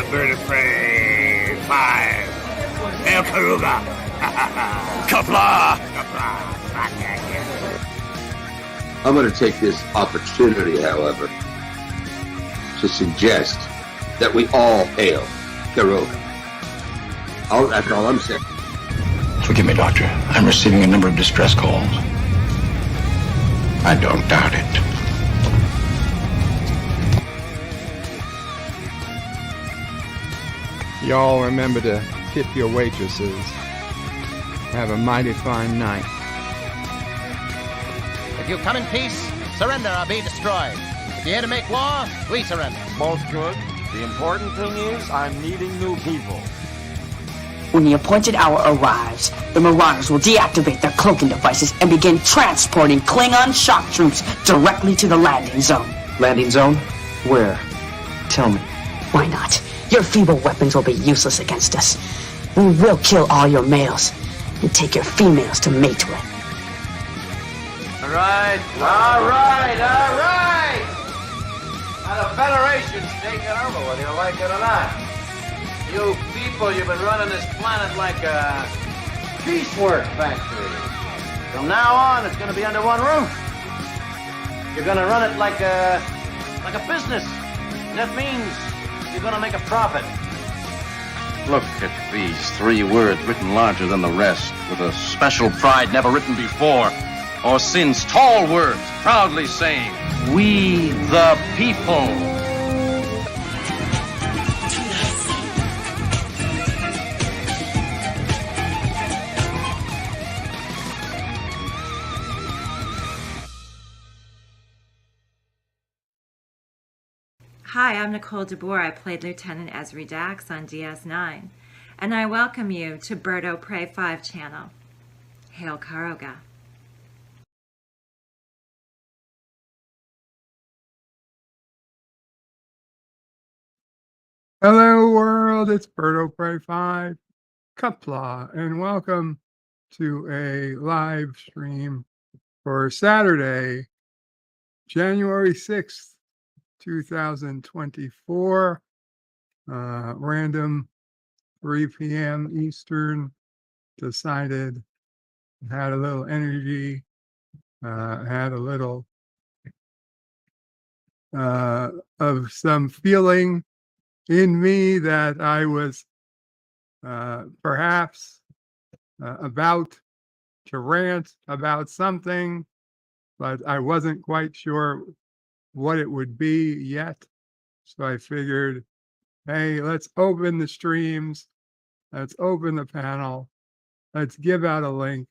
bird of prey 5. Hail Karuga. Kapla. Kapla. I'm going to take this opportunity, however, to suggest that we all hail Karuga. That's all I'm saying. Forgive me, Doctor. I'm receiving a number of distress calls. I don't doubt it. Y'all remember to tip your waitresses. Have a mighty fine night. If you come in peace, surrender or be destroyed. If you here to make war, we surrender. Both good. The important thing is I'm needing new people. When the appointed hour arrives, the Marauders will deactivate their cloaking devices and begin transporting Klingon shock troops directly to the landing zone. Landing zone? Where? Tell me. Why not? Your feeble weapons will be useless against us. We will kill all your males and take your females to mate with. All right. Now the Federation's taking over, whether you like it or not. You people, you've been running this planet like a piecework factory. From now on, it's going to be under one roof. You're going to run it like a business. And that means you're going to make a profit. Look at these 3 words written larger than the rest, with a special pride never written before or since. Tall words, proudly saying, "We the people." Hi, I'm Nicole DeBoer. I played Lieutenant Ezri Dax on DS9, and I welcome you to Bird o' Prey 5 channel. Hail Karoga. Hello world, it's Bird o' Prey 5, Kapla, and welcome to a live stream for Saturday, January 6th, 2024, random 3 p.m. Eastern. Decided, had a little energy, had a little of some feeling in me that I was perhaps about to rant about something, but I wasn't quite sure what it would be yet. So I figured, hey, let's open the streams, let's open the panel, let's give out a link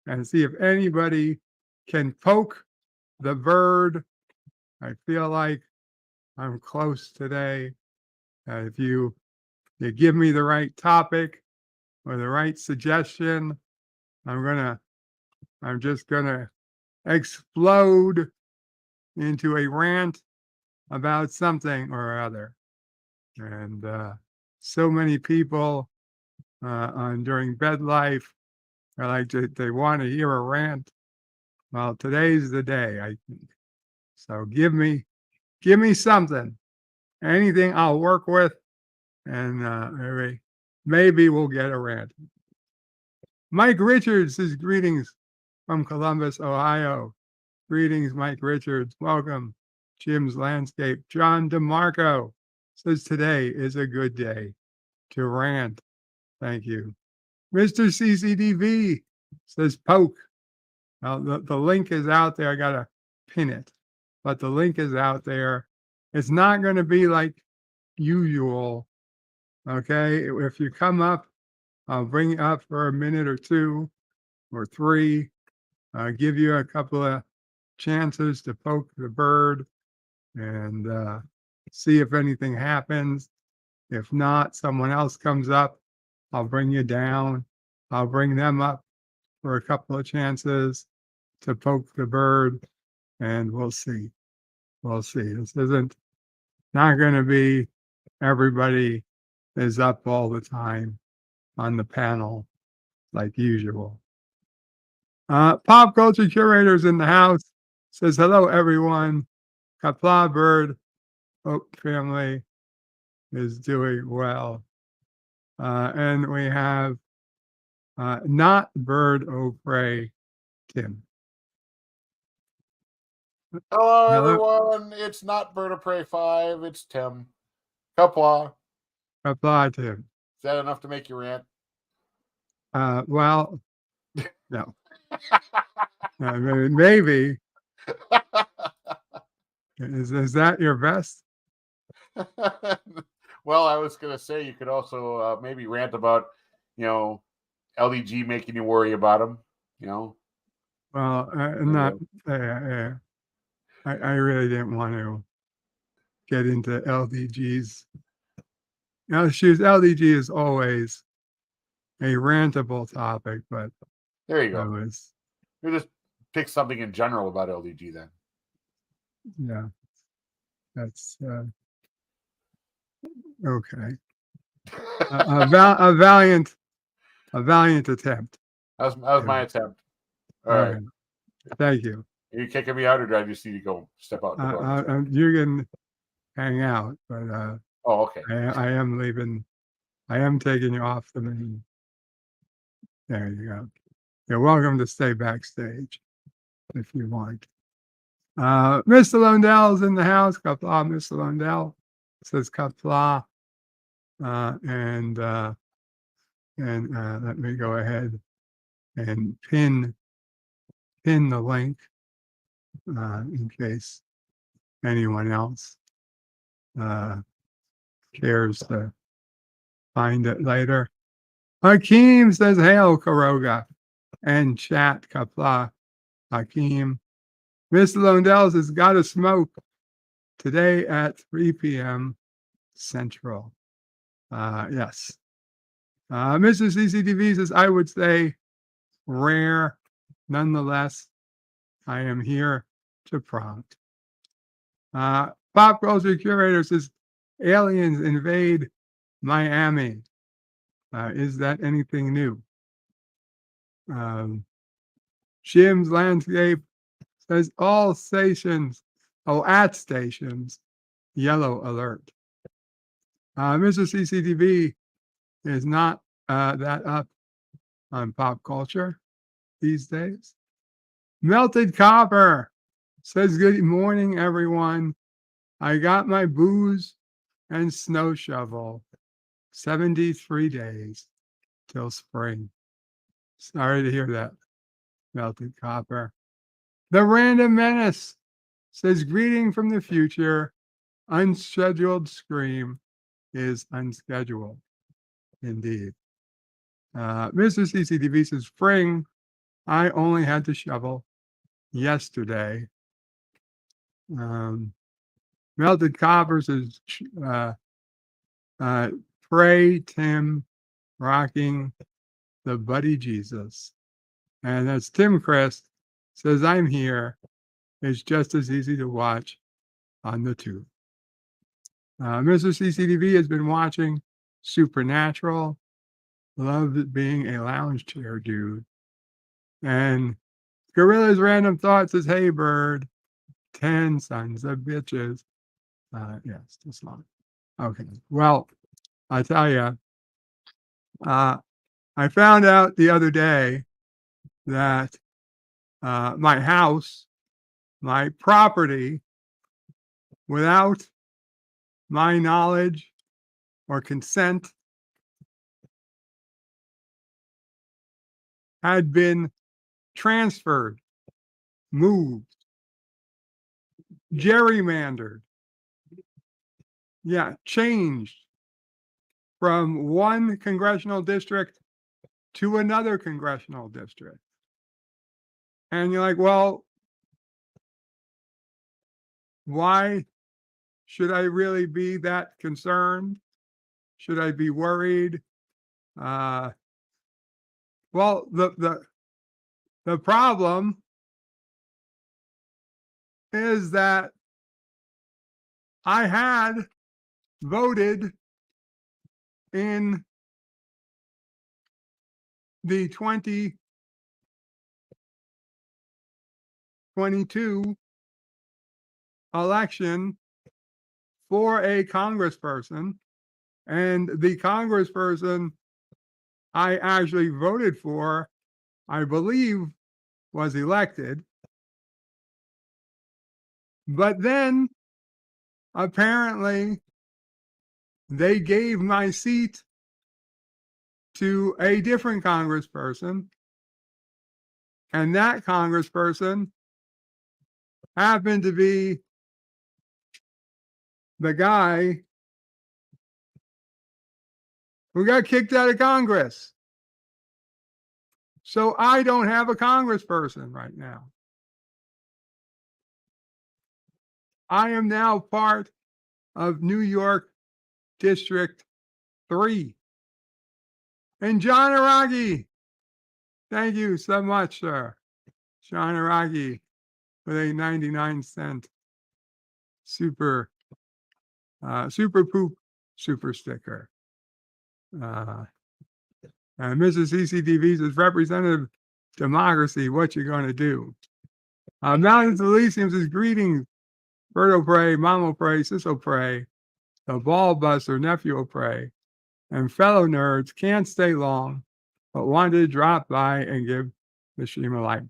and see if anybody can poke the bird. I feel like I'm close today. If you give me the right topic or the right suggestion, I'm just gonna explode into a rant about something or other. And so many people during bed life are like they want to hear a rant. Well, today's the day, I think. So give me something. Anything I'll work with, and maybe we'll get a rant. Mike Richards says greetings from Columbus, Ohio. Greetings, Mike Richards. Welcome, Jim's Landscape. John DeMarco says today is a good day to rant. Thank you. Mr. CCDV says poke. Now, the link is out there. I got to pin it, but the link is out there. It's not going to be like usual, okay? If you come up, I'll bring you up for a minute or 2 or 3, give you a couple of chances to poke the bird and see if anything happens. If not, someone else comes up, I'll bring you down. I'll bring them up for a couple of chances to poke the bird, and we'll see. We'll see. This isn't not going to be everybody is up all the time on the panel like usual. Pop culture curators in the house says hello everyone. Kapla bird, family. is doing well. And we have not Bird O' Prey, Tim. Hello, Hello. everyone. It's not Bird of Prey 5. It's Tim. Kapla. Apply, Tim. Is that enough to make you rant? Well, no. Maybe. Is that your best? Well, I was going to say you could also maybe rant about, LDG making you worry about him, Well, not. I really didn't want to get into LDGs. LDG is always a rantable topic, but There you I go. was, You just pick something in general about LDG then. yeah, that's okay. A valiant attempt. That was my attempt. All right. Thank you. Are you kicking me out, or do I just need to go step out? You can hang out, but oh, okay. I am leaving. I am taking you off the main. There you go. You're welcome to stay backstage if you want. Mr. Lundell's in the house. Kapla, Mr. Lundell says Kapla. And let me go ahead and pin the link in case anyone else cares to find it later. Hakeem says, hail, Karoga. And chat, Kapla, Hakeem. Mr. Lundell says, gotta smoke today at 3 p.m. Central. Yes. Mr. CCTV says, I would say rare. Nonetheless, I am here to prompt. Pop culture curator says, aliens invade Miami. Is that anything new? Jim's Landscape says all stations, at stations, yellow alert. Mr. CCTV is not that up on pop culture these days. Melted Copper says, good morning, everyone. I got my booze and snow shovel. 73 days till spring. Sorry to hear that, Melted Copper. The Random Menace says, greeting from the future. Unscheduled scream is unscheduled. Indeed. Mr. CCTV says, spring. I only had to shovel yesterday. Melted Copper says, pray Tim rocking the Buddy Jesus. And that's Tim Crest says, I'm here. It's just as easy to watch on the tube. Mr. CCTV has been watching Supernatural. Loved it being a lounge chair dude. And Gorilla's Random Thoughts says, hey, bird. 10 sons of bitches. Yes, that's long. Okay. Well, I tell you, I found out the other day that my house, my property, without my knowledge or consent, had been transferred, moved, gerrymandered. Yeah, changed from one congressional district to another congressional district. And you're like, well, why should I really be that concerned? Should I be worried? Well, the problem is that I had voted in the 2022 election for a congressperson And the congressperson I actually voted for, I believe, was elected. But then apparently they gave my seat to a different congressperson. And that congressperson happened to be the guy who got kicked out of Congress. So I don't have a congressperson right now. I am now part of New York District 3. And John Araki, thank you so much, sir. John Araki with a 99-cent super poop super sticker. And Mrs. CCTV says, Representative Democracy, what you going to do? Mountains Elysium says, greetings, Berto Prey, Mamo Prey, Sisso Prey, the Ball Buster, Nephew Prey, and fellow nerds. Can't stay long, but wanted to drop by and give the stream a like.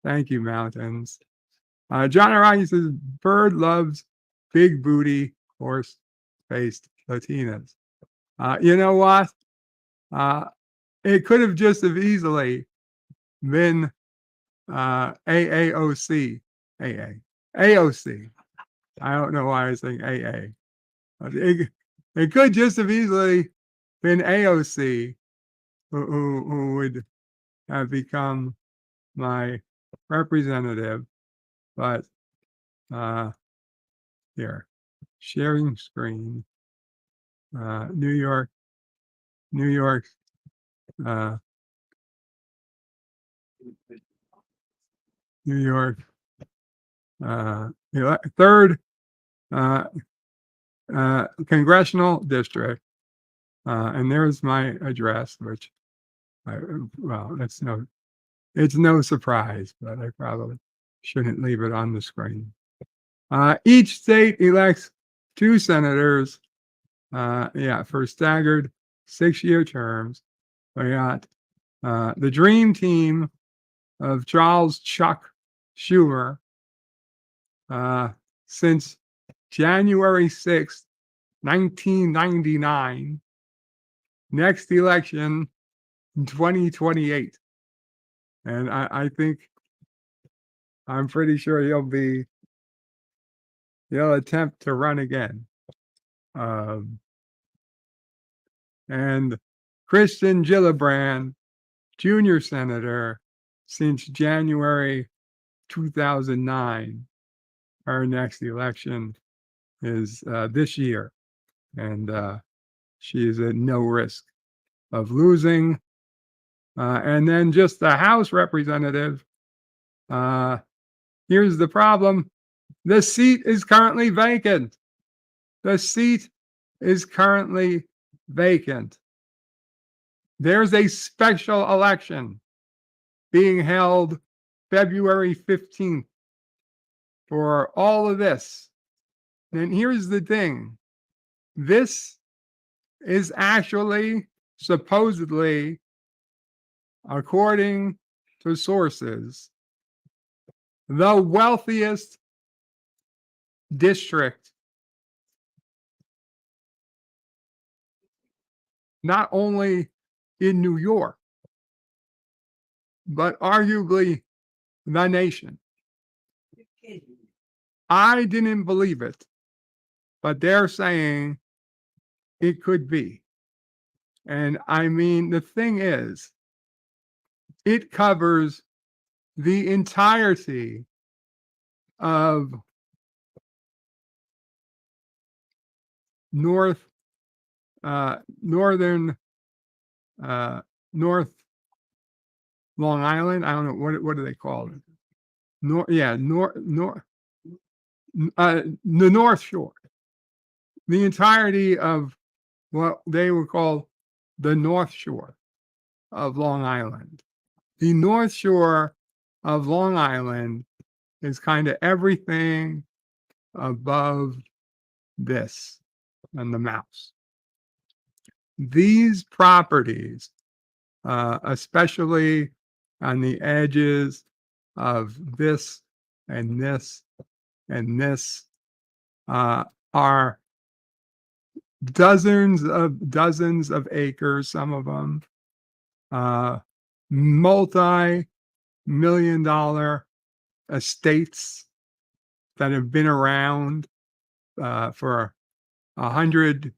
Thank you, Mountains. John Araki says, Bird loves big booty, horse-faced Latinas. You know what? It could have just as easily been AAOC. AOC. I don't know why I was saying AA. But it could just have easily been AOC who would have become my representative. But here, sharing screen, New York, third congressional district, and there's my address, which, it's no surprise, but I probably shouldn't leave it on the screen. Each state elects 2 senators, for staggered 6-year terms. We got the dream team of Charles Chuck Schumer since January 6th, 1999. Next election, 2028. And I think, I'm pretty sure he'll attempt to run again. And Kristen Gillibrand, junior senator since January 2009. Our next election is this year, and she is at no risk of losing. And then just the House representative. Here's the problem. The seat is currently vacant. There's a special election being held February 15th for all of this. And here's the thing. This is actually supposedly, according to sources, the wealthiest district, not only in New York, but arguably the nation. I didn't believe it, but they're saying it could be. And I mean, the thing is, it covers the entirety of northern North Long Island. I don't know what do they call it. The North Shore. The entirety of what they would call the North Shore of Long Island. The North Shore of Long Island is kind of everything above this and the mouse. these properties, especially on the edges of this and this and this, are dozens of acres, some of them, multi-million-dollar estates that have been around for 100,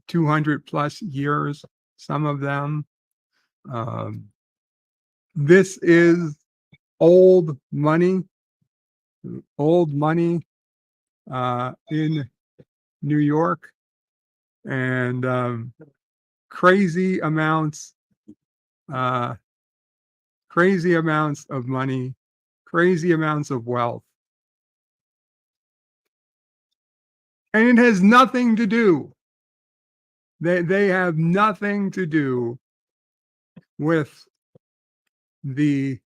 200 plus years, some of them. This is old money in New York, and crazy amounts of money, crazy amounts of wealth. And it has nothing to do, they have nothing to do with and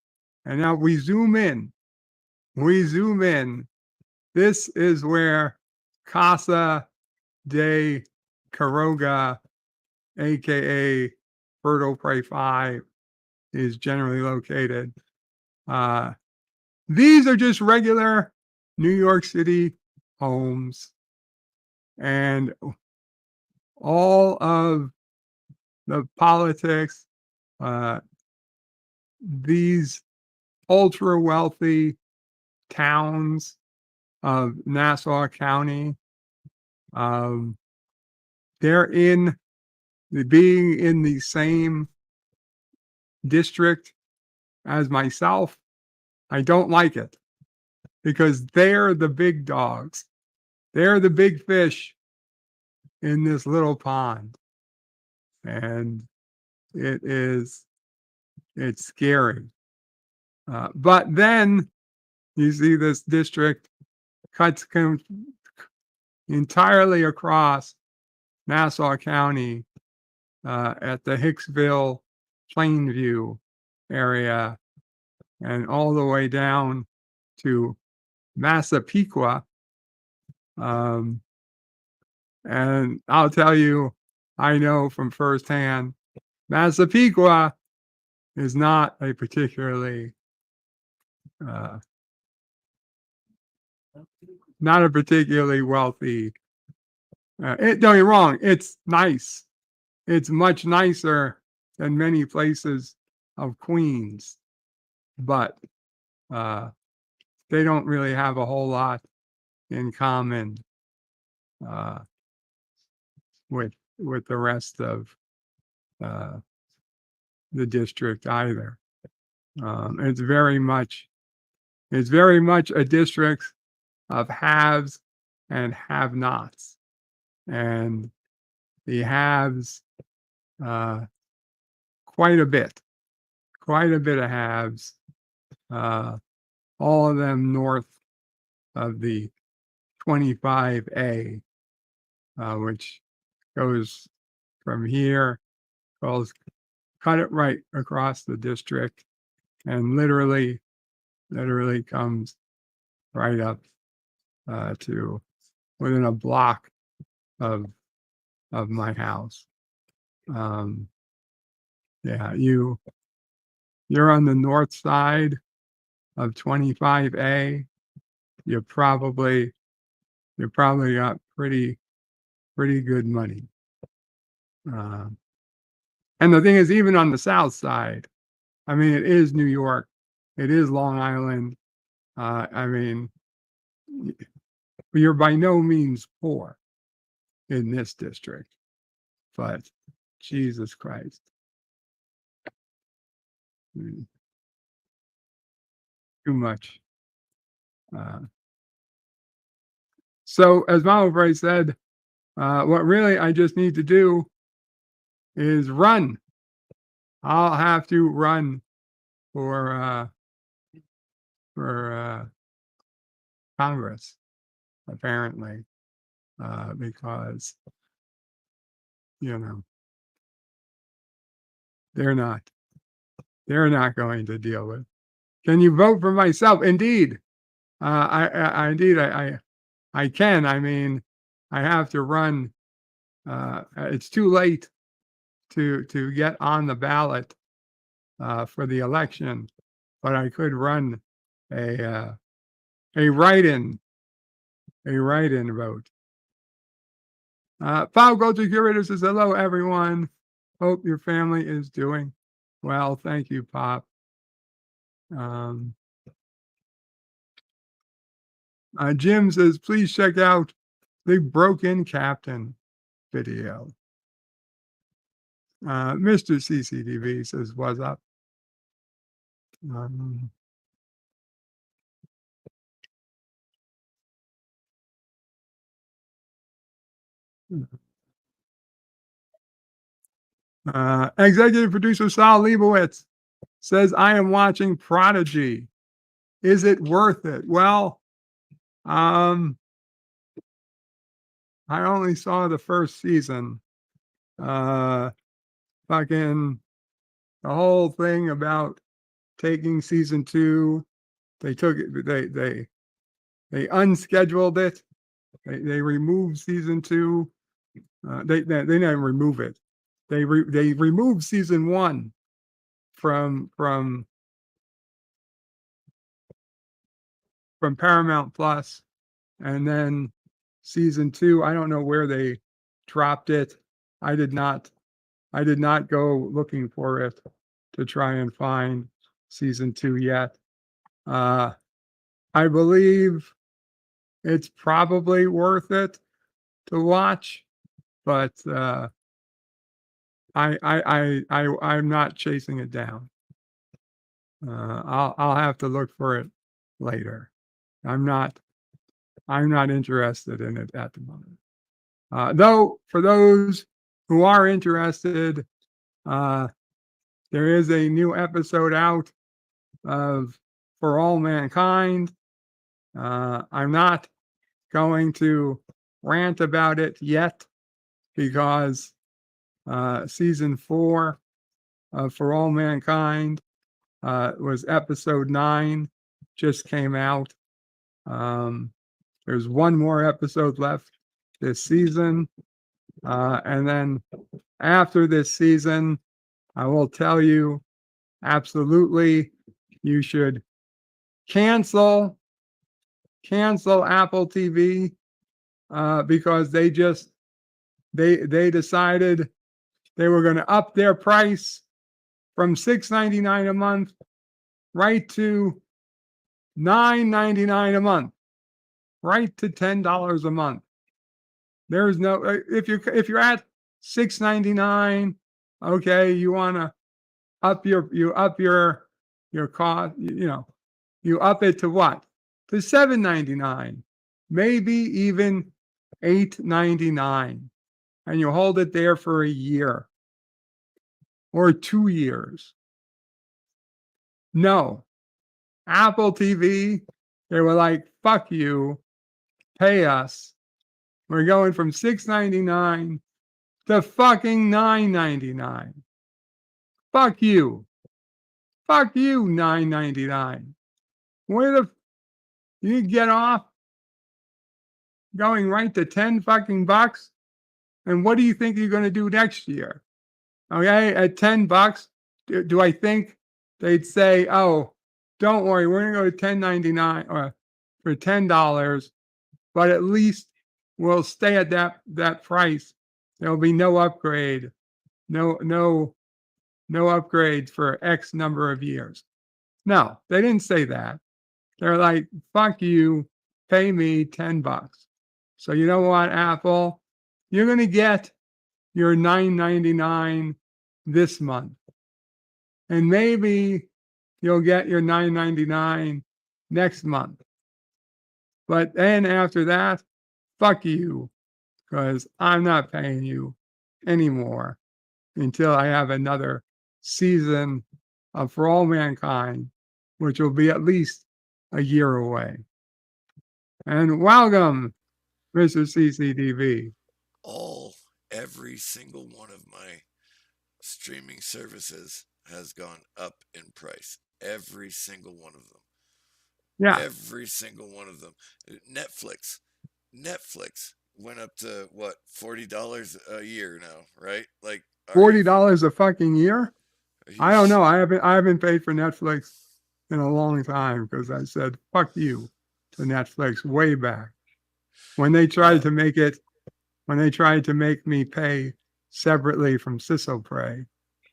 now we zoom in. This is where Casa de Quiroga, aka Bird Prey 5, is generally located. These are just regular New York City homes, and all of the politics, these ultra wealthy towns of Nassau County, they're being in the same district as myself. I don't like it because they're the big dogs. They're the big fish in this little pond. And it's scary. But then you see this district cuts entirely across Nassau County at the Hicksville, Plainview area, and all the way down to Massapequa. And I'll tell you, I know from firsthand, Massapequa is not a particularly wealthy. Don't get me wrong, it's nice. It's much nicer than many places of Queens, but they don't really have a whole lot in common with the rest of the district either. It's very much a district of haves and have-nots, and the haves, quite a bit of haves, all of them north of the 25A, which goes from here, cut it right across the district, and literally comes right up to within a block of my house. Yeah, you're on the north side of 25A. You probably got pretty good money. And the thing is, even on the south side, I mean, it is New York, it is Long Island. I mean, you're by no means poor in this district, but Jesus Christ. Too much. So as Mama Bray said, what really I just need to do is run. I'll have to run for Congress, apparently, because they're not going to deal with. Can you vote for myself? Indeed, I can. I mean, I have to run. It's too late to get on the ballot for the election, but I could run a write-in vote. Pau Culture Curator says, hello, everyone. Hope your family is doing well. Thank you, Pop. Jim says, please check out the Broken Captain video. Mr. CCTV says, what's up? Executive producer Sal Leibowitz says, I am watching Prodigy. Is it worth it? Well, I only saw the first season. Fucking the whole thing about taking season 2, they took it, they unscheduled it. They removed season 2. They didn't remove it. They removed season 1 from Paramount Plus, and then season 2, I don't know where they dropped it. I did not go looking for it to try and find season 2 yet. I believe it's probably worth it to watch, but I'm not chasing it down. I'll have to look for it later. I'm not interested in it at the moment. Though for those who are interested, there is a new episode out of For All Mankind. I'm not going to rant about it yet because season 4 of For All Mankind was episode 9, just came out. There's one more episode left this season. And then after this season, I will tell you absolutely you should cancel Apple TV because they decided they were going to up their price from $6.99 a month right to $9.99 a month, right to $10 a month. There's no if you're at $6.99, okay, you want to up your cost, you up it to what? To $7.99, maybe even $8.99, and you hold it there for a year or 2 years. No, Apple TV, they were like, fuck you, pay us. We're going from $6.99 to fucking $9.99. Fuck you. Fuck you, $9.99. Where you get off going right to 10 fucking bucks? And what do you think you're going to do next year? Okay, at 10 bucks, do I think they'd say, oh, don't worry, we're going to go to $10.99 or for $10, but at least we'll stay at that price. There'll be no upgrade, no upgrade for X number of years. No, they didn't say that. They're like, fuck you, pay me 10 bucks. So you know what, Apple? You're going to get your $9.99 this month. And maybe you'll get your $9.99 next month. But then after that, fuck you, because I'm not paying you anymore until I have another season of For All Mankind, which will be at least a year away. And welcome, Mr. CCTV. Every single one of my streaming services has gone up in price. Every single one of them. Yeah. Every single one of them. Netflix went up to what, $40 a year now, right? Like $40 a fucking year? Are you I don't know. I haven't paid for Netflix in a long time because I said fuck you to Netflix way back when they tried to make it. When they tried to make me pay separately from Sisopray,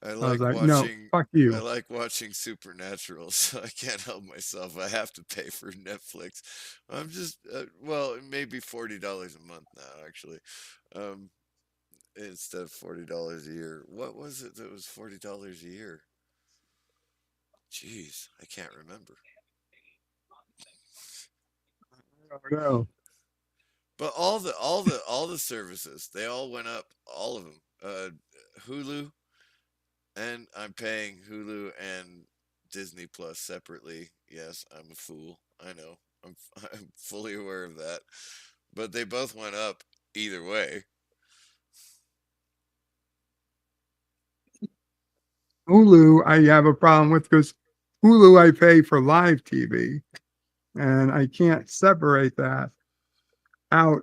I I was like like, no, watching fuck I you. like watching Supernatural, so I can't help myself. I have to pay for Netflix. I'm just well, it may be $40 a month now, actually, um, instead of $40 a year. What was it that was $40 a year? Jeez, I can't remember. I don't know. But all the services, they all went up, all of them. Hulu, and I'm paying Hulu and Disney Plus separately. Yes, I'm a fool. I know. I'm fully aware of that. But they both went up either way. Hulu, I have a problem with because Hulu I pay for live TV, and I can't separate that out.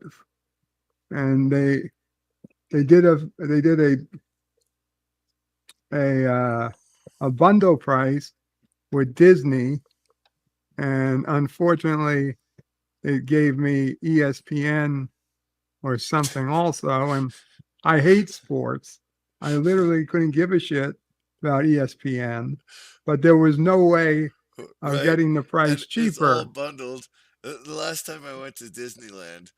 And they did a bundle price with Disney, and unfortunately, it gave me ESPN or something also. And I hate sports. I literally couldn't give a shit about ESPN, but there was no way of Right? getting the And price it's all cheaper. bundled. The last time I went to Disneyland,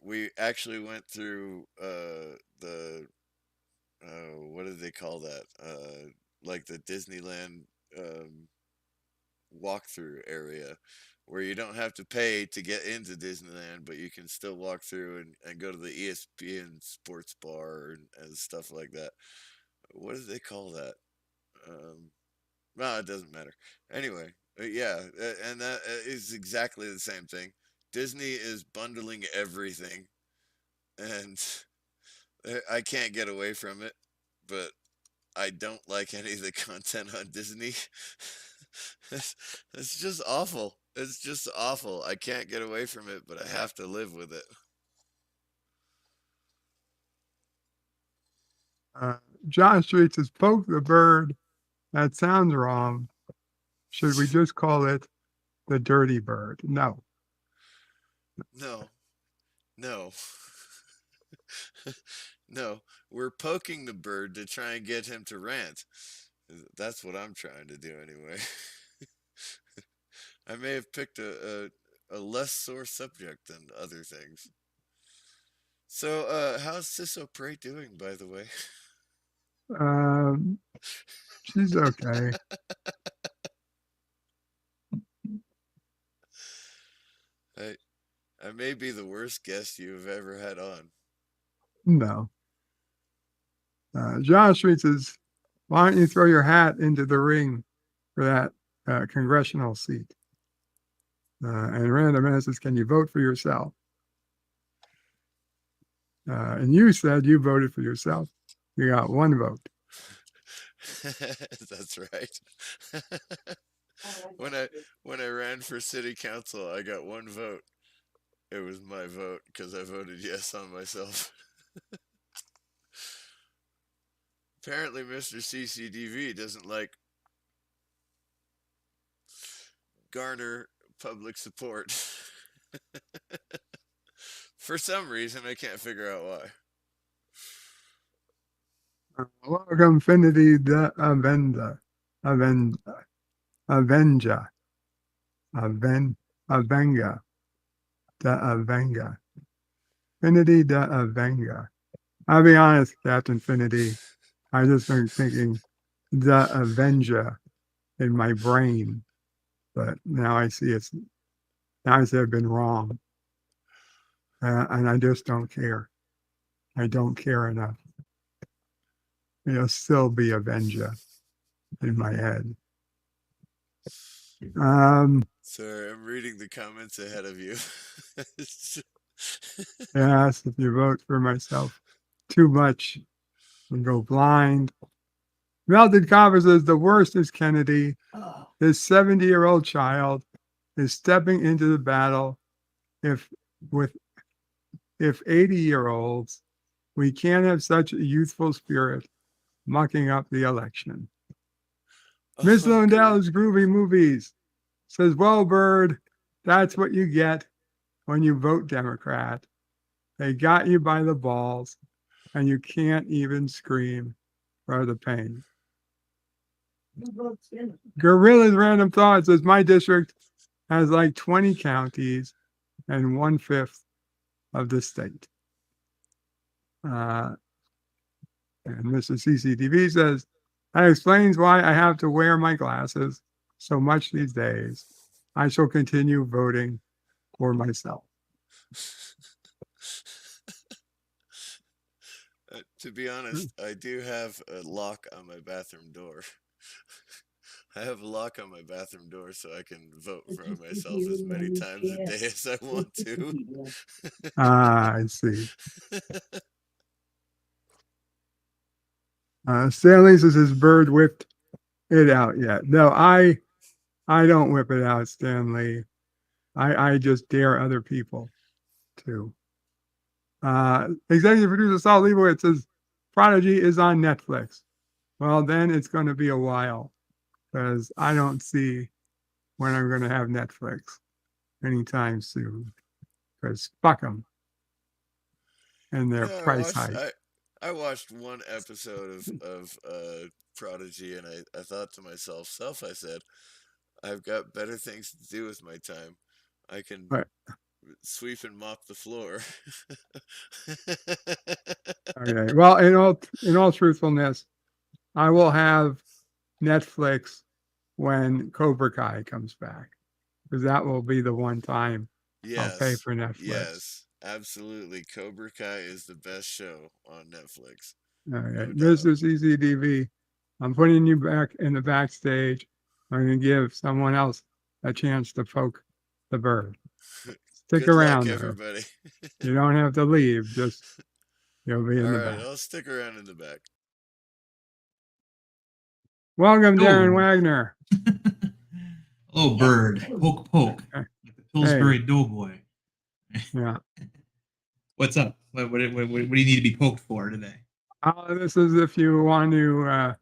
we actually went through the what do they call that? Like the Disneyland um, walkthrough area where you don't have to pay to get into Disneyland, but you can still walk through and go to the ESPN sports bar and stuff like that. What do they call that? Well, it doesn't matter. Anyway, yeah, and that is exactly the same thing. Disney is bundling everything, and I can't get away from it, but I don't like any of the content on Disney. It's just awful. It's just awful. I can't get away from it, but I have to live with it. John Street says, poke the bird. That sounds wrong. Should we just call it the dirty bird? No. No, no, no. We're poking the bird to try and get him to rant. That's what I'm trying to do anyway. I may have picked a less sore subject than other things. So, how's Sisso Prey doing, by the way? Um, she's okay. I may be the worst guest you've ever had on. No. John Street says, why don't you throw your hat into the ring for that congressional seat? And Random says, can you vote for yourself? And you said you voted for yourself. You got one vote. That's right. when I ran for city council, I got one vote. It was my vote because I voted yes on myself. Apparently, Mr. CCDV doesn't like garner public support. For some reason, I can't figure out why. Welcome, Finity the Avenger. Avenger. Avenger. The Avenger. Finity the Avenger. I'll be honest, Captain Finity. I've just been thinking the Avenger in my brain. But now I see I've been wrong. And I just don't care. I don't care enough. It'll still be Avenger in my head. Sorry, I'm reading the comments ahead of you. Yes, if you vote for myself too much and go blind. Melted Copper says the worst is Kennedy. His 70-year-old child is stepping into the battle if 80-year-olds We can't have such a youthful spirit mucking up the election. Miss Lundell's Groovy Movies says, well, Bird, that's what you get when you vote Democrat. They got you by the balls, and you can't even scream for the pain. Gorilla's Random Thoughts says, my district has like 20 counties and 1/5 of the state. And Mr. CCTV says, that explains why I have to wear my glasses so much these days. I shall continue voting for myself. To be honest, I do have a lock on my bathroom door. I have a lock on my bathroom door so I can vote for myself as many times a day as I want to. I see. Stanley says his Bird whipped it out yet. No, I don't whip it out, Stanley. I just dare other people to. Executive producer Saul Leibowitz says Prodigy is on Netflix. Well, then it's going to be a while because I don't see when I'm going to have Netflix anytime soon. Because fuck them and their price hike. I watched one episode of Prodigy, and I thought to myself, I said, I've got better things to do with my time. I can sweep and mop the floor. Okay. Well, in all truthfulness, I will have Netflix when Cobra Kai comes back, because that will be the one time I'll pay for Netflix. Yes, absolutely. Cobra Kai is the best show on Netflix. Okay. Mr. CCTV, I'm putting you back in the backstage. I'm going to give someone else a chance to poke the bird. Stick Good around, luck, everybody. You don't have to leave. Just you'll be in the back. I'll stick around in the back. Welcome, Darren Wagner. Hello, Bird. Poke, poke. Like the Pillsbury Doughboy. Yeah. What's up? What do you need to be poked for today? This is if you want to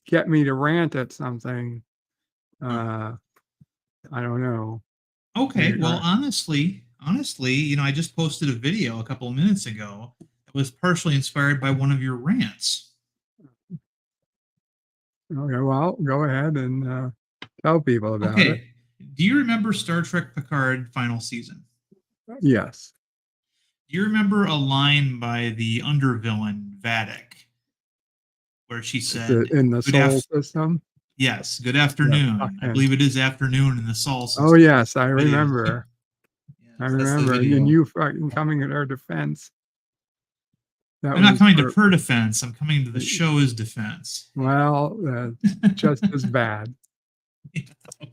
get me to rant at something. I don't know. Okay. Well, honestly, I just posted a video a couple of minutes ago that was partially inspired by one of your rants. Okay, well, go ahead and tell people about it. Do you remember Star Trek Picard final season? Yes. Do you remember a line by the undervillain Vadic where she said, in the Sol system? Yes, good afternoon. Yeah, I believe it is afternoon in the Sol system. Oh, yes, I remember. Yes, I remember. And you fucking coming at her defense. I'm not coming to her defense. I'm coming to the show's defense. Well, just as bad.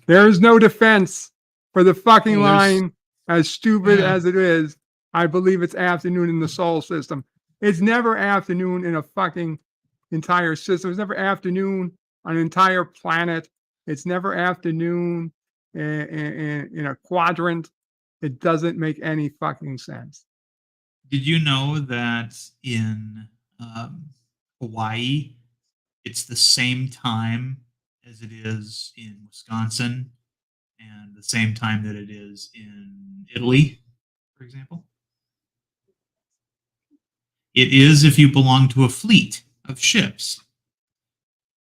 There is no defense for the fucking line, as stupid as it is. I believe it's afternoon in the Sol system. It's never afternoon in a fucking entire system. It's never afternoon on an entire planet. It's never afternoon in a quadrant. It doesn't make any fucking sense. Did you know that in Hawaii, it's the same time as it is in Wisconsin and the same time that it is in Italy, for example? It is if you belong to a fleet of ships,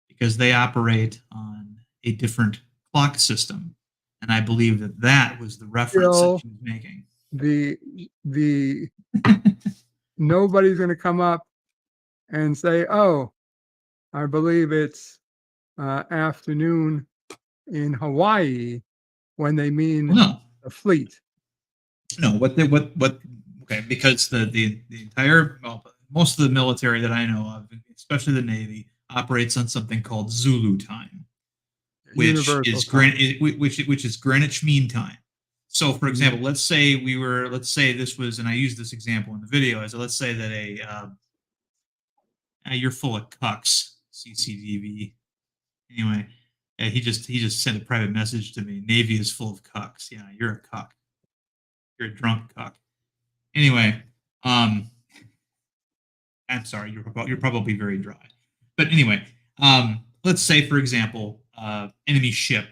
because they operate on a different clock system. And I believe that was the reference that she was making. The nobody's going to come up and say, oh, I believe it's afternoon in Hawaii when they mean the fleet. No, okay, because the entire, most of the military that I know of, especially the Navy, operates on something called Zulu time, which is Greenwich Mean Time. So, for example, let's say this was, and I used this example in the video, let's say that you're full of cucks, CCTV. Anyway, he just sent a private message to me. Navy is full of cucks. Yeah, you're a cuck. You're a drunk cuck. Anyway, I'm sorry, you're probably very dry. But anyway, let's say, for example, enemy ship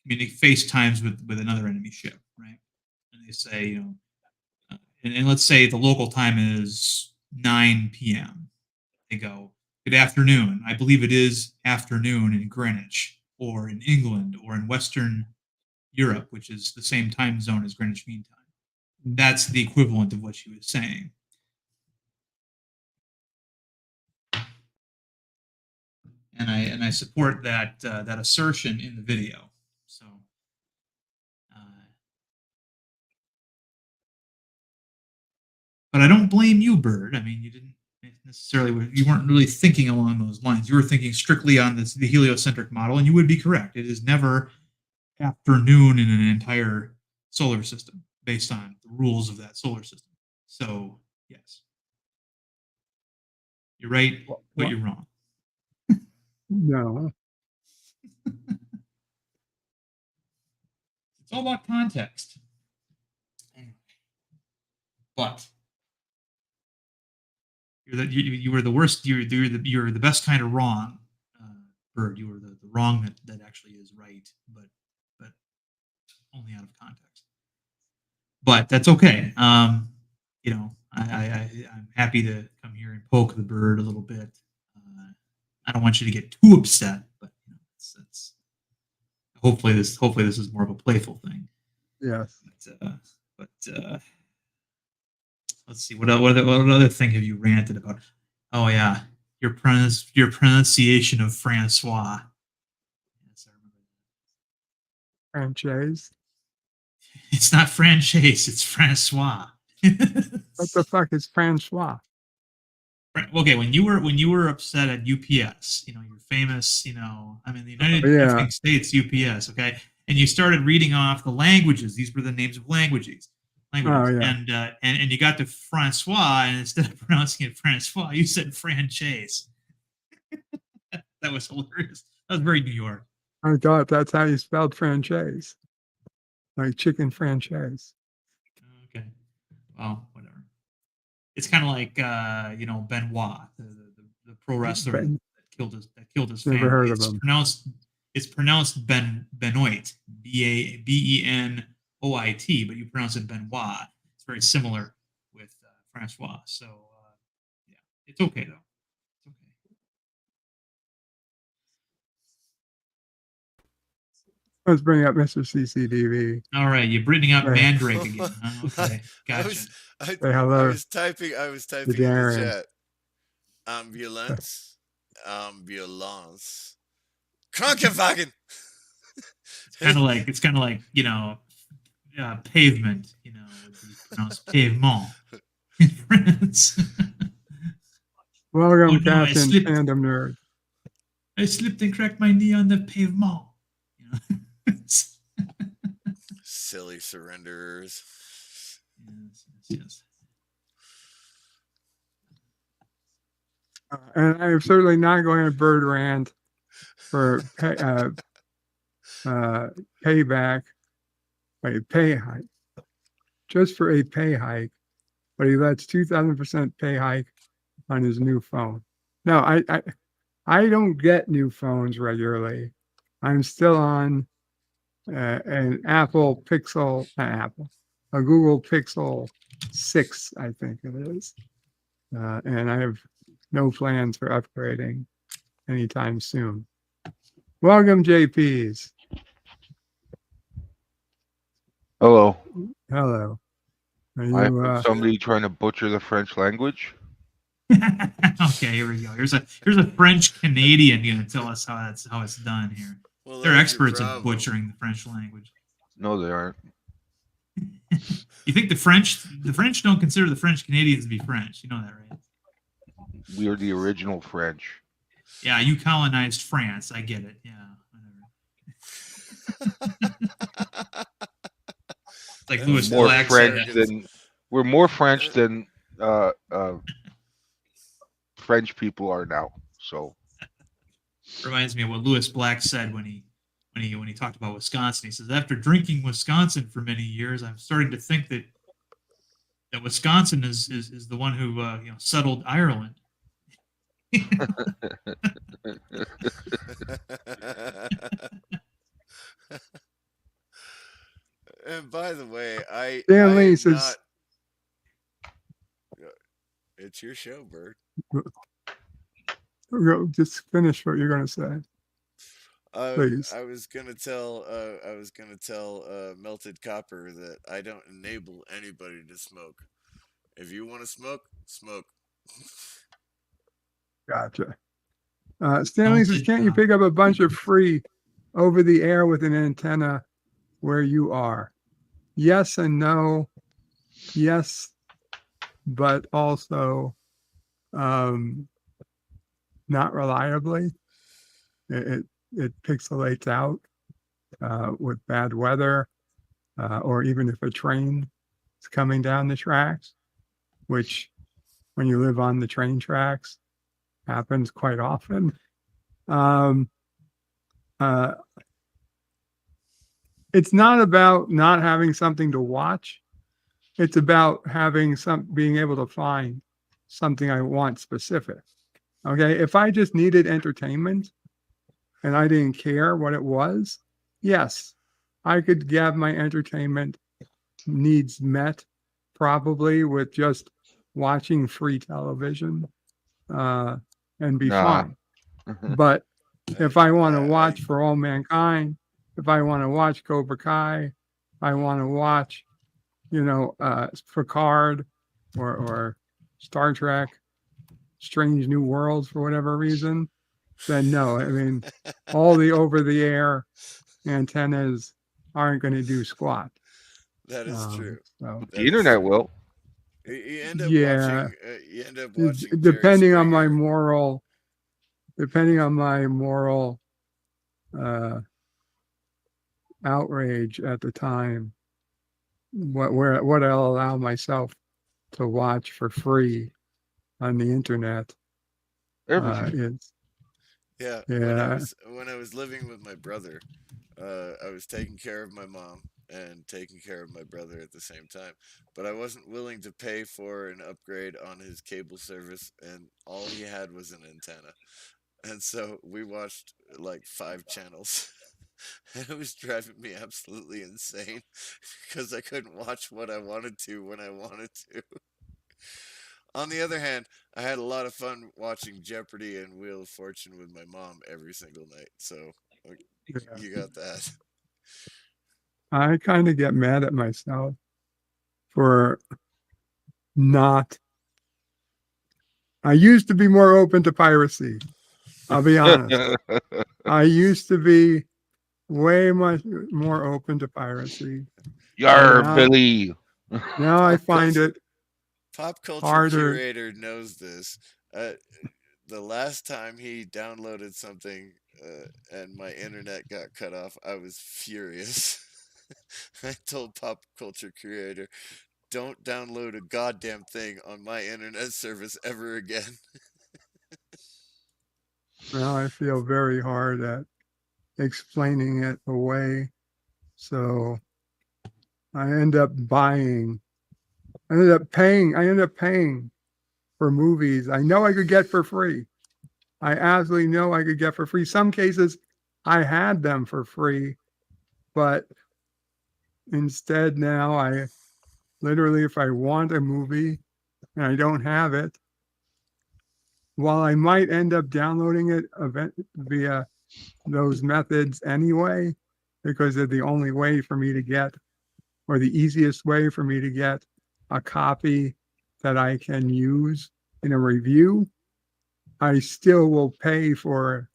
FaceTimes with another enemy ship, right? And they say, and let's say the local time is 9 p.m. They go, "Good afternoon. I believe it is afternoon in Greenwich, or in England, or in Western Europe, which is the same time zone as Greenwich Mean Time." That's the equivalent of what she was saying. And I support that that assertion in the video. So, but I don't blame you, Bird. I mean, you didn't necessarily, you weren't really thinking along those lines. You were thinking strictly on the heliocentric model, and you would be correct. It is never afternoon in an entire solar system based on the rules of that solar system. So, yes, you're right, but you're wrong. No. It's all about context. But you were the worst. You're the best kind of wrong, Bird. You were the wrong that actually is right, but only out of context. But that's okay. I'm happy to come here and poke the Bird a little bit. I don't want you to get too upset, but it's hopefully this is more of a playful thing. Yes. But let's see, what other thing have you ranted about? Oh yeah, your pronunciation of Francois. Yes, I remember. Franchise. It's not franchise, it's Francois. What the fuck is Francois? Okay, when you were upset at UPS, your famous, I'm in the United States UPS, okay, and you started reading off the languages. These were the names of languages. Oh, yeah. And you got to Francois, and instead of pronouncing it Francois, you said franchise. That was hilarious. That was very New York. I thought that's how you spelled franchise, like chicken franchise. Okay, well, whatever. It's kind of like Benoit, the pro wrestler that killed his family. Never heard of him. It's pronounced Benoit, Benoit, but you pronounce it Benoit. It's very similar with Francois. So yeah, it's okay though. It's okay. Let's bring up Mr. CCDV. All right, you're bringing up Mandrake again. Huh? Okay, gotcha. I hello. was typing in the Darren. chat. Ambulance. Krankenwagen. It's kind of like pavement. Would be pronounced pavement in France. Welcome, Captain Fandom Nerd. I slipped and cracked my knee on the pavement. Silly surrenderers. Yes. And I'm certainly not going to bird rant for payback, a pay hike, just for a pay hike. But he lets 2,000% pay hike on his new phone. No, I don't get new phones regularly. I'm still on an Apple Pixel, a Google Pixel 6, I think it is. And I have no plans for upgrading anytime soon. Welcome, JPs. Hello. Hello. Are you, somebody trying to butcher the French language? Okay, here we go. Here's a French Canadian going to tell us how it's done here. Well, they're experts at butchering the French language. No, they aren't. You think the French don't consider the French Canadians to be French? You know that, right? We are the original French. Yeah, you colonized France. I get it. Yeah, whatever. It's like Louis Black said. We're more French than French people are now. So reminds me of what Louis Black said when he talked about Wisconsin. He says, after drinking Wisconsin for many years, I'm starting to think that Wisconsin is the one who settled Ireland. And by the way, I Stanley am says, not. It's your show, Bert. just finish what you're going to say, please. I was gonna tell Melted Copper that I don't enable anybody to smoke. If you want to smoke, smoke. Gotcha. Stanley says, can't you pick up a bunch of free over the air with an antenna where you are? Yes and no. Yes, but also not reliably. It pixelates out with bad weather, or even if a train is coming down the tracks, which when you live on the train tracks happens quite often. Um, uh, it's not about not having something to watch. It's about being able to find something I want specific. Okay. If I just needed entertainment and I didn't care what it was, yes, I could get my entertainment needs met probably with just watching free television and be Nah. fine. But if I want to watch For All Mankind, if I want to watch Cobra Kai, I want to watch, Picard or Star Trek, Strange New Worlds for whatever reason, then no. I mean, all the over the air antennas aren't going to do squat. That is true. So The internet will. You end up yeah, watching. You end up watching Jerry depending on my Springer. moral outrage at the time, what I'll allow myself to watch for free on the internet Everything. is Yeah, yeah. when I was living with my brother, I was taking care of my mom and taking care of my brother at the same time. But I wasn't willing to pay for an upgrade on his cable service, and all he had was an antenna. And so we watched like 5 channels. And it was driving me absolutely insane because I couldn't watch what I wanted to when I wanted to. On the other hand, I had a lot of fun watching Jeopardy and Wheel of Fortune with my mom every single night. So you got that. I kind of get mad at myself for not. I used to be more open to piracy. I'll be honest. I used to be way much more open to piracy. Yar, Now, Billy. now I find it Pop culture harder. curator knows this. The last time he downloaded something and my internet got cut off, I was furious. I told Pop Culture Creator, don't download a goddamn thing on my internet service ever again. Now I feel very hard at explaining it away. So I end up paying for movies I know I could get for free. I absolutely know I could get for free. Some cases I had them for free, but instead now I literally, if I want a movie and I don't have it, while I might end up downloading it via those methods anyway, because they're the only way for me to get, or the easiest way for me to get a copy that I can use in a review, I still will pay for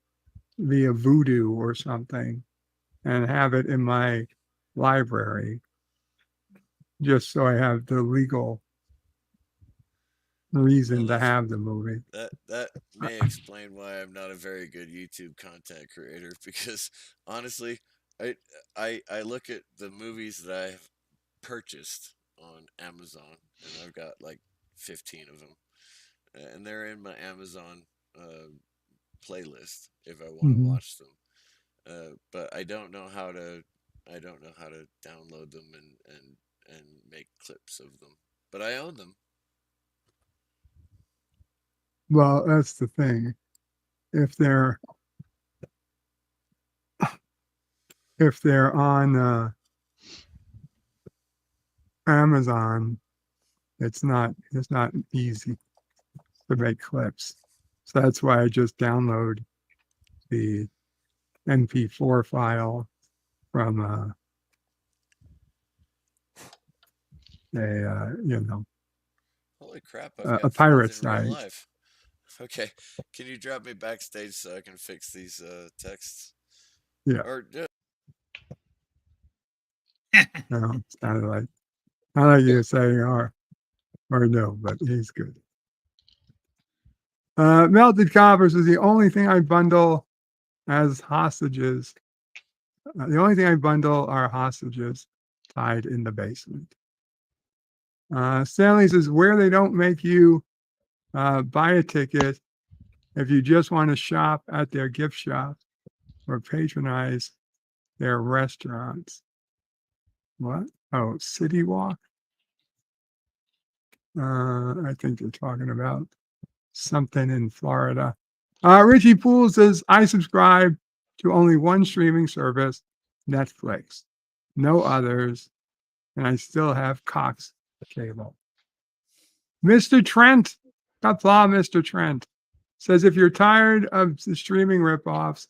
via Voodoo or something and have it in my library just so I have the legal reason to have the movie. That may explain why I'm not a very good YouTube content creator because honestly, I look at the movies that I've purchased on Amazon and I've got like 15 of them and they're in my Amazon playlist if I want to watch them. But I don't know how to download them and make clips of them. But I own them. Well, that's the thing. If they're on Amazon, it's not easy to make clips. So that's why I just download the MP4 file from Holy crap! I've a got pirate friends in real site. life. Okay, can you drop me backstage so I can fix these texts? Yeah. Or No, it's kind of like I like you saying or no, but he's good. Melted coppers is the only thing I bundle as hostages. The only thing I bundle are hostages tied in the basement. Stanley says where they don't make you buy a ticket if you just want to shop at their gift shop or patronize their restaurants. What? Oh, City Walk? I think they're talking about something in Florida. Richie Poole says, I subscribe to only one streaming service, Netflix. No others. And I still have Cox cable. Mr. Trent, kapla, Mr. Trent, says, if you're tired of the streaming ripoffs,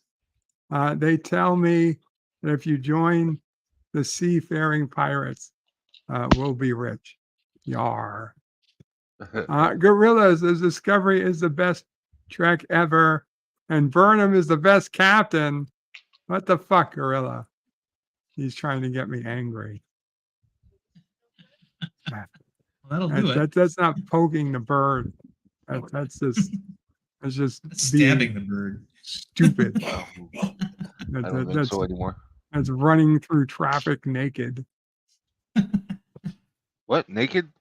they tell me that if you join the seafaring pirates, we'll be rich. Yar. Gorilla says, Discovery is the best Trek ever, and Burnham is the best captain. What the fuck, Gorilla? He's trying to get me angry. That'll do it. That's not poking the bird. That's just stabbing the bird. Stupid. I don't think so anymore. That's running through traffic naked. What? Naked?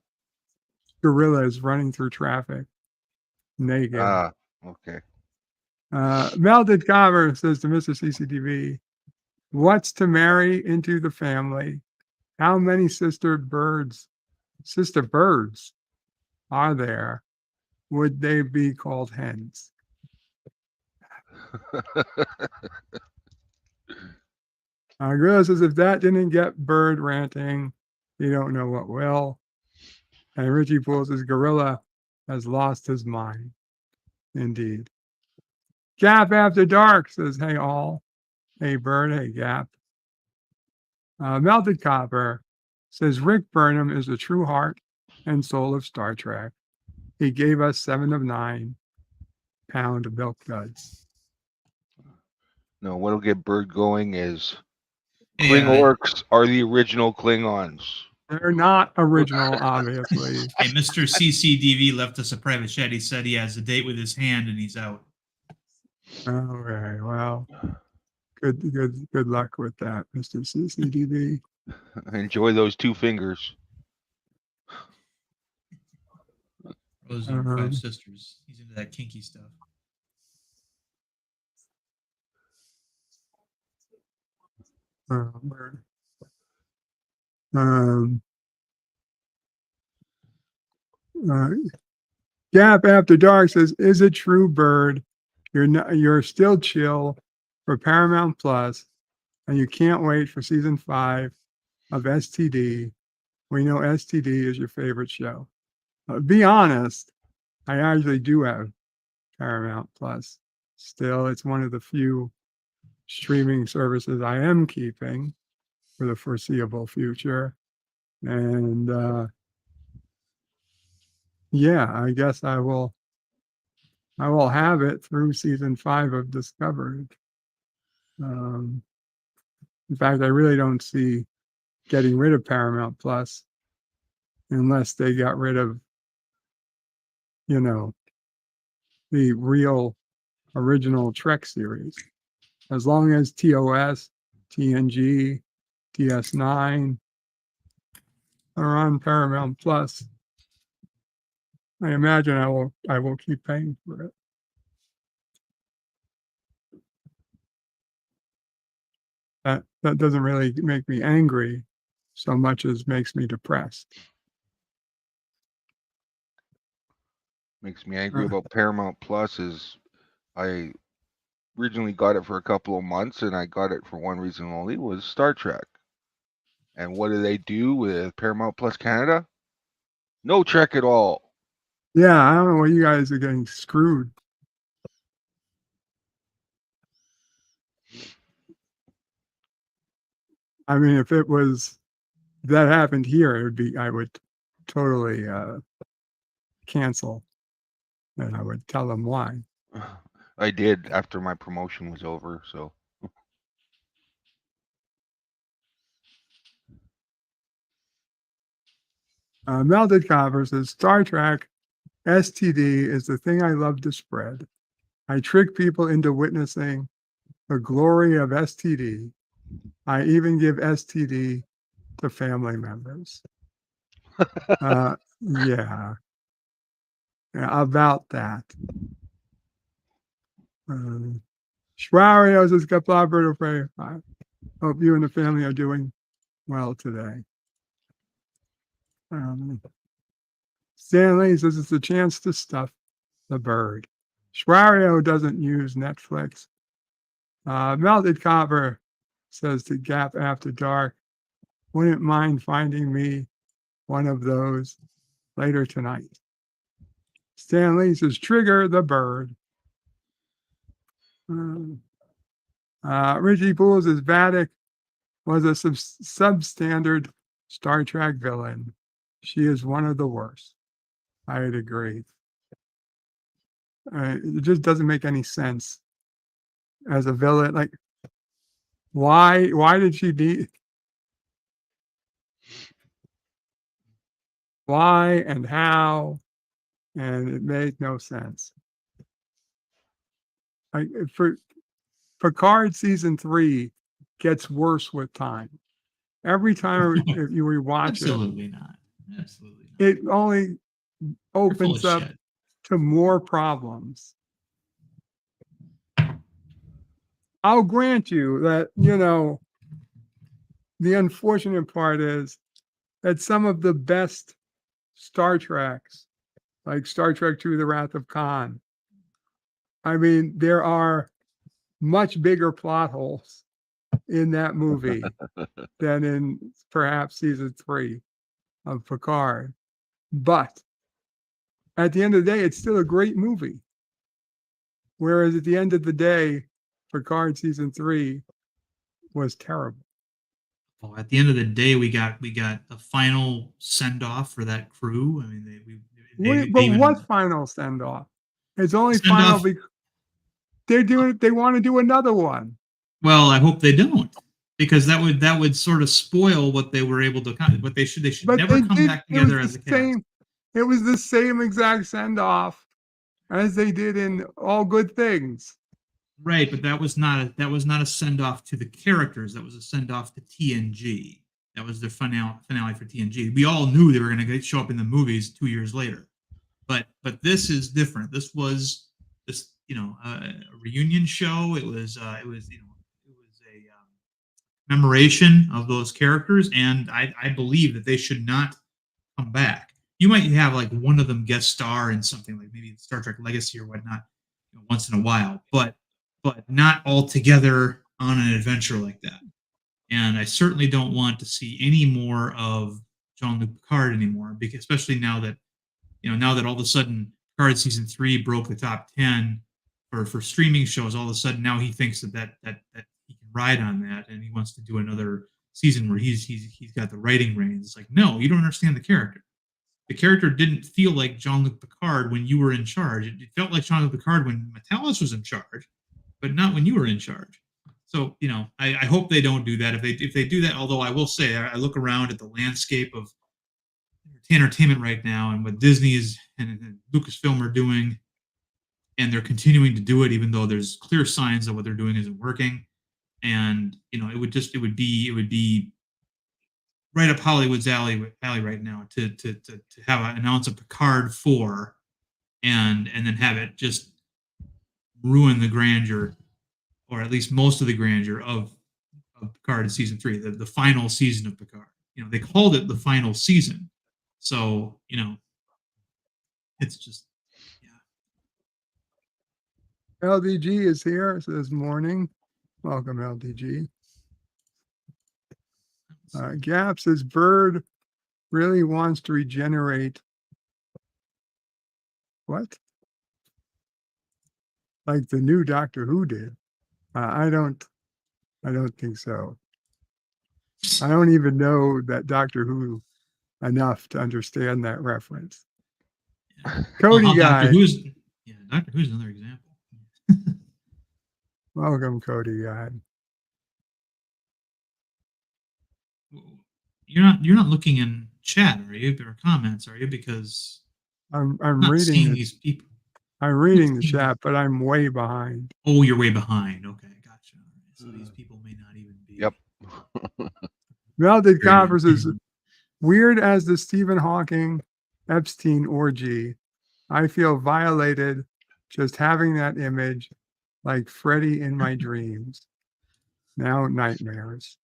Gorilla is running through traffic naked. Ah, okay. Melted Cover says to Mr. CCTV, what's to marry into the family? How many sister birds are there? Would they be called hens? Gorilla says, if that didn't get bird ranting, you don't know what will. And Richie Poole says, Gorilla has lost his mind. Indeed. Gap After Dark says, hey all. Hey Bird, hey Gap. Melted Copper says, Rick Burnham is the true heart and soul of Star Trek. He gave us 7 of 9 pound milk duds. No, what'll get Bird going is Klingorks are the original Klingons. They're not original, obviously. Hey, Mr. CCDV left us a private chat. He said he has a date with his hand and he's out. Okay, well, good luck with that, Mr. CCDV. Enjoy those 2 fingers. Those are 5 sisters. He's into that kinky stuff. Gap After Dark says, is it true, Bird? You're still chill for Paramount Plus, and you can't wait for season 5 of STD. We know STD is your favorite show. Be honest, I actually do have Paramount Plus. Still, it's one of the few streaming services I am keeping for the foreseeable future. And yeah, I guess I will have it through season 5 of Discovery. In fact, I really don't see getting rid of Paramount Plus unless they got rid of, the real original Trek series. As long as TOS, TNG, DS9 are on Paramount Plus, I imagine I will keep paying for it. That doesn't really make me angry so much as makes me depressed. Makes me angry about Paramount Plus is I originally got it for a couple of months, and I got it for one reason only, was Star Trek. And what do they do with Paramount Plus Canada? No Trek at all. Yeah, I don't know why you guys are getting screwed. I mean, if it was that happened here, it would be, I would totally cancel, and I would tell them why. I did after my promotion was over, so. Melted Copper says Star Trek STD is the thing I love to spread. I trick people into witnessing the glory of STD. I even give STD to family members. Yeah. Yeah, about that. Schwario says, Kapla I hope you and the family are doing well today. Stanley says it's a chance to stuff the bird. Schwario doesn't use Netflix. Melted Copper says to Gap After Dark, wouldn't mind finding me one of those later tonight. Stanley says, trigger the bird. Richie Poole says, Vatic was a substandard Star Trek villain. She is one of the worst. I'd agree. It just doesn't make any sense as a villain. Like, why did she need? Why and how? And it made no sense. For Picard season 3 gets worse with time. Every time if you rewatch Absolutely not. Absolutely not. It only opens up to more problems. I'll grant you that, the unfortunate part is that some of the best Star Treks, like Star Trek II, The Wrath of Khan, I mean, there are much bigger plot holes in that movie than in perhaps season 3 of Picard. But at the end of the day, it's still a great movie. Whereas at the end of the day, Picard season 3 was terrible. Well, at the end of the day, we got the final send off for that crew. I mean, what final send off? It's only final because they want to do another one. Well, I hope they don't, because that would sort of spoil what they were able to what they should never come back together as a cast. It was the same exact send off as they did in All Good Things. Right, but that was not a send off to the characters. That was a send off to TNG. That was their finale for TNG. We all knew they were going to show up in the movies 2 years later, but this is different. This was a reunion show. It was a commemoration of those characters, and I believe that they should not come back. You might have like one of them guest star in something like maybe Star Trek Legacy or whatnot, once in a while, but not all together on an adventure like that. And I certainly don't want to see any more of Jean-Luc Picard anymore, because especially now that all of a sudden Picard season 3 broke the top 10 for streaming shows. All of a sudden now he thinks that he can ride on that, and he wants to do another season where he's got the writing reins. It's like, no, you don't understand the character. The character didn't feel like Jean-Luc Picard when you were in charge. It felt like Jean-Luc Picard when Metalis was in charge, but not when you were in charge. So, I hope they don't do that. If they do that, although I will say, I look around at the landscape of entertainment right now and what Disney and Lucasfilm are doing, and they're continuing to do it, even though there's clear signs that what they're doing isn't working. And, it would be right up Hollywood's alley right now to have announce a Picard 4 and then have it just ruin the grandeur, or at least most of the grandeur of Picard in season 3, the final season of Picard. They called it the final season, so it's just LDG is here. It says morning. Welcome, LDG. Gap says bird really wants to regenerate. What? Like the new Doctor Who did. I don't think so. I don't even know that Doctor Who enough to understand that reference. Cody guy. Doctor Who's another example. Welcome, Cody guy. You're not looking in chat, are you? Or comments, are you? Because I'm not reading seeing it. these people. I'm reading the chat, but I'm way behind. Oh, you're way behind. Okay, gotcha. So these people may not even be. Yep. Melted Coppers is weird as the Stephen Hawking Epstein orgy. I feel violated just having that image, like Freddy in my dreams. Now nightmares.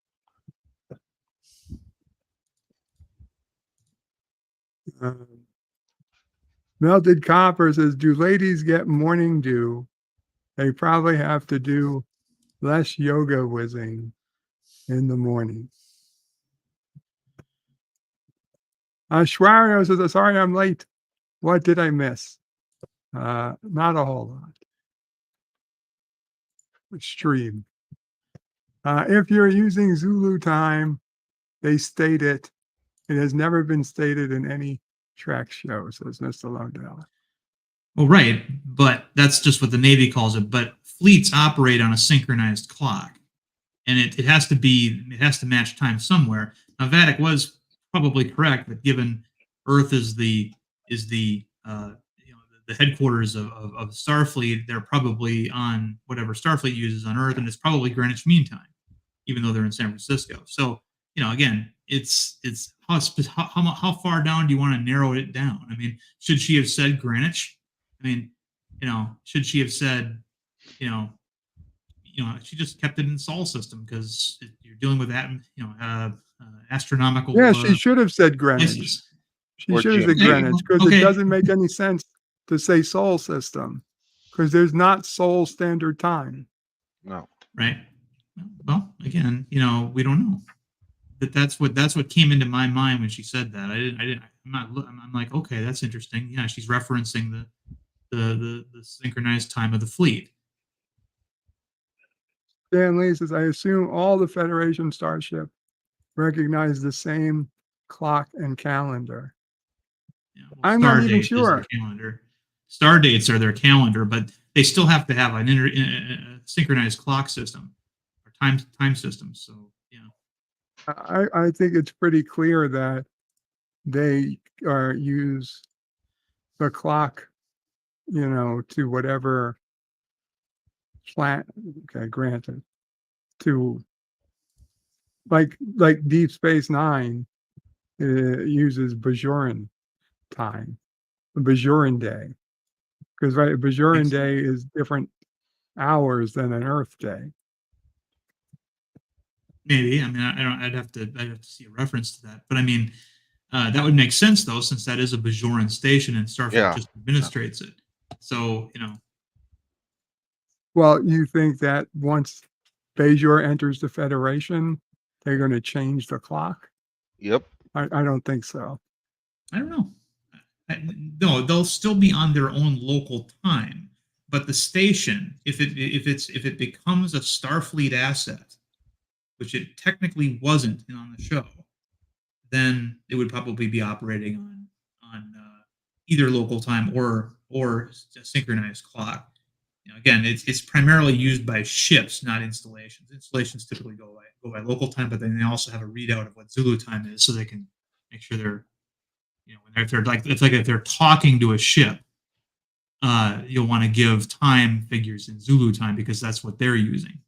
Melted Copper says, do ladies get morning dew? They probably have to do less yoga whizzing in the morning. Schwario says, sorry I'm late. What did I miss? Not a whole lot. Extreme. If you're using Zulu time, they state it. It has never been stated in any track show, says Mr. Lodell. Well, right, but that's just what the Navy calls it. But fleets operate on a synchronized clock, and it has to match time somewhere. Now, Vatic was probably correct that given Earth is the headquarters of Starfleet, they're probably on whatever Starfleet uses on Earth, and it's probably Greenwich Mean Time, even though they're in San Francisco. So, again, it's how far down do you want to narrow it down? I mean, should she have said Greenwich? I mean, should she have said, she just kept it in Sol system because you're dealing with that, astronomical. Yeah, she should have said Greenwich. Places. She should have said Greenwich because it doesn't make any sense to say Sol system because there's not Sol standard time. No. Right. Well, again, we don't know. But that's what came into my mind when she said that. I'm like, okay, that's interesting. Yeah, she's referencing the synchronized time of the fleet. Dan Lee says, I assume all the Federation starship recognize the same clock and calendar. Yeah, I'm not even sure. Star dates are their calendar, but they still have to have a synchronized clock system or time system. So yeah, I think it's pretty clear that they use the clock, to whatever plan. Okay, granted. To like Deep Space Nine uses Bajoran time, Bajoran day, because Bajoran day is different hours than an Earth day. Maybe. I mean, I'd have to see a reference to that, but I mean, that would make sense though, since that is a Bajoran station and Starfleet just administrates it. So Well, you think that once Bajor enters the Federation, they're going to change the clock? Yep. I don't think so. I don't know. No, they'll still be on their own local time, but the station, if it becomes a Starfleet asset, which it technically wasn't on the show, then it would probably be operating on either local time or a synchronized clock. Again, it's primarily used by ships, not installations. Installations typically go by local time, but then they also have a readout of what Zulu time is, so they can make sure they're, if they're talking to a ship, you'll want to give time figures in Zulu time because that's what they're using.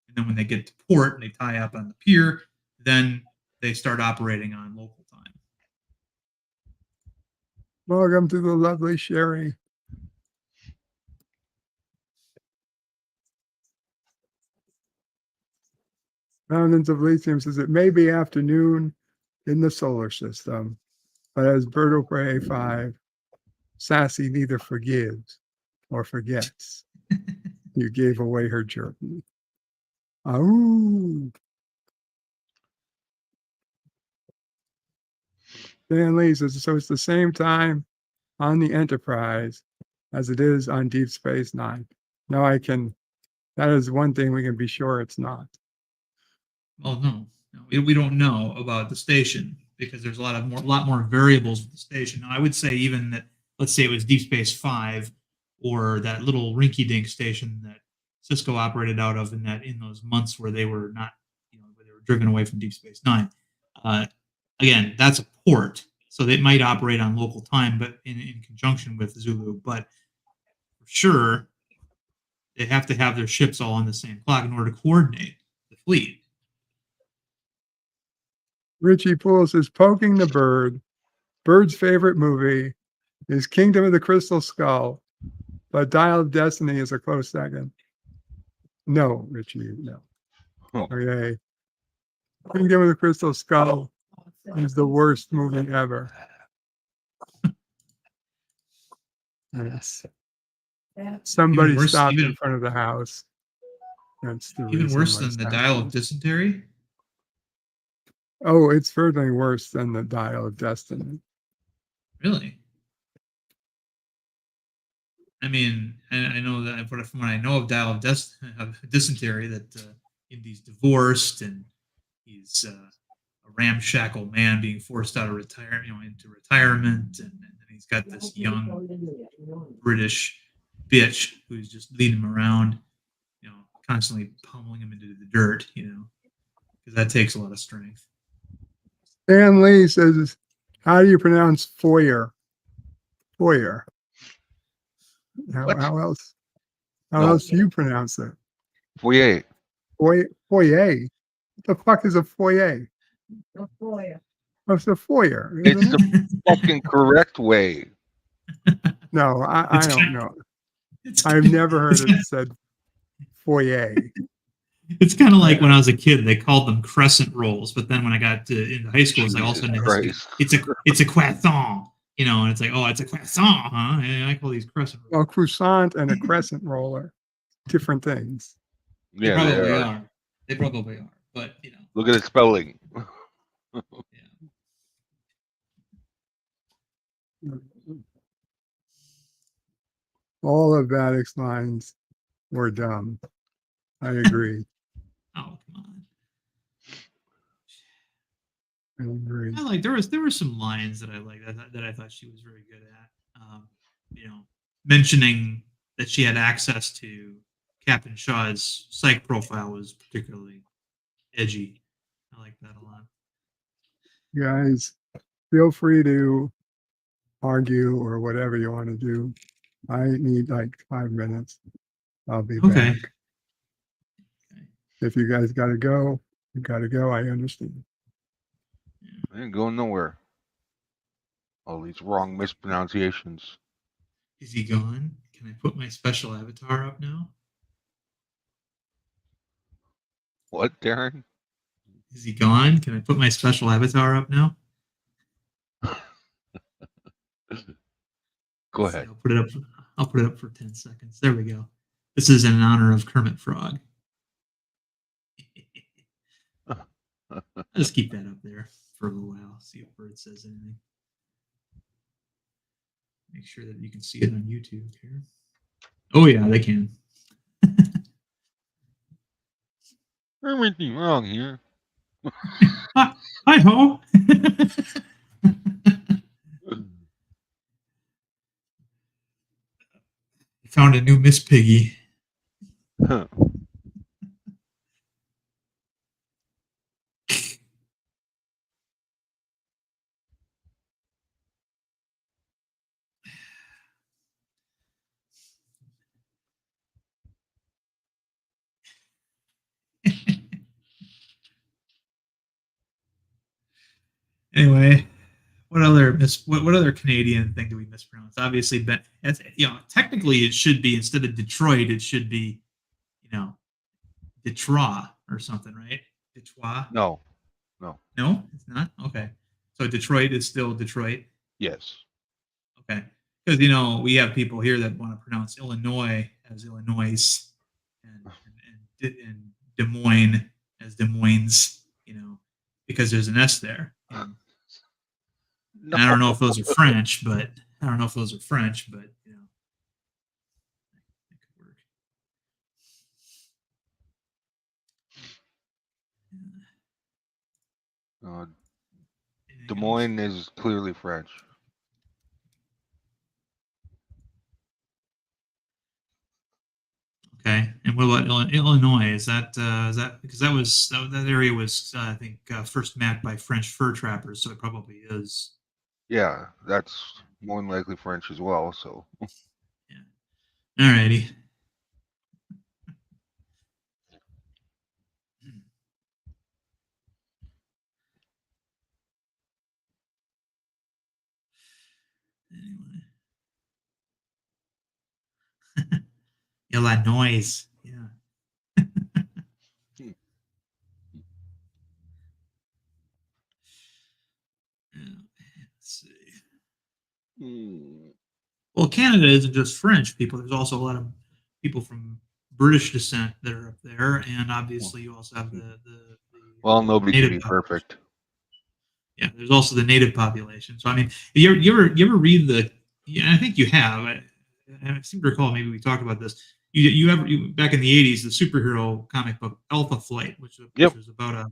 And then when they get to port and they tie up on the pier, then they start operating on local time. Welcome to the lovely Sherry. Mountains of Lithium says it may be afternoon in the solar system, but as Bird of Prey 5, Sassy neither forgives or forgets. You gave away her jerky. Oh. Dan Lee says, so it's the same time on the Enterprise as it is on Deep Space Nine. No, that is one thing we can be sure it's not. Well, no, we don't know about the station because there's a lot more variables with the station. Now, I would say even that, let's say it was Deep Space 5 or that little rinky-dink station that Cisco operated out of in those months where they were not, where they were driven away from Deep Space Nine. Again, that's a port, so they might operate on local time, but in conjunction with Zulu. But for sure, they have to have their ships all on the same clock in order to coordinate the fleet. Richie Poole says, Poking the Bird. Bird's favorite movie is Kingdom of the Crystal Skull, but Dial of Destiny is a close second. No, Richie, no. Okay. Kingdom of the Crystal Skull is the worst movie ever. Yes. Somebody stopped in front of the house. That's the Even reason worse why than the it's Dial of Dysentery? Oh, it's certainly worse than the Dial of Destiny. Really? I mean, I know that from what I know of Dial of Dysentery, that Indy's divorced and he's a ramshackle man being forced out of into retirement, and he's got this young British bitch who's just leading him around, constantly pummeling him into the dirt, because that takes a lot of strength. Dan Lee says, how do you pronounce foyer? Foyer. How else? How else do you pronounce it? Foyer. Foyer. What the fuck is a foyer? A foyer. Oh, it's a foyer. It's the fucking correct way. No, I don't know. I've never heard it said foyer. It's kind of like when I was a kid, they called them crescent rolls, but then when I got into high school, it's like all of a sudden it's a croissant, and it's like, oh, it's a croissant, huh? And I call these crescent rolls. Well, croissant and a crescent roll are different things. Yeah, they probably are. They probably are, but Look at the spelling. All of Vadek's lines were dumb. I agree. Oh, come on. I agree. I like there were some lines that I liked that I thought she was very good at. Mentioning that she had access to Captain Shaw's psych profile was particularly edgy. I like that a lot. Guys, feel free to argue or whatever you want to do. I need like 5 minutes. I'll be back. If you guys got to go, you got to go. I understand. I ain't going nowhere. All these wrong mispronunciations. Is he gone? Can I put my special avatar up now? What, Darren? Is he gone? Can I put my special avatar up now? Go ahead. I'll put it up for 10 seconds. There we go. This is in honor of Kermit Frog. I'll just keep that up there for a little while. See if Bird says anything. Make sure that you can see it on YouTube here. Oh yeah, they can. Everything wrong here. Hi ho. Found a new Miss Piggy. Huh. Anyway, what other Canadian thing do we mispronounce? Obviously, technically it should be, instead of Detroit, it should be, Detroit or something, right? Detroit? No, it's not. Okay, so Detroit is still Detroit. Yes. Okay, because we have people here that want to pronounce Illinois as Illinois. and Des Moines as Des Moines, because there's an S there. No. And I don't know if those are French, but it could work. Des Moines is clearly French. Okay, and what about Illinois? Is that because that area was I think first mapped by French fur trappers, so it probably is. Yeah, that's more than likely French as well. So. Alrighty. Anyway. Illinois. Yeah. Let's see. Well, Canada isn't just French people. There's also a lot of people from British descent that are up there, and obviously you also have the Well, nobody can native be perfect. Yeah, there's also the native population. So I mean, you ever read the? Yeah, I think you have. I seem to recall maybe we talked about this. You back in the '80s the superhero comic book Alpha Flight, which was about a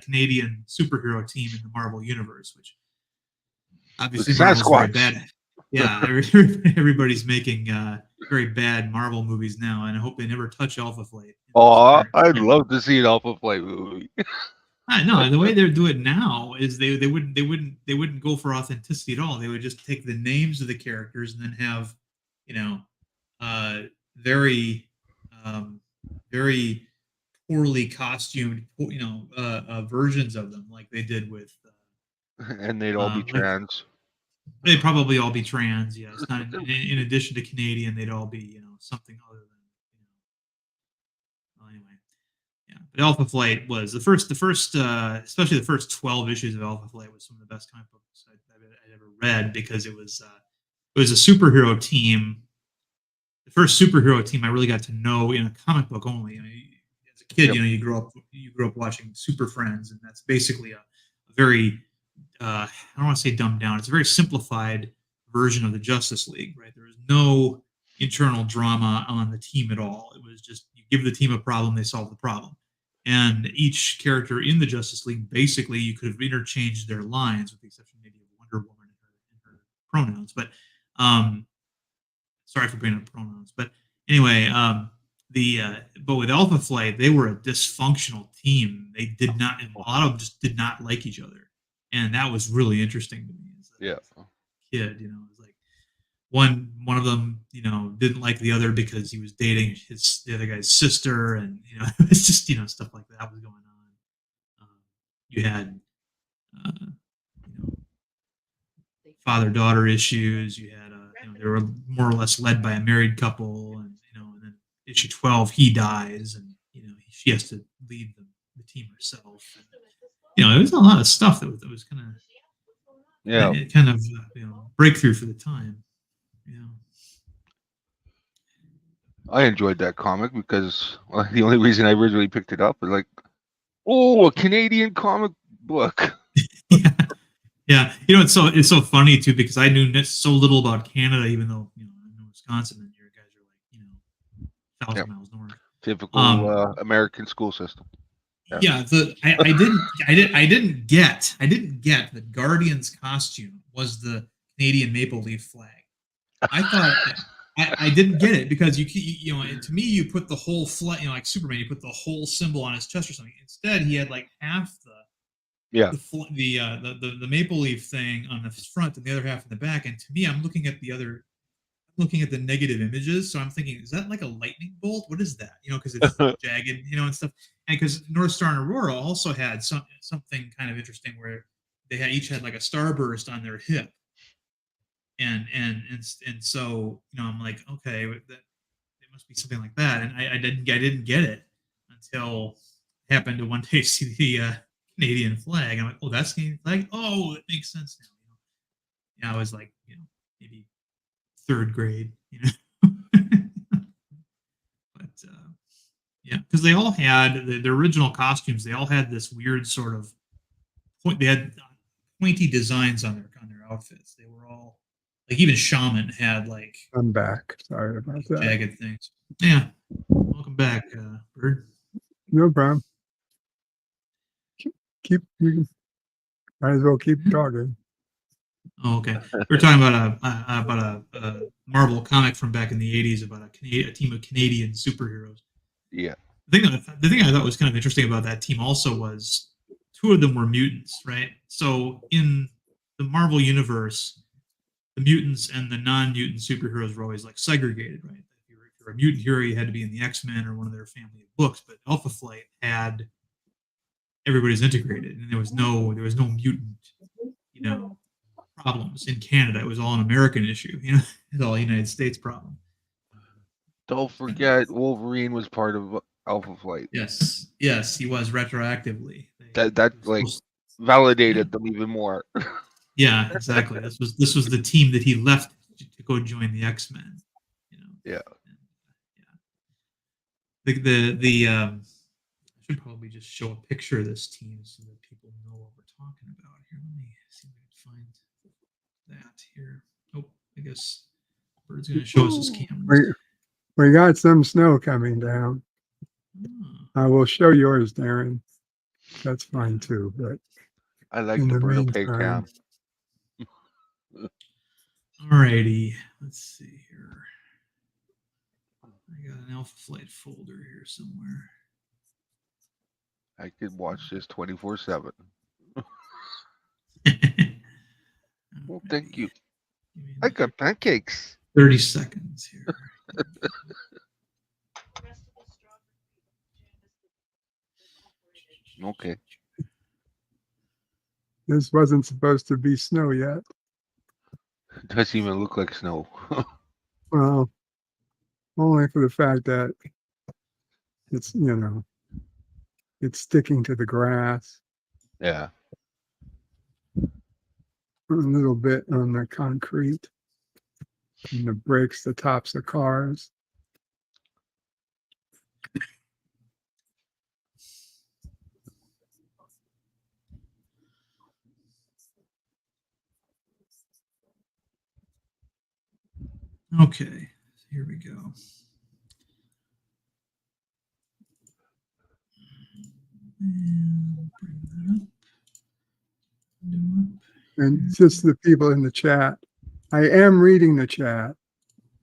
Canadian superhero team in the Marvel universe, which obviously Marvel's very bad. Yeah, everybody's making very bad Marvel movies now, and I hope they never touch Alpha Flight. Oh, I'd love to see an Alpha Flight movie. No, the way they do it now is they wouldn't go for authenticity at all. They would just take the names of the characters and then have, very, very poorly costumed, versions of them, like they did with. And they'd all be trans. They'd probably all be trans. Yeah, it's not in addition to Canadian, they'd all be something other than. Well, anyway. Yeah, but Alpha Flight was the first, especially the first 12 issues of Alpha Flight was some of the best comic books I'd ever read because it was a superhero team. The first superhero team I really got to know in a comic book only. As a kid, you grew up watching Super Friends, and that's basically a very I don't want to say dumbed down. It's a very simplified version of the Justice League, right? There was no internal drama on the team at all. It was just you give the team a problem, they solve the problem. And each character in the Justice League, basically, you could have interchanged their lines, with the exception maybe of Wonder Woman and her pronouns. But sorry for bringing up pronouns. But anyway, but with Alpha Flight, they were a dysfunctional team. They did not, and a lot of them just did not like each other, and that was really interesting to me. As a kid, it was like one of them, didn't like the other because he was dating the other guy's sister, and it's just stuff like that was going on. You had father-daughter issues. You had they were more or less led by a married couple, and then issue 12 he dies, and she has to lead the team herself. And, it was a lot of stuff that was kind of breakthrough for the time. I enjoyed that comic because the only reason I originally picked it up was like, a Canadian comic book. Yeah, it's so funny too because I knew so little about Canada, even though I'm in Wisconsin and you guys are like 1,000 miles north. Typical American school system. Yeah, I didn't get that Guardian's costume was the Canadian maple leaf flag. I thought I didn't get it because to me you put the whole flag, like Superman, you put the whole symbol on his chest or something. Instead, he had like half the maple leaf thing on the front and the other half in the back. And to me, I'm looking at the negative images, so I'm thinking, is that like a lightning bolt? What is that? Because it's jagged, and stuff. And because North Star and Aurora also had something kind of interesting where they each had like a starburst on their hip, and so I'm like, okay, it must be something like that. And I didn't get it until I happened to one day see the Canadian flag. I'm like, oh, that's Canadian flag. Oh, it makes sense now. I was like, maybe third grade, But yeah, because they all had the original costumes. They all had this weird sort of point. They had pointy designs on their outfits. They were all like even Shaman had like I'm back. Sorry about that. jagged things. Yeah, welcome back, Bird. No problem. Keep you might as well keep talking. Oh, okay. We're talking about a Marvel comic from back in the '80s about a team of Canadian superheroes. Yeah. The thing I thought was kind of interesting about that team also was two of them were mutants, right? So in the Marvel universe, the mutants and the non-mutant superheroes were always like segregated, right? If you're a mutant hero, you had to be in the X-Men or one of their family of books. But Alpha Flight had everybody's integrated, and there was no mutant, problems in Canada. It was all an American issue, it's all a United States problem. Don't forget, Wolverine was part of Alpha Flight. Yes, he was retroactively. That like validated them even more. Yeah, exactly. This was the team that he left to go join the X-Men. Yeah. I should probably just show a picture of this team so that people know what we're talking about here. Let me see if I can find that here. Oh, I guess Bird's going to show us his cameras. We got some snow coming down. I will show yours, Darren. That's fine too. But I like the Bird Pig cam. Alrighty, let's see here. I got an Alpha Flight folder here somewhere. I could watch this 24/7. Well, thank you. I got pancakes. 30 seconds here. Okay. This wasn't supposed to be snow yet. It doesn't even look like snow. Well, only for the fact that it's, it's sticking to the grass. Yeah. A little bit on the concrete and the brakes, the tops of cars. Okay, here we go. And bring that up. And just the people in the chat, I am reading the chat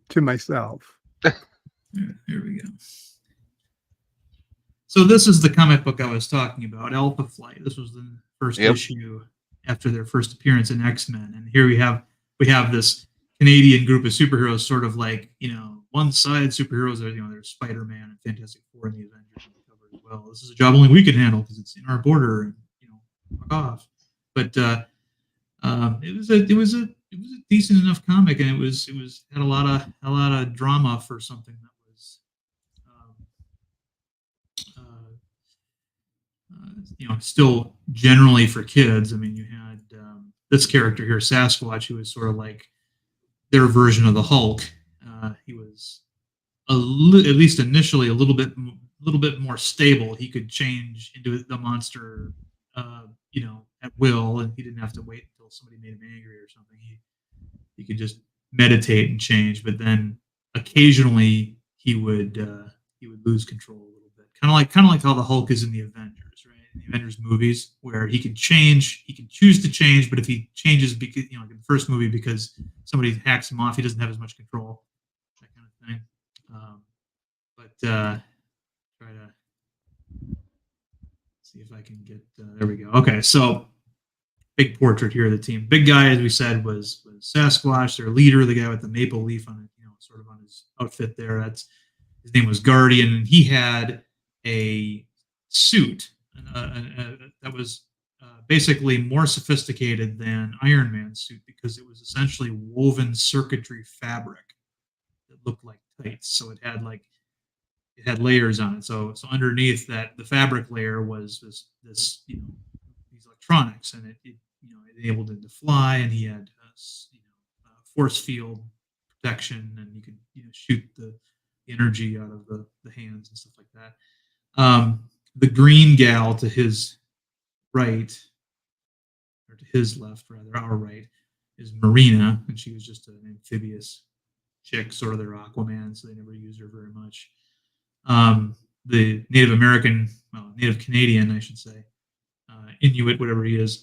to myself. Here we go. So this is the comic book I was talking about, Alpha Flight. This was the first issue after their first appearance in X-Men. And here we have this Canadian group of superheroes, sort of like, one side superheroes are, there's Spider-Man and Fantastic Four and the Avengers on the cover as well. This is a job only we can handle because it's in our border and, fuck off. But it was a decent enough comic, and it had a lot of drama for something that was still generally for kids. I mean, you had this character here, Sasquatch, who was sort of like their version of the Hulk. He was at least initially a little bit more stable. He could change into the monster, at will, and he didn't have to wait until somebody made him angry or something. He could just meditate and change. But then occasionally he would lose control a little bit, kind of like how the Hulk is in the Avengers, right? In the Avengers movies, where he can change, he can choose to change, but if he changes because like in the first movie because somebody hacks him off, he doesn't have as much control, that kind of thing. Try to see if I can get. There we go. Okay, so big portrait here of the team. Big guy, as we said, was Sasquatch, their leader, the guy with the maple leaf on it, sort of on his outfit there. His name was Guardian, and he had a suit that was basically more sophisticated than Iron Man's suit because it was essentially woven circuitry fabric that looked like tights. So it had layers on it. So underneath that, the fabric layer was this these electronics, and it enabled him to fly, and he had force field protection, and you could shoot the energy out of the hands and stuff like that. The green gal to his right, or to his left, rather, our right, is Marina, and she was just an amphibious chick, sort of their Aquaman, so they never used her very much. The Native American, well, Native Canadian, I should say, Inuit, whatever he is,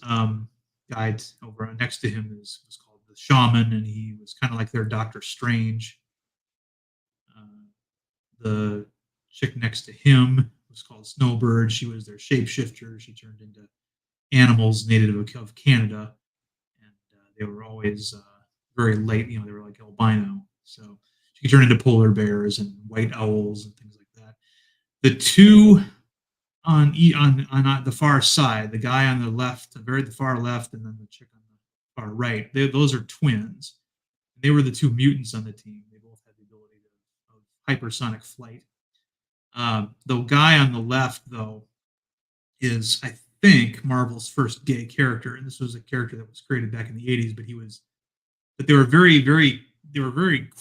guy over next to him was called the Shaman, and he was kind of like their Doctor Strange. The chick next to him was called Snowbird. She was their shapeshifter. She turned into animals native of Canada, and they were always very light. They were like albino, so she could turn into polar bears and white owls and things like that. The two on the far side, the guy on the left, the far left, and then the chick on the far right, those are twins. They were the two mutants on the team. They both had the ability of hypersonic flight. The guy on the left, though, is, I think, Marvel's first gay character, and this was a character that was created back in the '80s. But they were very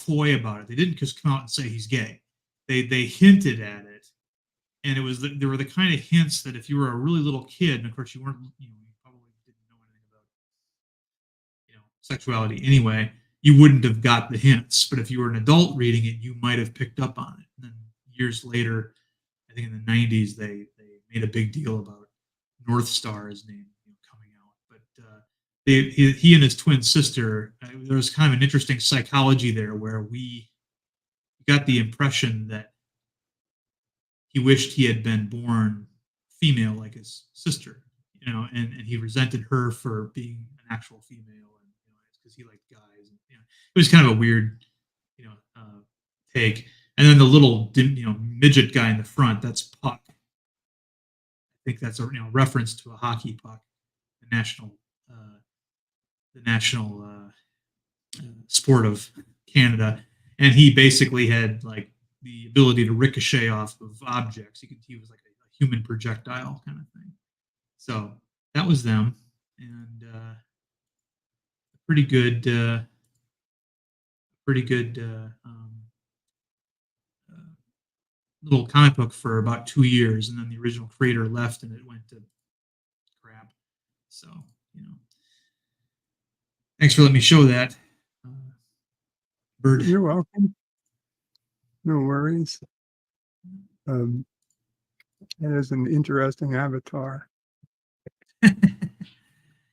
coy about it. They didn't just come out and say he's gay. They hinted at it, and there were the kind of hints that if you were a really little kid, and of course you weren't, you probably didn't know anything about, sexuality anyway, you wouldn't have got the hints. But if you were an adult reading it, you might have picked up on it. And then years later, I think in the '90s, they made a big deal about North Star's name coming out. But he and his twin sister, there was kind of an interesting psychology there where we got the impression that he wished he had been born female like his sister, and he resented her for being an actual female, and because he liked guys. And, it was kind of a weird, take. And then the little, midget guy in the front, that's Puck. I think that's a reference to a hockey puck, the national sport of Canada, and he basically had like the ability to ricochet off of objects. He was like a human projectile kind of thing. So that was them, and pretty good little comic book for about 2 years, and then the original creator left, and it went to crap. So thanks for letting me show that. Bird. You're welcome. No worries. It is an interesting avatar.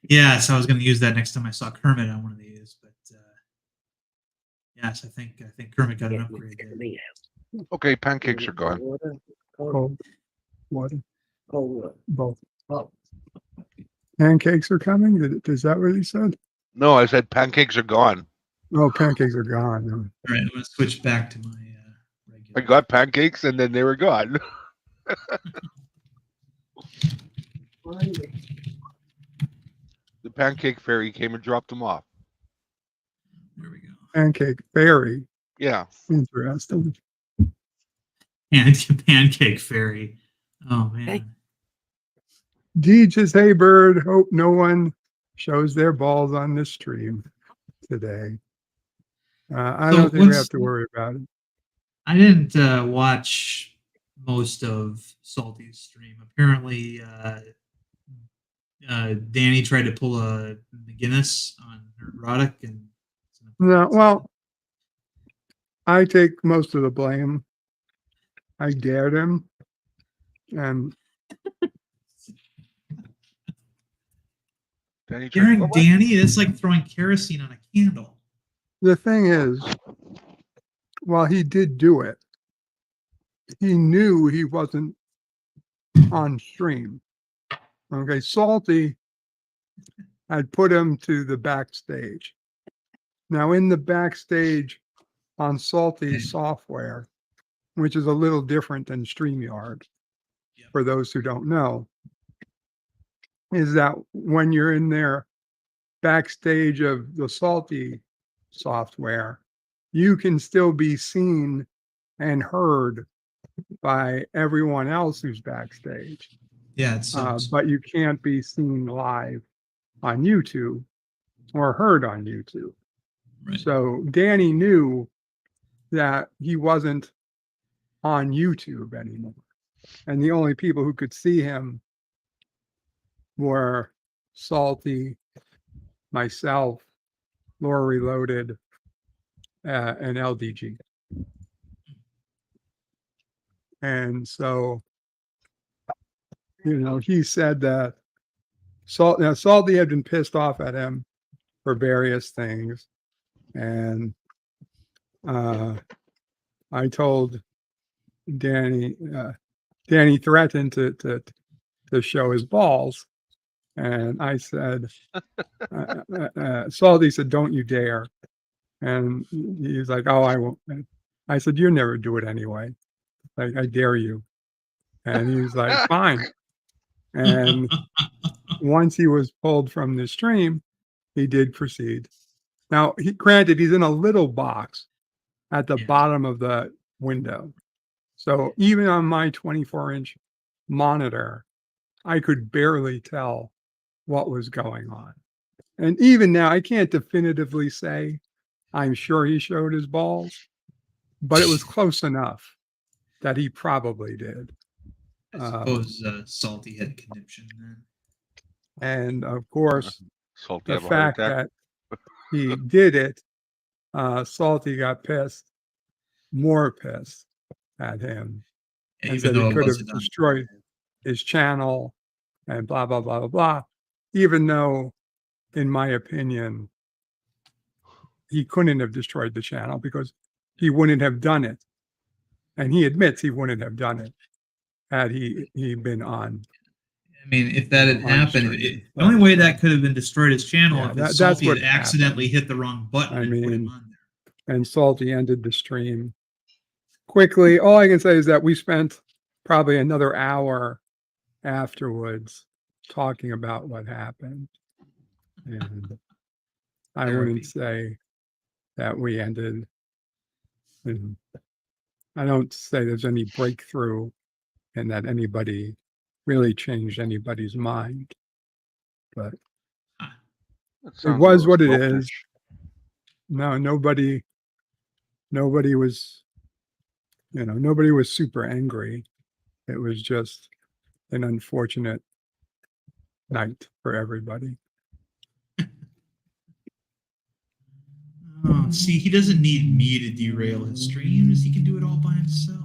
Yeah, so I was going to use that next time I saw Kermit on one of these, but yes, I think Kermit got an upgrade there. Okay, pancakes are gone. Cold water. Both. Pancakes are coming? Is that what he said? No, I said pancakes are gone. Oh, pancakes are gone. All right, I'm going to switch back to my regular. I got pancakes and then they were gone. The pancake fairy came and dropped them off. There we go. Pancake fairy. Yeah. Interesting. Pancake fairy. Oh, man. Hey. Dee just, hey, Bird, hope no one shows their balls on this stream today. I don't think we have to worry about it. I didn't watch most of Salty's stream. Apparently, Danny tried to pull a McGinnis on Roddick, and no. Well, I take most of the blame. I dared him, and daring Danny, it's like throwing kerosene on a candle. The thing is, while he did do it, he knew he wasn't on stream. Okay, Salty had put him to the backstage. Now, in the backstage on Salty's software, which is a little different than StreamYard, for those who don't know, is that when you're in there backstage of the Salty software, you can still be seen and heard by everyone else who's backstage. Yeah, it sucks. But you can't be seen live on YouTube or heard on YouTube. Right. So Danny knew that he wasn't on YouTube anymore. And the only people who could see him were Salty, myself, Laura Reloaded, and LDG. And so, he said that Salty had been pissed off at him for various things. And I told Danny, Danny threatened to show his balls. And I said, Salty said, "Don't you dare." And he's like, "Oh, I won't." I said, "You never do it anyway. Like, I dare you." And he was like, "Fine." And once he was pulled from the stream, he did proceed. Now, granted, he's in a little box at the bottom of the window. So even on my 24-inch monitor, I could barely tell what was going on. And even now, I can't definitively say I'm sure he showed his balls, but it was close enough that he probably did. I suppose Salty had conniption then. And of course, Salty the have a heart fact attack. that he did it, Salty got pissed, more pissed at him, and Even said though he it could have wasn't on destroyed his channel and blah, blah, blah, blah, blah. Even though, in my opinion, he couldn't have destroyed the channel because he wouldn't have done it. And he admits he wouldn't have done it had he been on. I mean, if that had on happened, stream. the only way that could have been destroyed his channel Yeah, if that's Salty what had accidentally hit the wrong button I and put him mean, on there. and Salty ended the stream quickly. All I can say is that we spent probably another hour afterwards talking about what happened. And I wouldn't say that we ended. And I don't say there's any breakthrough and that anybody really changed anybody's mind. But it was what it is. No, nobody was, nobody was super angry. It was just an unfortunate night for everybody. Oh, see, he doesn't need me to derail his streams. He can do it all by himself.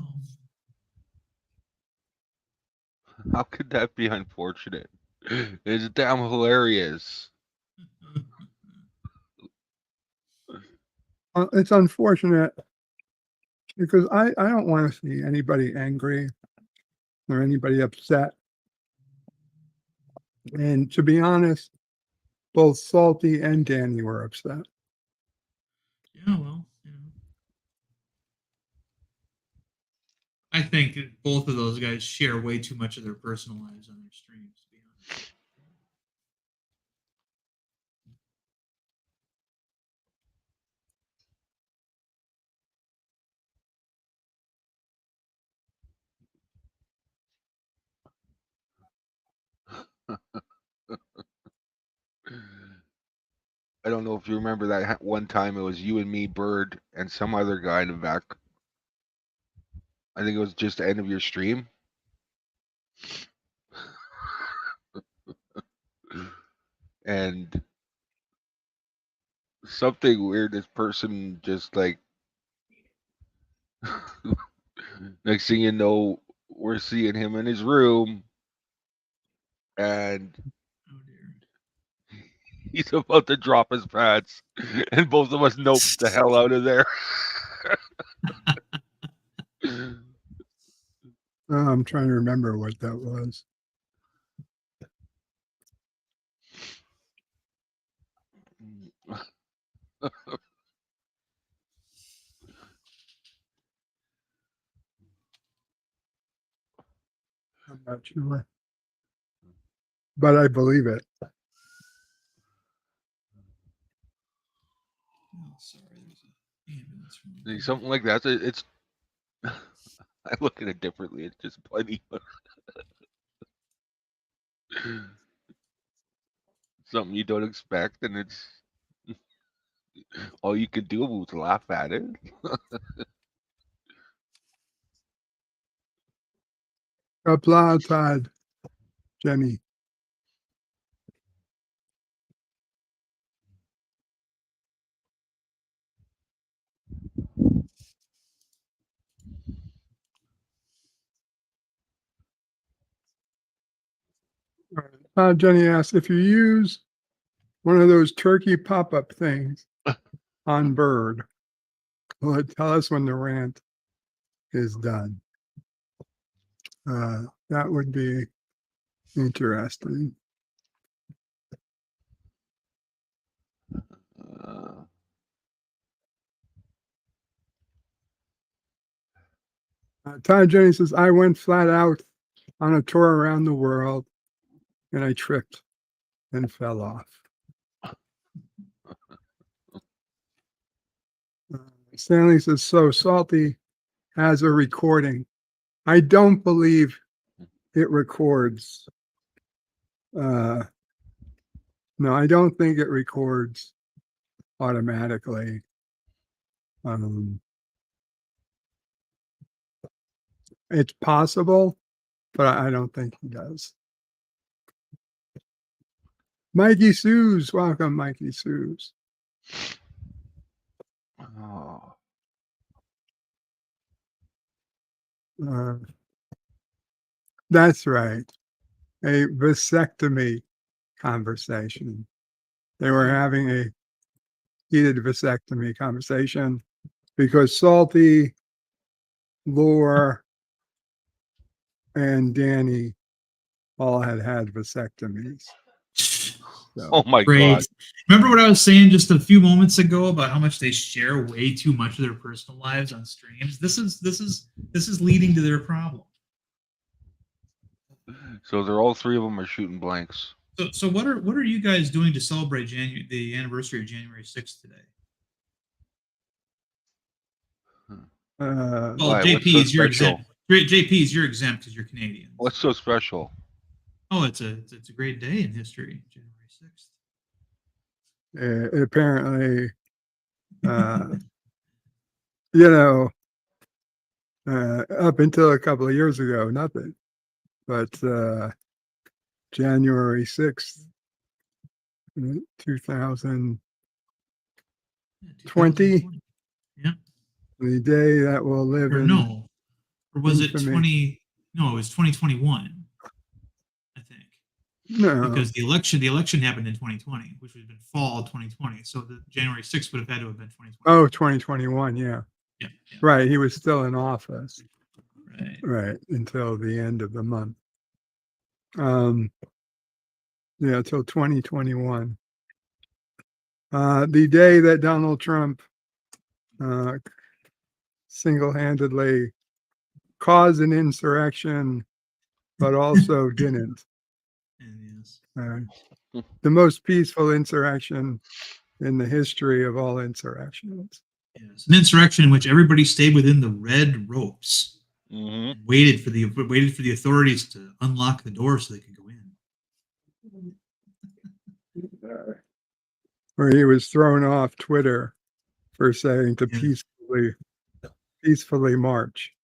How could that be unfortunate? It's damn hilarious. It's unfortunate because I don't want to see anybody angry or anybody upset. And to be honest, both Salty and Danny were upset. Yeah, well, I think both of those guys share way too much of their personal lives on their streams, to be honest. I don't know if you remember that one time it was you and me, Bird, and some other guy in the back. I think it was just the end of your stream. And something weird, this person just like next thing you know, we're seeing him in his room and he's about to drop his pads and both of us nope the hell out of there. I'm trying to remember what that was. I'm not sure, but I believe it. Oh, sorry, there's an ambulance from Something like that. It's I look at it differently. It's just plenty. Something you don't expect, and it's all you can do is laugh at it. Applaud, Todd. Jenny. Jenny asks, if you use one of those turkey pop-up things on Bird, will it tell us when the rant is done? That would be interesting. Todd Jenny says, I went flat out on a tour around the world and I tripped and fell off. Stanley says, so Salty has a recording. I don't believe it records. No, I don't think it records automatically. It's possible, but I don't think he does. Mikey Sues, welcome, Mikey Sues. Oh. That's right. A vasectomy conversation. They were having a heated vasectomy conversation because Salty, Lore, and Danny all had vasectomies. So, Oh my Great. God. Remember what I was saying just a few moments ago about how much they share way too much of their personal lives on streams? This is leading to their problem. So they're all three of them are shooting blanks. So what are you guys doing to celebrate the anniversary of January 6th today? Well, Why? JP's you're exempt. JP's you're exempt because you're Canadian. What's so special? Oh, it's a great day in history, January 6th. Apparently, up until a couple of years ago, nothing. But January 6th, 2020, yeah, the day that will live or in no, or was infamy. it 20? No, it was 2021. I think. No, because the election happened in 2020, which would have been fall 2020. So the January 6th would have had to have been 2020. Oh, 2021, yeah. Yeah. Right, he was still in office. Right, until the end of the month. Till 2021. The day that Donald Trump single-handedly caused an insurrection, but also didn't. Yes. The most peaceful insurrection in the history of all insurrections. Yes. An insurrection in which everybody stayed within the red ropes, and waited for the authorities to unlock the door so they could go in. Where he was thrown off Twitter for saying to peacefully march.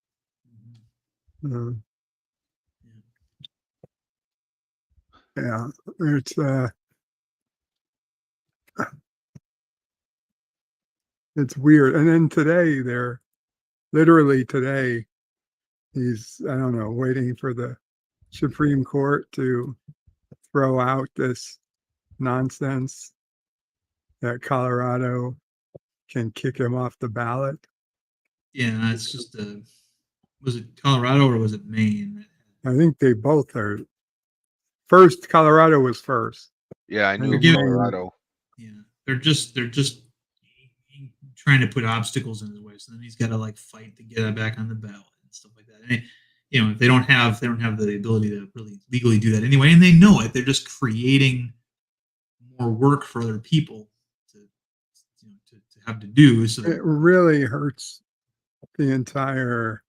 It's weird. And then today, he's, I don't know, waiting for the Supreme Court to throw out this nonsense that Colorado can kick him off the ballot. Yeah, it's just was it Colorado or was it Maine? I think they both are. First, Colorado was first. Yeah, I knew Colorado. Yeah, they're just trying to put obstacles in his way, so then he's got to fight to get it back on the ballot and stuff like that. And if they don't have the ability to really legally do that anyway, and they know it, they're just creating more work for other people to have to do. So it really hurts the entire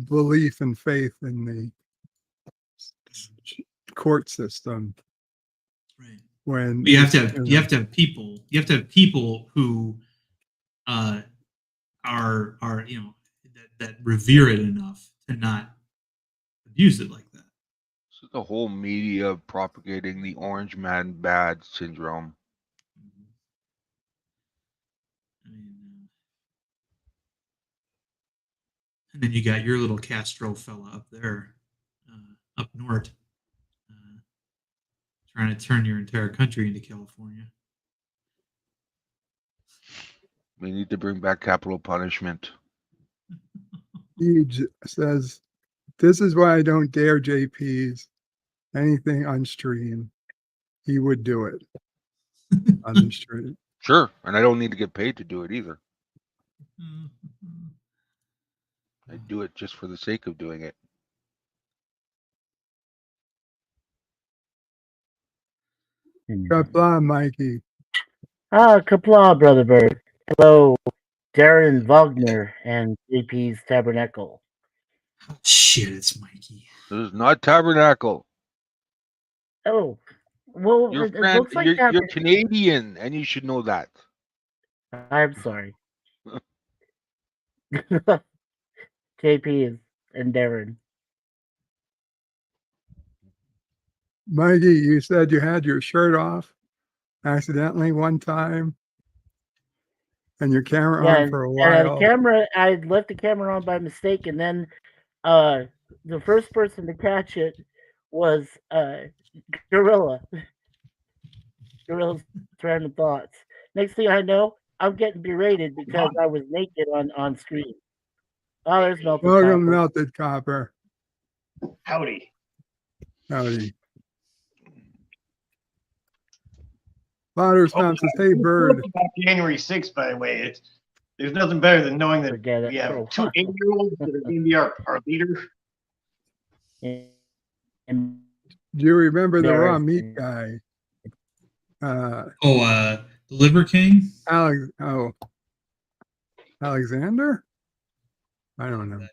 belief and faith in the court system. Right. When you have to have people who are that revere it enough to not abuse it like that. So the whole media propagating the orange man bad syndrome. And then you got your little Castro fella up there, up north, trying to turn your entire country into California. We need to bring back capital punishment. He says, "This is why I don't dare JP's anything on stream. He would do it on the stream." Sure, and I don't need to get paid to do it either. I do it just for the sake of doing it. Kapla, Mikey. Kapla, Brother Bird. Hello, Darren Wagner and JP's Tabernacle. Shit, it's Mikey. This is not Tabernacle. Oh, well, You're, it looks like you're Canadian, and you should know that. I'm sorry. JP and Darren. Mikey, you said you had your shirt off accidentally one time and your camera on for a while. I left the camera on by mistake, and then the first person to catch it was Gorilla. Gorilla's random thoughts. Next thing I know, I'm getting berated because I was naked on screen. Oh, there's Melted Welcome, Copper. Melted Copper. Howdy. Howdy. Lauder Stomp says, "Hey, Bird." About January 6th, by the way. There's nothing better than knowing that we have two 8-year-olds that are going to be our leader. And Do you remember the raw meat guy? The Liver King? Alexander? I don't know.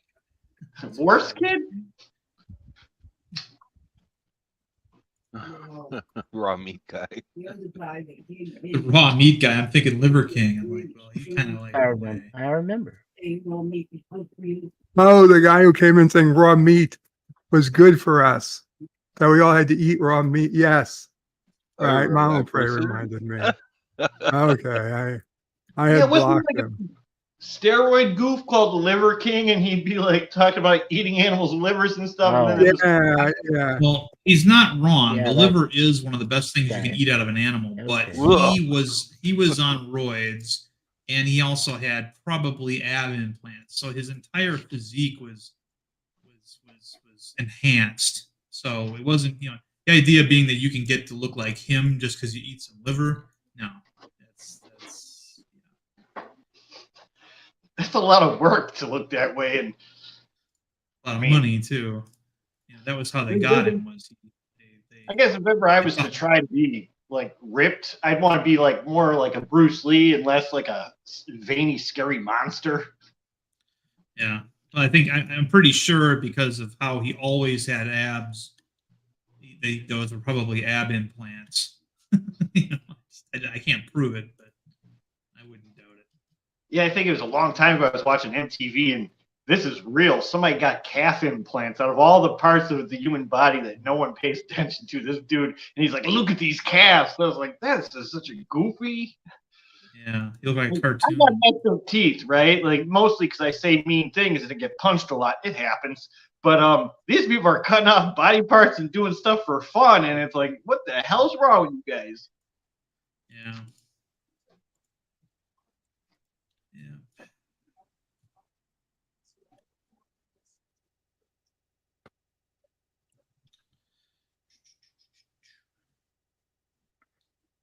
Worst kid? Raw meat guy. The raw meat guy. I'm thinking Liver King. I'm like, well, he's kind of like. I remember. Oh, the guy who came in saying raw meat was good for us. That we all had to eat raw meat. Yes. All right, Mama Pray reminded me. Okay, I had blocked him. Steroid goof called the Liver King, and he'd be like talking about eating animals' livers and stuff. And then yeah. Well, he's not wrong. Yeah, the liver is one of the best things you can eat out of an animal, but he was on roids, and he also had probably ab implants, so his entire physique was enhanced. So it wasn't, the idea being that you can get to look like him just because you eat some liver. No, that's a lot of work to look that way, and a lot of money too. That was how they got him. I guess if ever I was to try to be like ripped, I'd want to be like more like a Bruce Lee and less like a veiny, scary monster. Yeah, well, I think I'm pretty sure because of how he always had abs. Those were probably ab implants. I can't prove it, but I wouldn't doubt it. Yeah, I think it was a long time ago. I was watching MTV, and this is real. Somebody got calf implants out of all the parts of the human body that no one pays attention to. This dude, and he's like, "Look at these calves." And I was like, "That's just such a goofy." Yeah, you look like a I cartoon. got messed up teeth, right? Like mostly because I say mean things and I get punched a lot. It happens. But these people are cutting off body parts and doing stuff for fun, and it's like, what the hell's wrong with you guys? Yeah.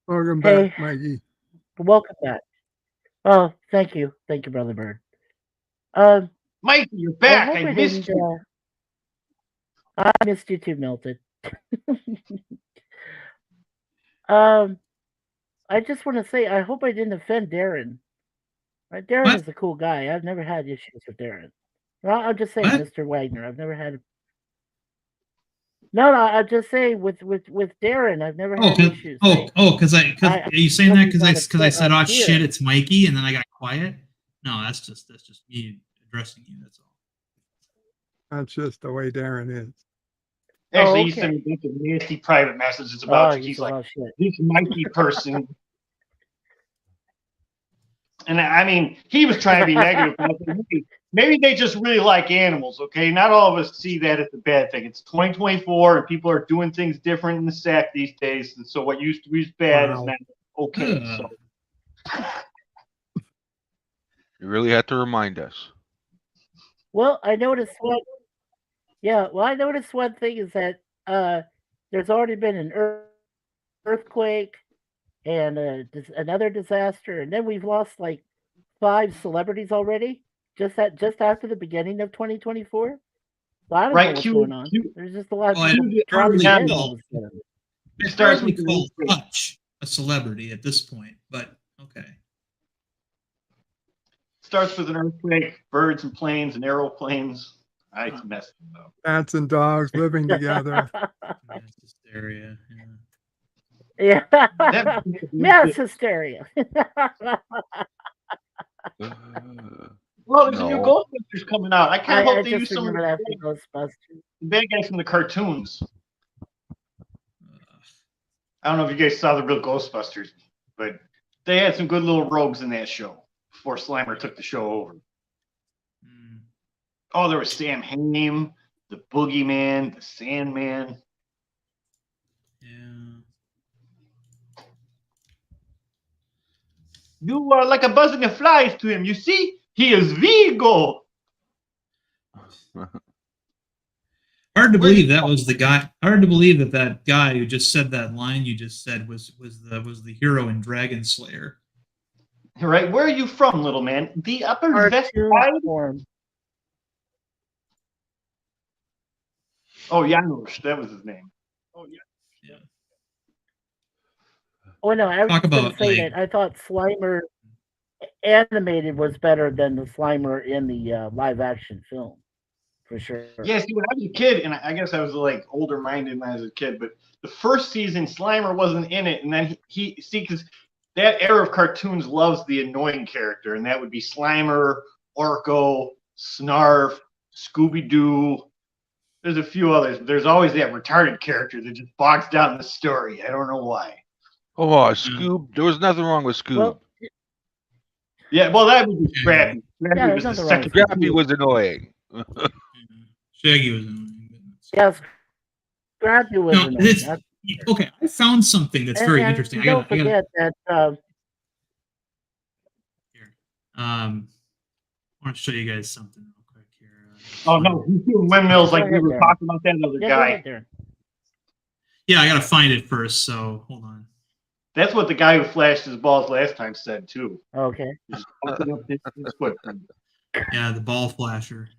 Welcome Hey. back, Mikey. Welcome back. Oh, thank you, Brother Bird. Mikey, you're back. I missed didn't, you. I missed you too, Melted. I just want to say, I hope I didn't offend Darren. Right, Darren is a cool guy. I've never had issues with Darren. Well, I'm just saying, Mr. Wagner. I've never had. No, I'll just say with Darren, I've never had issues. Because are you saying that because I said, "Oh shit, it's Mikey," and then I got quiet? No, that's just me addressing you. That's all. That's just the way Darren is. Actually, Oh, he sent okay. me a nasty private messages Oh, about you. you He's said, like, oh shit. this mighty person. And I mean, he was trying to be negative. But I think, maybe they just really like animals, okay? Not all of us see that as a bad thing. It's 2024, and people are doing things different in the sack these days. And so what used to be bad is Wow. not okay. So You really had to remind us. Well, I noticed one. Yeah, well, I noticed one thing is that there's already been an earthquake and another disaster, and then we've lost like 5 celebrities already just after the beginning of 2024. So I don't know right, what's going on. There's just a lot of Well, people dropping yeah, dead all of a sudden. I starts hardly with the call earthquake. Hutch a celebrity at this point, but okay. Starts with an earthquake, birds and planes and aeroplanes. I messed it up. Cats and dogs living together. Mass hysteria. Yeah, That- mass hysteria. Well, there's a new No. Ghostbusters coming out. I kind of I hope they just use some of remember that the from Ghostbusters. bad guys from the cartoons. I don't know if you guys saw the real Ghostbusters, but they had some good little rogues in that show before Slimer took the show over. Oh, there was Sam Hamm, the Boogeyman, the Sandman. Yeah. You are like a buzzing of flies to him. You see, he is Vigo. Hard to believe that was the guy. Hard to believe that that guy who just said that line you just said was the hero in Dragon Slayer. Right? Where are you from, little man? The Upper West Cartoon Side? form. Oh, Janusz, that was his name. Oh, yeah. Oh no, I was Talk going to about, say like- that I thought Slimer animated was better than the Slimer in the live action film, for sure. Yeah, see, when I was a kid, and I guess I was like older minded when I was a kid, but the first season, Slimer wasn't in it, and then he see, because that era of cartoons loves the annoying character, and that would be Slimer, Orko, Snarf, Scooby Doo. There's a few others. But there's always that retarded character that just bogs down the story. I don't know why. Oh, Scoob. There was nothing wrong with Scoob. Well, Yeah, well, that would be Scrappy. Scrappy Yeah, was there's the nothing wrong second. with Scrappy was annoying. Shaggy was annoying. yes, Scrappy was No, annoying. it's, That's- okay, I found something that's very and interesting. I Don't gotta, forget that. I want to show you guys something real quick here. Oh no, he's doing windmills like we were talking about that other Yeah, guy. go ahead, Darren. Yeah, I gotta find it first. So hold on. That's what the guy who flashed his balls last time said too. Okay. Just open up his foot. Yeah, the ball flasher.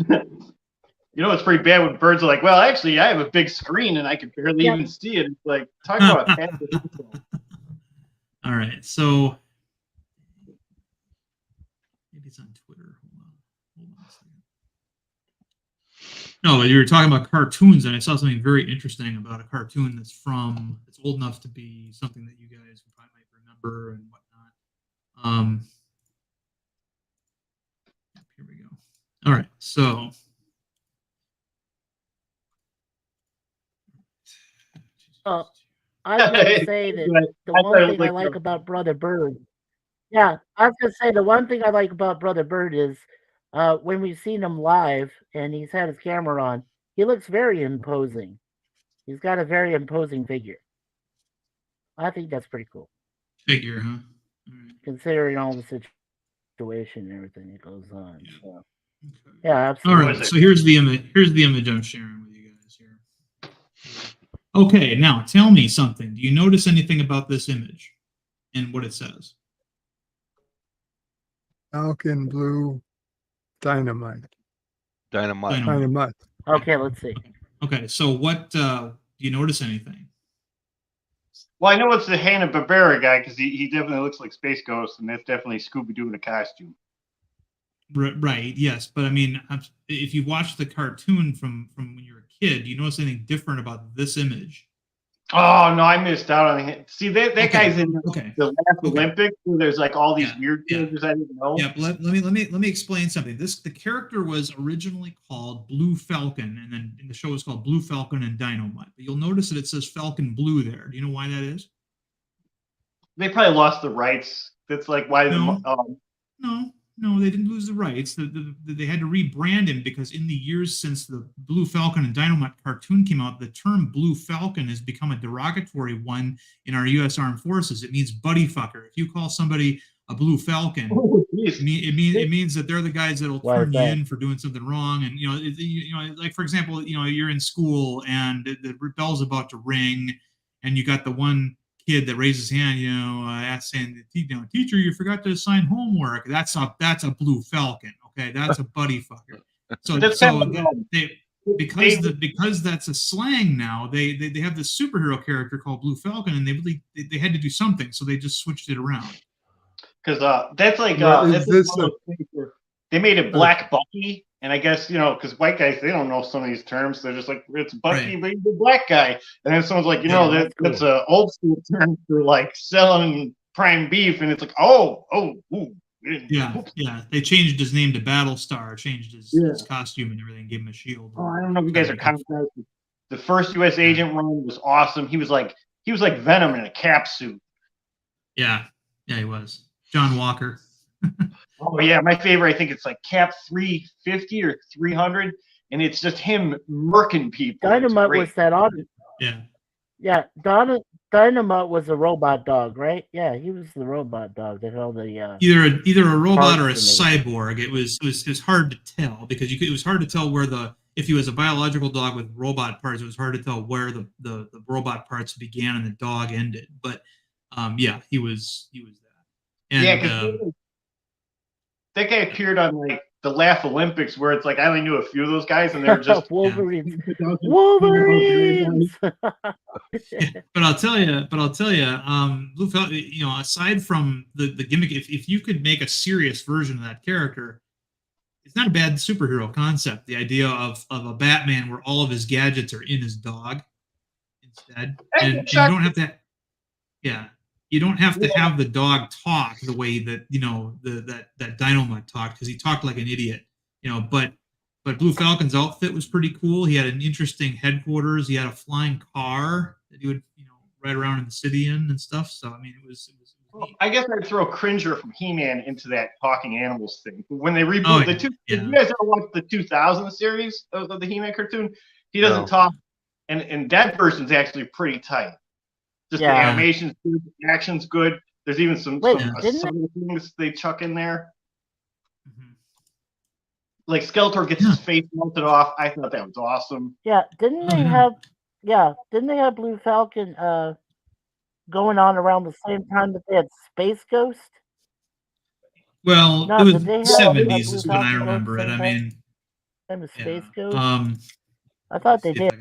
You know, it's pretty bad when birds are like, well, actually, I have a big screen and I can barely even see it. It's like, talk about passive info. All right, so maybe it's on Twitter. Hold on a second. No, but you were talking about cartoons, and I saw something very interesting about a cartoon that's old enough to be something that you guys probably might remember and whatnot. Here we go. All right, so. I was going to say that the one thing I like about Brother Bird. Yeah, I was going to say the one thing I like about Brother Bird is when we've seen him live and he's had his camera on, he looks very imposing. He's got a very imposing figure. I think that's pretty cool. Figure, huh? Considering all the situation and everything that goes on. So. Yeah, All absolutely. right, so here's the image. Here's the image I'm sharing with you guys here. Okay, now tell me something. Do you notice anything about this image and what it says? Falcon Blue Dynamite. Dynamite. Okay, let's see. Okay, so what do you notice anything? Well, I know it's the Hanna-Barbera guy because he definitely looks like Space Ghost, and that's definitely Scooby-Doo in a costume. Right, yes, but I mean, if you watch the cartoon from when you were a kid, do you notice anything different about this image? Oh no, I missed out on him. See, that guy's in the last Olympics. Where there's like all these weird characters I didn't know. Yeah, but let me explain something. The character was originally called Blue Falcon, and then in the show was called Blue Falcon and Dynamite. But you'll notice that it says Falcon Blue there. Do you know why that is? They probably lost the rights. That's like why. No, they didn't lose the rights. They had to rebrand him because in the years since the Blue Falcon and Dynamite cartoon came out, the term Blue Falcon has become a derogatory one in our U.S. Armed Forces. It means buddy fucker. If you call somebody a Blue Falcon, it means that they're the guys that'll turn you in for doing something wrong. And like for example, you're in school and the bell's about to ring, and you got the one kid that raises his hand, saying, teacher, you forgot to assign homework. That's a Blue Falcon. Okay, that's a buddy fucker. Because that's a slang now. They have this superhero character called Blue Falcon, and they had to do something, so they just switched it around. Because that's like they made it Black Bucky, and I guess because white guys, they don't know some of these terms. They're just like, it's Bucky, but he's a black guy. And then someone's like, that's an old school term for like selling prime beef, and it's like, yeah. They changed his name to Battlestar, changed his costume and everything, gave him a shield. Oh, I don't know if you guys are contacted. The first U.S. Agent run was awesome. He was like Venom in a cap suit. Yeah, he was John Walker. Oh yeah, my favorite. I think it's like Cap 350 or 300, and it's just him murking people. Dynamite was that on. Yeah. Dynamite was a robot dog, right? Yeah, he was the robot dog that held the. Either a robot or a cyborg. It was hard to tell because it was hard to tell if he was a biological dog with robot parts. It was hard to tell where the robot parts began and the dog ended. But he was that. And, because that guy appeared on like the Laugh Olympics, where it's like I only knew a few of those guys, and they're just Wolverines. Wolverines. But I'll tell you, Blue Falcon. Aside from the gimmick, if you could make a serious version of that character, it's not a bad superhero concept. The idea of a Batman where all of his gadgets are in his dog instead, and you don't have to. Yeah. You don't have to have the dog talk the way that that Dynamite talked, because he talked like an idiot. But Blue Falcon's outfit was pretty cool. He had an interesting headquarters. He had a flying car that he would ride around in the city in and stuff. So I mean, it was neat. I guess I'd throw Cringer from He-Man into that talking animals thing. When they rebooted the two, if you guys ever watched the 2000 series of the He-Man cartoon, he doesn't talk, and that version's actually pretty tight. Just the animation's good, the action's good. There's even some things they chuck in there. Mm-hmm. Like Skeletor gets his face melted off. I thought that was awesome. Yeah, didn't they have Blue Falcon going on around the same time that they had Space Ghost? Well, it was the 70s is when I remember it. I mean, Space Ghost. I thought they did.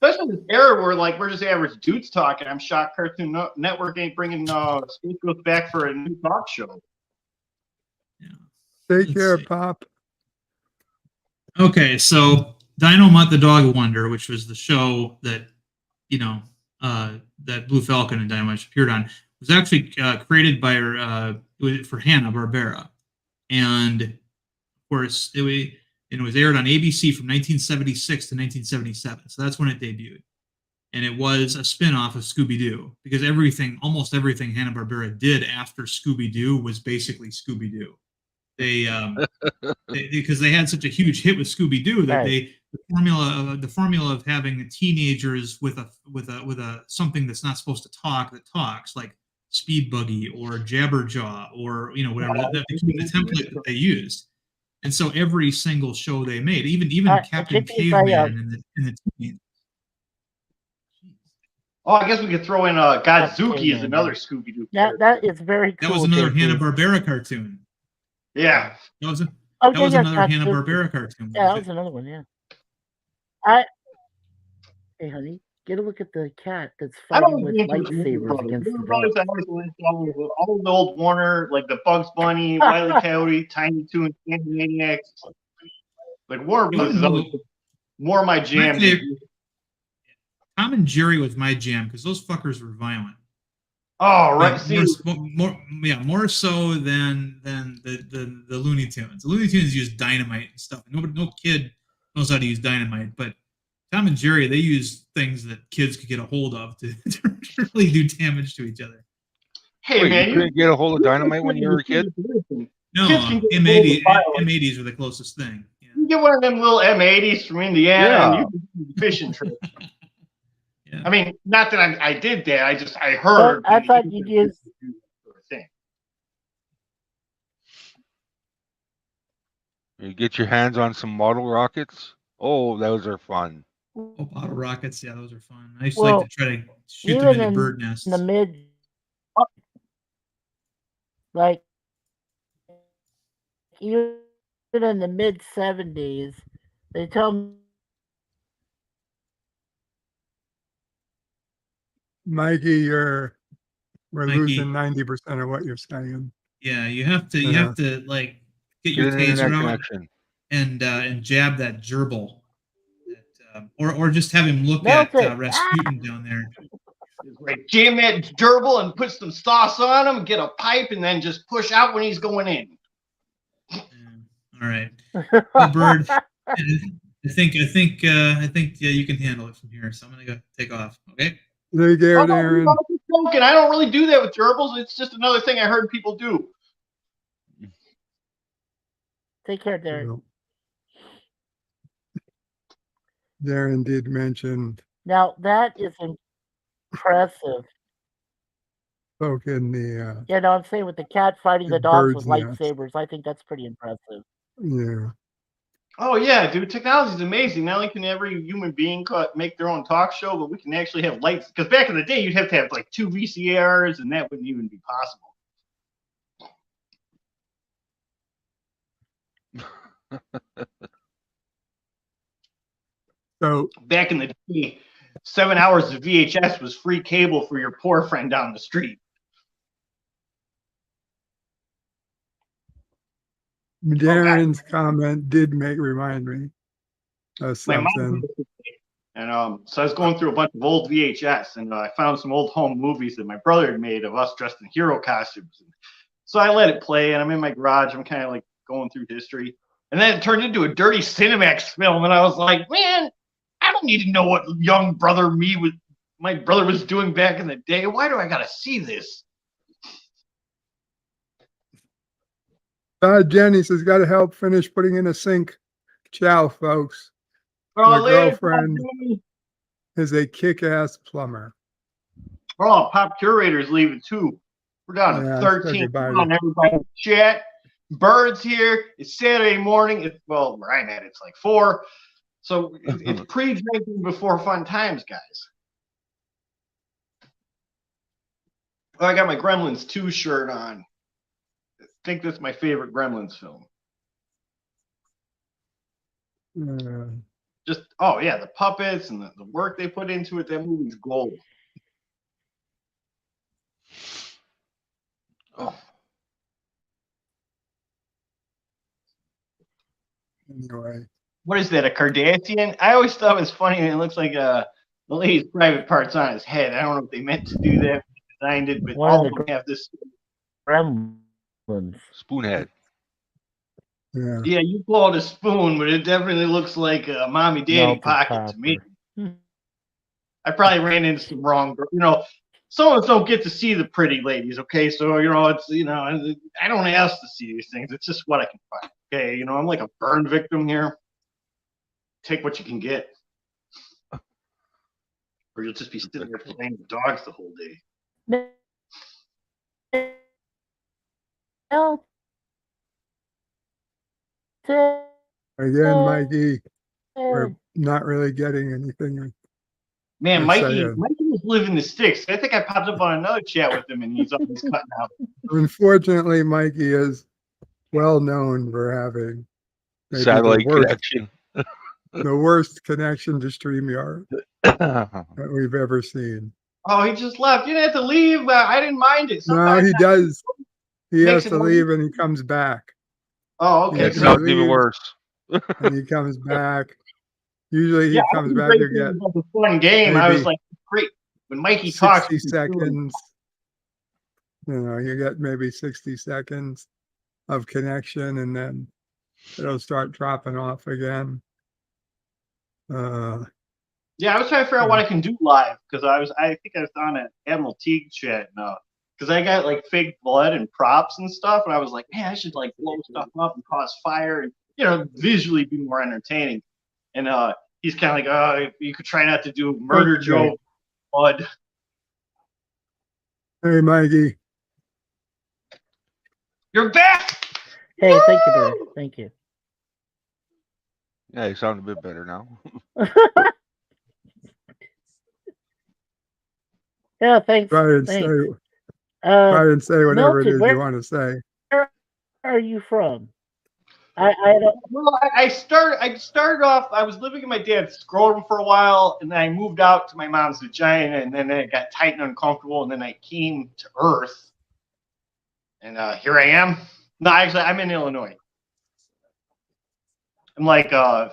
Especially this era where like we're just average dudes talking. I'm shocked Cartoon Network ain't bringing Space Ghost back for a new talk show. Take care, Pop. Okay, so Dynamite the Dog Wonder, which was the show that that Blue Falcon and Dynamite appeared on, was actually created by for Hanna-Barbera, and of course it was aired on ABC from 1976 to 1977. So that's when it debuted. And it was a spin-off of Scooby-Doo, because almost everything Hanna-Barbera did after Scooby-Doo was basically Scooby-Doo. Because they had such a huge hit with Scooby-Doo that the formula of having the teenagers with a something that's not supposed to talk that talks, like Speed Buggy or Jabberjaw or whatever, that became the template that they used. And so every single show they made, even Captain Caveman in the teens. Oh, I guess we could throw in Godzuki as another Scooby-Doo. That is very cool. That was another Hanna-Barbera cartoon. Yeah. That was another Hanna-Barbera cartoon. Yeah, that was another one, yeah. Hey, honey, get a look at the cat that's fighting with lightsabers against the dog. All the old Warner, like the Bugs Bunny, Wile E. Coyote, Tiny Toons, Animaniacs. Like Warner Bros. is more my jam. Tom and Jerry was my jam because those fuckers were violent. Oh, right. More so than the Looney Tunes. The Looney Tunes use dynamite and stuff. No kid knows how to use dynamite, but Tom and Jerry, they use things that kids could get a hold of to really do damage to each other. Hey, man, you couldn't get a hold of dynamite when you were a kid? No, M80s were the closest thing. Yeah. You get one of them little M80s from Indiana, and you can do fishing trips. I mean, not that I did that. I heard. I thought you used. You get your hands on some model rockets. Oh, those are fun. Oh, bottle rockets, yeah, those are fun. I used to like to try to shoot them into bird nests. In the mid, like even in the mid 70s, they tell me. Mikey, we're losing 90% of what you're saying. Yeah, you have to like get your taser out and jab that gerbil. Or just have him look at Rasputin down there. Right. Jam that gerbil and put some sauce on him, get a pipe, and then just push out when he's going in. All right. Well, Bird, I think you can handle it from here. So I'm gonna go take off. Okay. There you go, Darren. I don't really do that with gerbils. It's just another thing I heard people do. Take care, Darren. Darren did mention. Now that is impressive. Spoke in the. Yeah, no, I'm saying with the cat fighting the dogs with lightsabers, I think that's pretty impressive. Yeah. Oh yeah, dude! Technology is amazing. Not only can every human being make their own talk show, but we can actually have lights. Because back in the day, you'd have to have like 2 VCRs, and that wouldn't even be possible. So back in the day, 7 hours of VHS was free cable for your poor friend down the street. Darren's comment did remind me of something. And so I was going through a bunch of old VHS, and I found some old home movies that my brother had made of us dressed in hero costumes. So I let it play, and I'm in my garage. I'm kind of like going through history. And then it turned into a dirty Cinemax film, and I was like, man, I don't need to know what young my brother was doing back in the day. Why do I got to see this? Jenny says, got to help finish putting in a sink. Ciao, folks. My girlfriend is a kick-ass plumber. Oh, Pop Curator's leaving too. We're down to 13. Come on, everybody. Chat. Bird's here. It's Saturday morning. Well, where I'm at, it's like 4. So it's pre-drinking before fun times, guys. Oh, I got my Gremlins 2 shirt on. I think that's my favorite Gremlins film. Just, oh yeah, the puppets and the work they put into it, that movie's gold. Oh. Anyway. What is that, a Kardashian? I always thought it was funny, and it looks like the lady's private parts on his head. I don't know if they meant to do that, designed it, but all of them have this. Spoonhead. Yeah, you call it a spoon, but it definitely looks like a mommy daddy pocket to me. I probably ran into some wrong, some of us don't get to see the pretty ladies, okay? So, it's, I don't ask to see these things. It's just what I can find, okay? I'm like a burn victim here. Take what you can get. Or you'll just be sitting there playing with dogs the whole day. Again, Mikey, we're not really getting anything. Man, Mikey was living the sticks. I think I popped up on another chat with him, and he's always cutting out. Unfortunately, Mikey is well known for having satellite connection. The worst connection to StreamYard that we've ever seen. Oh, he just left. You didn't have to leave. I didn't mind it. Sometimes he does. He has to leave and he comes back. Oh, okay. It sounds even worse. And he comes back. Usually Yeah, he I comes think back to it get was a fun game. I was maybe like, great. When Mikey talks, 60 seconds. You get maybe 60 seconds of connection, and then it'll start dropping off again. Yeah, I was trying to figure out what I can do live because I think I was on an Admiral Teague chat now because I got like fake blood and props and stuff, and I was like, man, I should like blow stuff up and cause fire and visually be more entertaining. And he's kind of like, oh, you could try not to do murder joke, blood. Hey, Mikey. You're back. Hey, thank you, Bert. Thank you. Yeah, you sound a bit better now. Yeah, thanks. Try and Thanks. say whatever it Milton, is you want to say. where are you from? Well, I started off. I was living in my dad's scrotum for a while, and then I moved out to my mom's vagina, and then it got tight and uncomfortable, and then I came to Earth, and here I am. No, actually, I'm in Illinois. I'm like an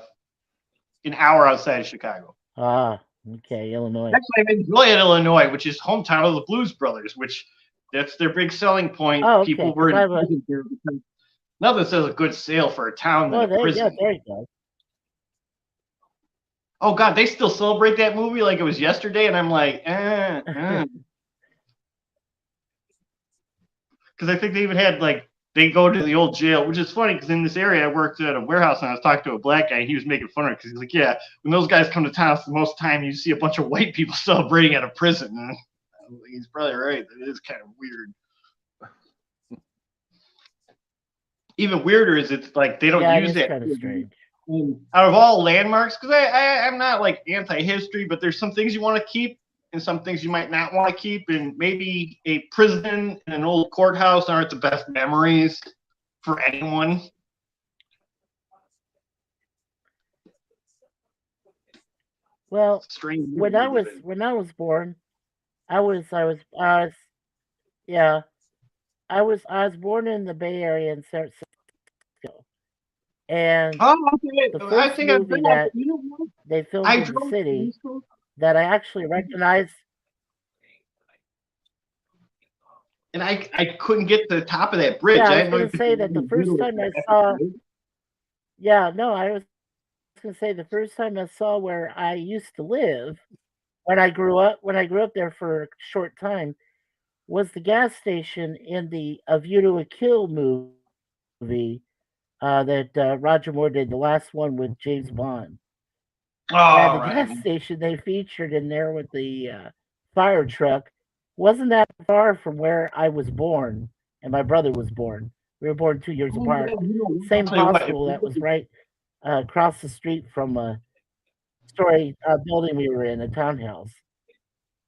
hour outside of Chicago. Ah, okay, Illinois. Actually, I'm in Joliet, Illinois, which is hometown of the Blues Brothers, which that's their big selling point. Oh, okay, People were 'cause I in here because nothing says a good sale for a town than a prison. there you go. Oh God, they still celebrate that movie like it was yesterday, and I'm like, because I think they even had like they go to the old jail, which is funny because in this area I worked at a warehouse and I was talking to a black guy. And he was making fun of it because he's like, yeah, when those guys come to town, it's the most time you see a bunch of white people celebrating at a prison. And he's probably right. It is kind of weird. Even weirder is it's like they don't use that. Kind of strange. Out of all landmarks, because I'm not like anti-history, but there's some things you want to keep and some things you might not want to keep, and maybe a prison and an old courthouse aren't the best memories for anyone. Well, when I was born, I was born in the Bay Area in San Francisco, and the first movie that they filmed in the city that I actually recognized. And I couldn't get to the top of that bridge. Yeah, I was going to say that the first time I saw. Yeah, no, I was going to say the first time I saw where I used to live when I grew up there for a short time was the gas station in the A View to a Kill movie that Roger Moore did, the last one with James Bond. Oh, the gas station they featured in there with the fire truck wasn't that far from where I was born and my brother was born. We were born 2 years apart. Same hospital that was right across the street from a story building we were in, a townhouse.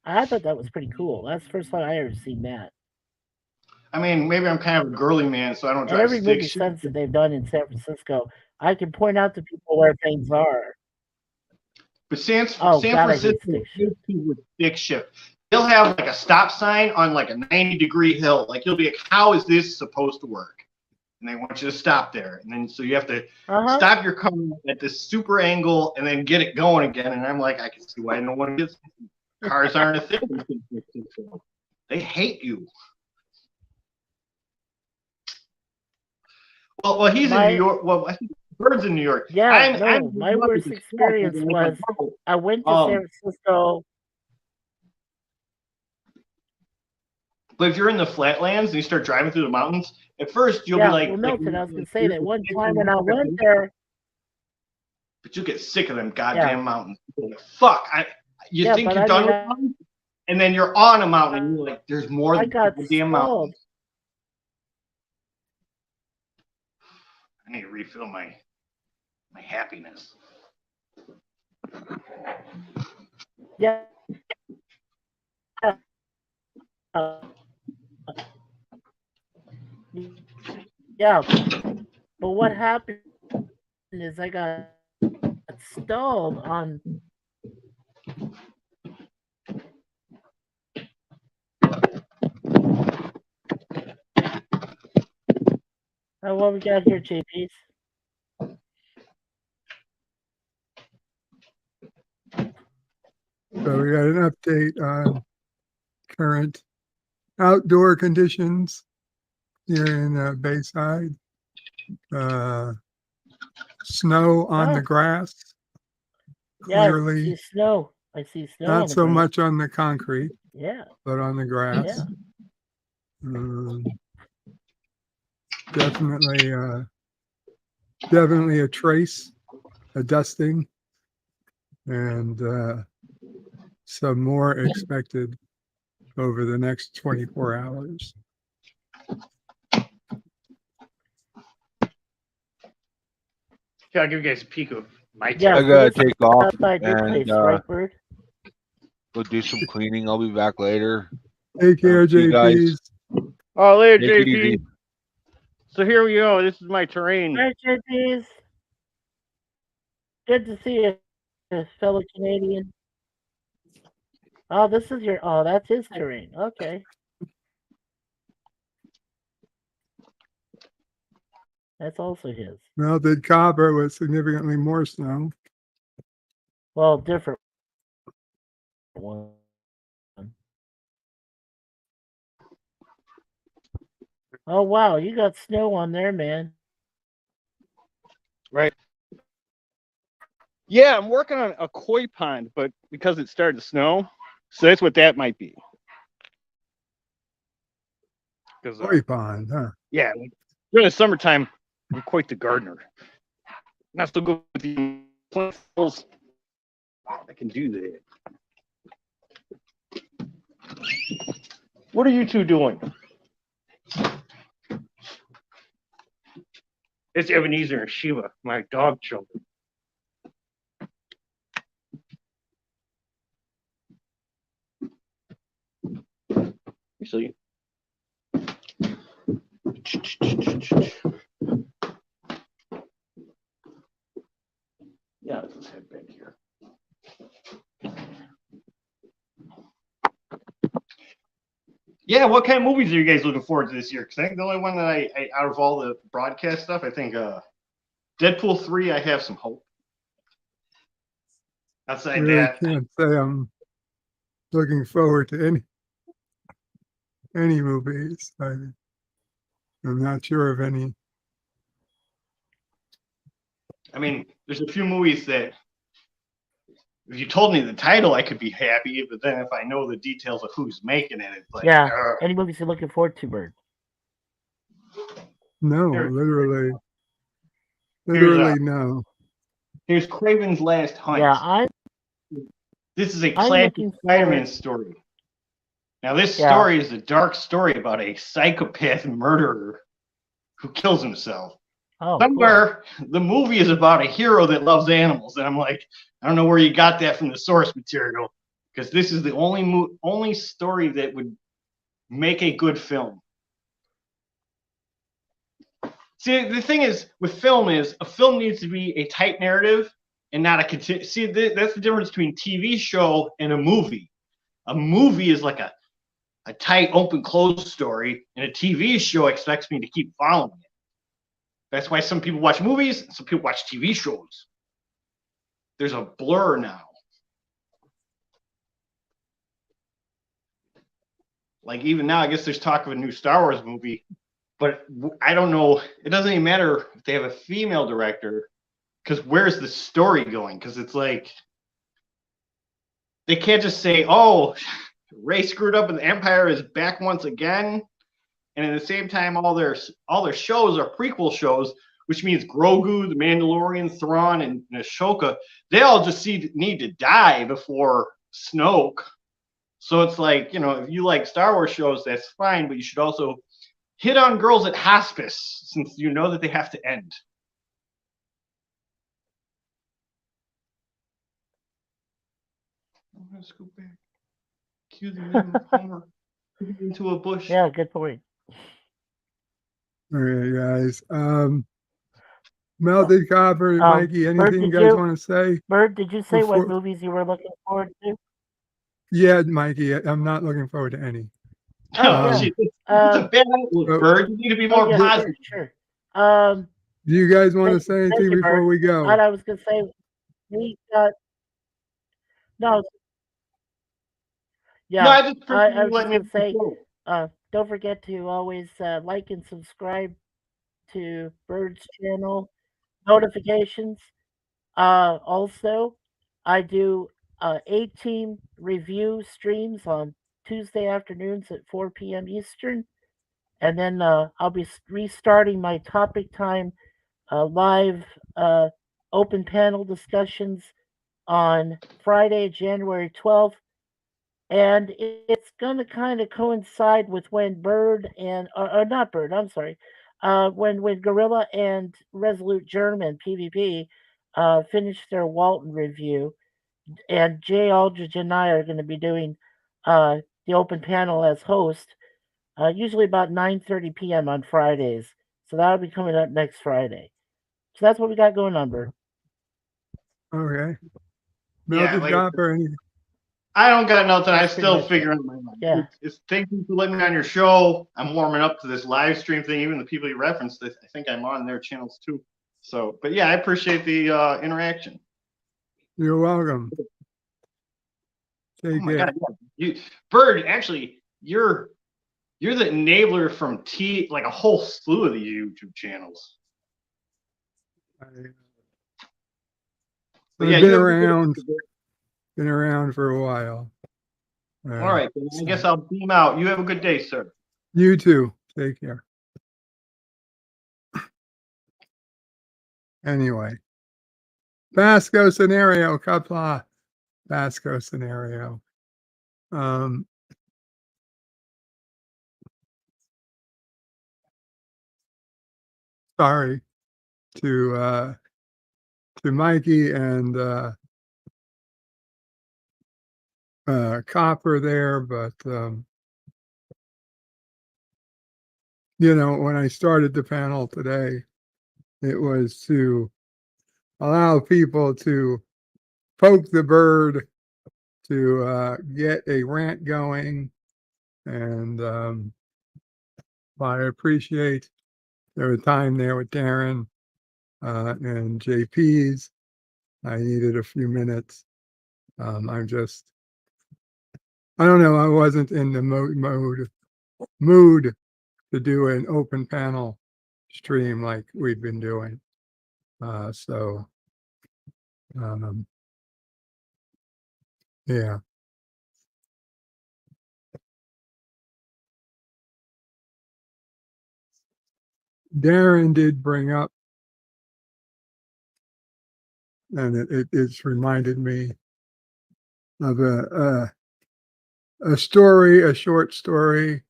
I thought that was pretty cool. That's the first time I ever seen that. I mean, maybe I'm kind of a girly man, so I don't And drive every stick movie shift. since that they've done in San Francisco, I can point out to people where things are. But San Francisco with stick shift. They'll have like a stop sign on like a 90-degree hill. Like you'll be like, how is this supposed to work? And they want you to stop there. And then so you have to stop your car at this super angle and then get it going again. And I'm like, I can see why no one gets cars aren't a thing. They hate you. Well, he's in New York. Well, I think Bird's in New York. Yeah, my worst experience was I went to San Francisco. But if you're in the flatlands and you start driving through the mountains, at first you'll be like, well, Milton, I was going to say that one time when I went there. But you get sick of them goddamn mountains. Like, fuck, you think you're done with them, and then you're on a mountain and you're like, there's more than goddamn mountains. I need to refill my happiness. Yeah. Yeah, but what happened is I got stalled on. What we got here, JPs? So we got an update on current outdoor conditions here in Bayside. Snow on the grass. Yeah, Clearly, I see snow. I see snow on not the so ground. much on the concrete, Yeah. but on the grass. Yeah. Definitely, definitely a trace, a dusting, and some more expected over the next 24 hours. Here, I'll give you guys a peek of my Yeah, I tent. gotta take off outside your and place, right, Bird? go do some cleaning. I'll be back later. Take care, See you guys. JPs. Oh, later, Take it JP. easy. So here we go. This is my terrain. Hi, JPs. Good to see you, fellow Canadian. Oh, this is your. Oh, that's his terrain. Okay. That's also his. Melted copper with significantly more snow. Well, different one. Oh wow, you got snow on there, man. Right. Yeah, I'm working on a koi pond, but because it started to snow, so that's what that might be. Koi pond, huh? Yeah, during the summertime, I'm quite the gardener. Not so good with the plants. I can do that. What are you two doing? It's Ebenezer and Shiva, my dog children. You see? Yeah, let's head back here. Yeah, what kind of movies are you guys looking forward to this year? Because I think the only one that I out of all the broadcast stuff, I think Deadpool 3, I have some hope. Outside Really that, can't say I'm looking forward to any movies. I'm not sure of any. I mean, there's a few movies that if you told me the title, I could be happy, but then if I know the details of who's making it, it's like, Yeah. Any movies you're looking forward to, Bird? No, Here- literally Here's, no. Here's Craven's Last Hunt. Yeah, This is a I'm classic looking Spider-Man forward- story. Now, this Yeah. story is a dark story about a psychopath murderer who kills himself. Oh, Somewhere, the movie is about a hero that loves animals, and I'm like, I don't know where you got that from the source material, because this is the only story that would make a good film. See, the thing is with film is a film needs to be a tight narrative and not a see. That's the difference between TV show and a movie. A movie is like a tight open close story, and a TV show expects me to keep following it. That's why some people watch movies, some people watch TV shows. There's a blur now. Like even now, I guess there's talk of a new Star Wars movie, but I don't know. It doesn't even matter if they have a female director, because where's the story going? Because it's like they can't just say, "Oh, Ray screwed up and the Empire is back once again," and at the same time, all their shows are prequel shows, which means Grogu, the Mandalorian, Thrawn, and Ashoka. They all just need to die before Snoke. So it's like, if you like Star Wars shows, that's fine, but you should also hit on girls at hospice, since you know that they have to end. I'm gonna scoot back. Cue the name of Homer into a bush. Yeah, good point. All right, guys. Melted copper, Mikey. Bird, Anything you guys want to say? Bird, did you say before- what movies you were looking forward to? Yeah, Mikey. I'm not looking forward to any. Oh, It's a bad outlook, Bird. You need to be more yeah, positive. Sure. Do you guys want to Thank- say anything thank you, before Bird. we go? What I was gonna say, we got no. Yeah, No, I just appreciate I you was letting just me. gonna say, don't forget to always like and subscribe to Bird's channel, notifications. Also, I do A-Team review streams on Tuesday afternoons at 4 p.m. Eastern. And then I'll be restarting my topic time live open panel discussions on Friday, January 12th. And it's going to kind of coincide with when Bird and, or not Bird, I'm sorry, when Gorilla and Resolute German PvP finished their Walton review. And Jay Aldridge and I are going to be doing the open panel as host, usually about 9:30 p.m. on Fridays. So that'll be coming up next Friday. So that's what we got going on, Bird. Okay. Yeah, Melted like Copper, anything? I don't got nothing. That's I pretty still much figure it. out my mind. Yeah. It's thank you for letting me on your show. I'm warming up to this live stream thing. Even the people you referenced, I think I'm on their channels too. So, but yeah, I appreciate the interaction. You're welcome. Oh Take my care. God, yeah. Bird, actually, you're the enabler from like a whole slew of these YouTube channels. But I've yeah, been you have a good around, day, Bird. been around for a while. All right, then I guess I'll beam out. You have a good day, sir. You too. Take care. Anyway, Basco scenario, Kapla. Basco scenario. Sorry to Mikey and Copper there, but you know, when I started the panel today, it was to allow people to poke the bird, to get a rant going, and I appreciate the time there with Darren and JP's. I needed a few minutes. I don't know, I wasn't in the mood to do an open panel stream like we've been doing. So yeah. Darren did bring up, and it's reminded me of a story, a short story,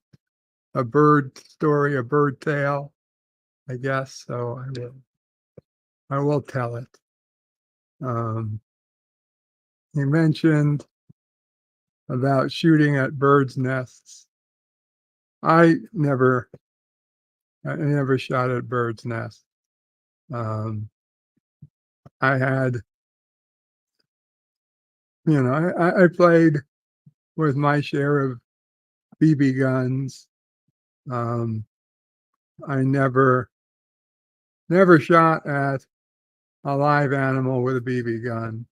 a bird story, a bird tale, I guess. So I will tell it. He mentioned about shooting at birds' nests. I never shot at birds' nests. I had, you know, I played with my share of BB guns. I never shot at a live animal with a BB gun.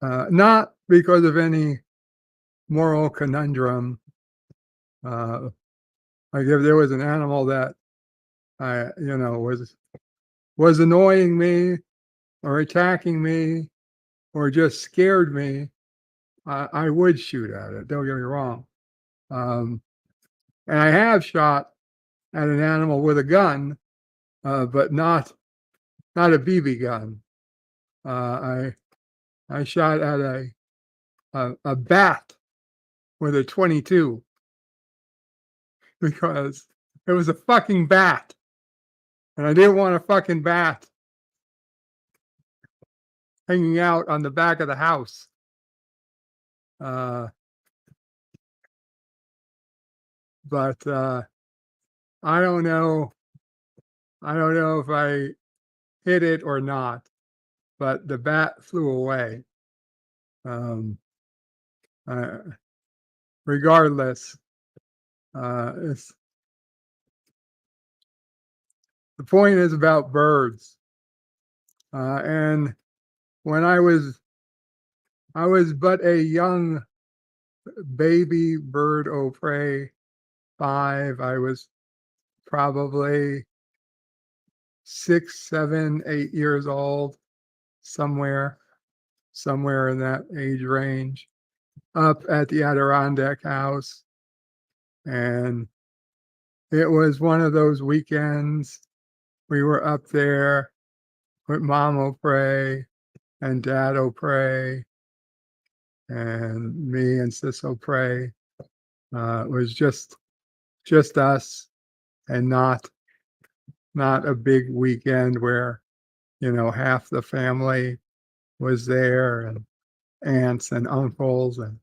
Not because of any moral conundrum. Like if there was an animal that was annoying me or attacking me or just scared me, I would shoot at it. Don't get me wrong. And I have shot at an animal with a gun, but not a BB gun. I shot at a bat with a 22 because it was a fucking bat, and I didn't want a fucking bat hanging out on the back of the house. But I don't know. I don't know if I hit it or not, but the bat flew away. Regardless, the point is about birds. And when I was but a young baby bird au prey 5. I was probably 6, 7, 8 years old, somewhere in that age range, up at the Adirondack house. And it was one of those weekends we were up there with Mom O'Prey and Dad O'Prey and me and Sis O'Prey. It was just us, and not a big weekend where, half the family was there, and aunts and uncles and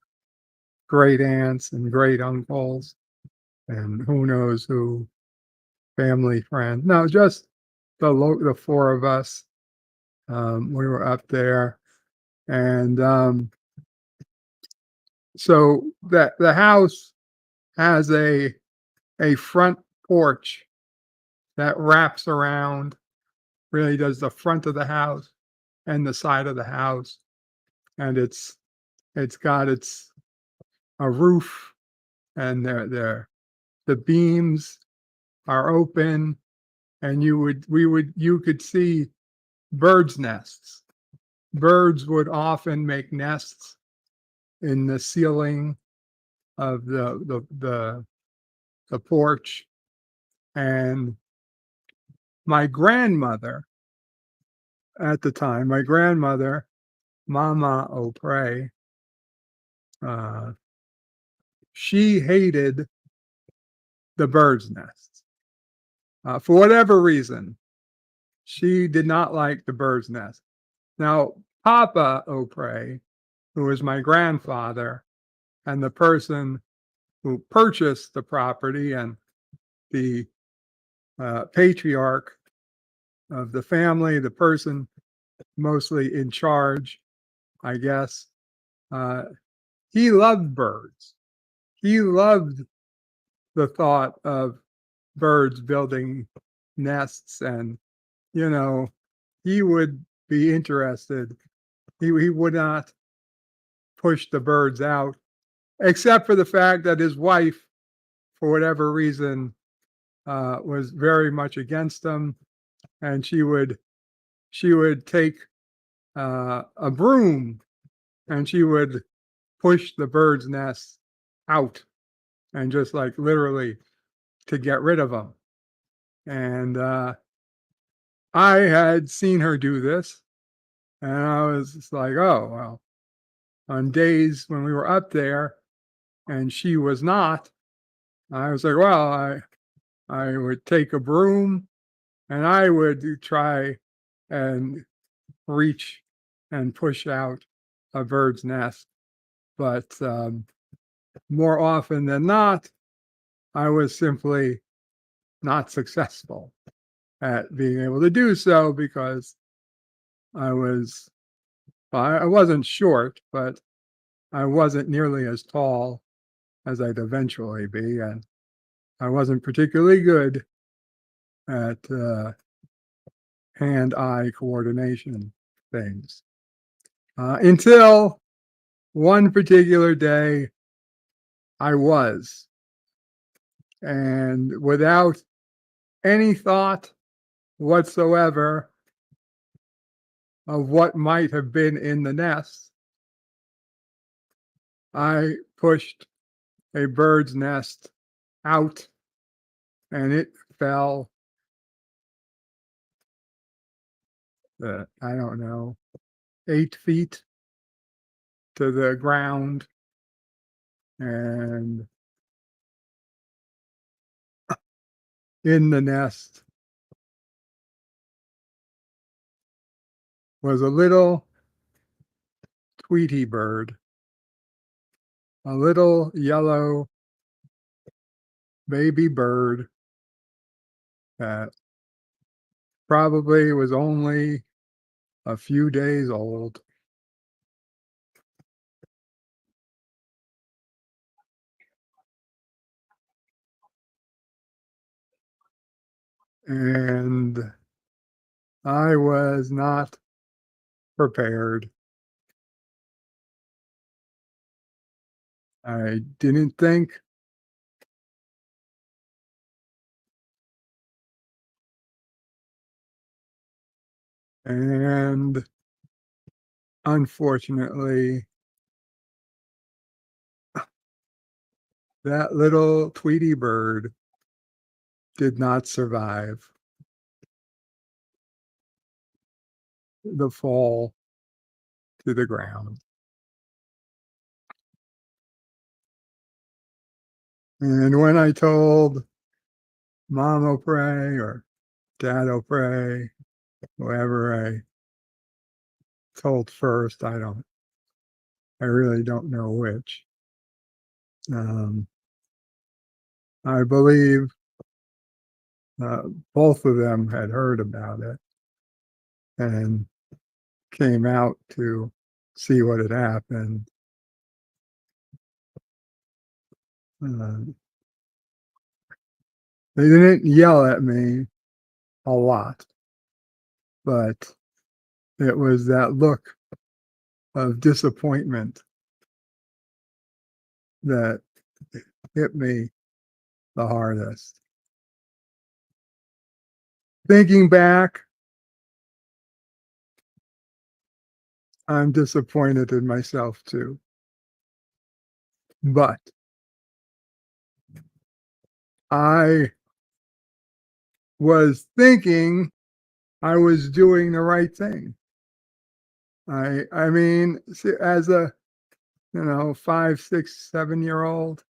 great aunts and great uncles and who knows who, family friends. No, just the 4 of us. We were up there, and so that the house has a front porch that wraps around, really does the front of the house and the side of the house, and it's got a roof, and the beams are open, and you could see birds' nests. Birds would often make nests in the ceiling of the porch, and my grandmother at the time, Mama O'Prey, uh, she hated the bird's nests. For whatever reason, she did not like the bird's nest. Now, Papa O'Prey, who was my grandfather and the person who purchased the property and the patriarch of the family, the person mostly in charge, I guess, uh, he loved birds. He loved the thought of birds building nests, and he would be interested. He would not push the birds out, except for the fact that his wife, for whatever reason, was very much against them, and she would take a broom, and she would push the bird's nest out, and just like literally to get rid of them. And I had seen her do this, and I was just like, oh, well, on days when we were up there and she was not, I was like, well, I would take a broom and I would try and reach and push out a bird's nest. But more often than not, I was simply not successful at being able to do so, because I wasn't short, but I wasn't nearly as tall as I'd eventually be, and I wasn't particularly good at hand-eye coordination things. Until one particular day, I was. And without any thought whatsoever of what might have been in the nest, I pushed a bird's nest out, and it fell, I don't know, 8 feet to the ground, and in the nest was a little Tweety bird, a little yellow baby bird that probably was only a few days old. And I was not prepared. I didn't think and unfortunately, that little Tweety bird did not survive the fall to the ground. And when I told Mom O'Prey or Dad O'Prey, whoever I told first, I really don't know which. I believe both of them had heard about it and came out to see what had happened. Uh, they didn't yell at me a lot, but it was that look of disappointment that hit me the hardest. Thinking back, I'm disappointed in myself too. But I was thinking I was doing the right thing. I mean, as a 5, 6, 7-year old,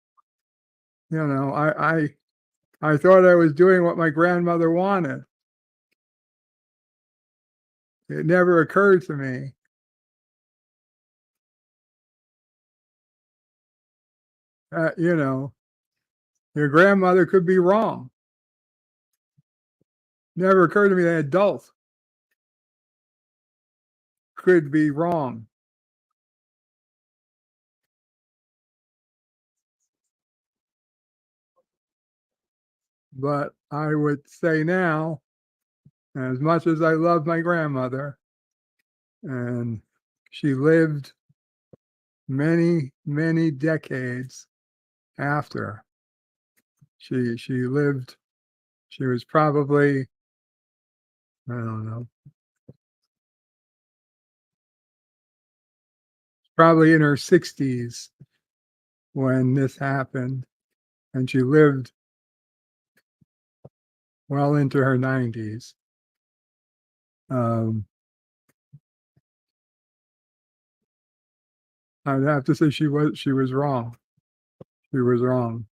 I thought I was doing what my grandmother wanted. It never occurred to me your grandmother could be wrong. Never occurred to me that adults could be wrong. But I would say now, as much as I love my grandmother, and she lived many, many decades after she lived, she was probably, I don't know, probably in her 60s when this happened, and she lived well into her 90s. I'd have to say she was wrong. She was wrong.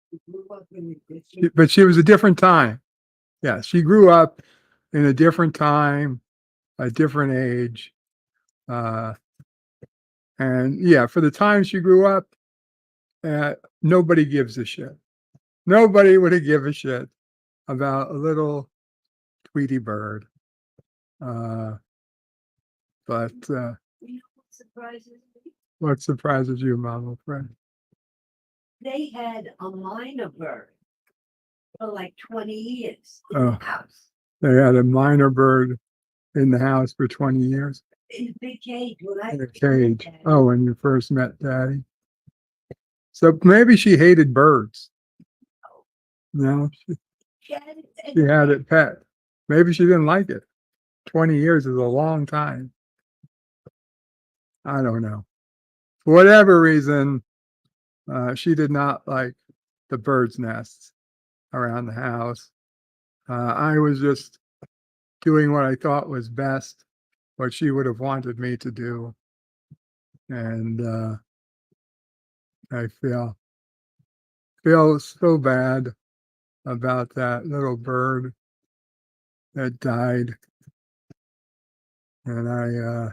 But she was a different time. Yeah, she grew up in a different time, a different age. And yeah, for the time she grew up, nobody gives a shit. Nobody would have given a shit about a little Tweety bird. But what surprises you, Mama friend? They had a minor bird for like 20 years in Oh, the house. they had a minor bird in the house for 20 years. In a big cage. When I In a cage. Oh, when you first met Daddy. So maybe she hated birds. No, she had it pet. Maybe she didn't like it. 20 years is a long time. I don't know. For whatever reason, she did not like the bird's nests around the house. I was just doing what I thought was best, what she would have wanted me to do. And I feel so bad about that little bird that died. And I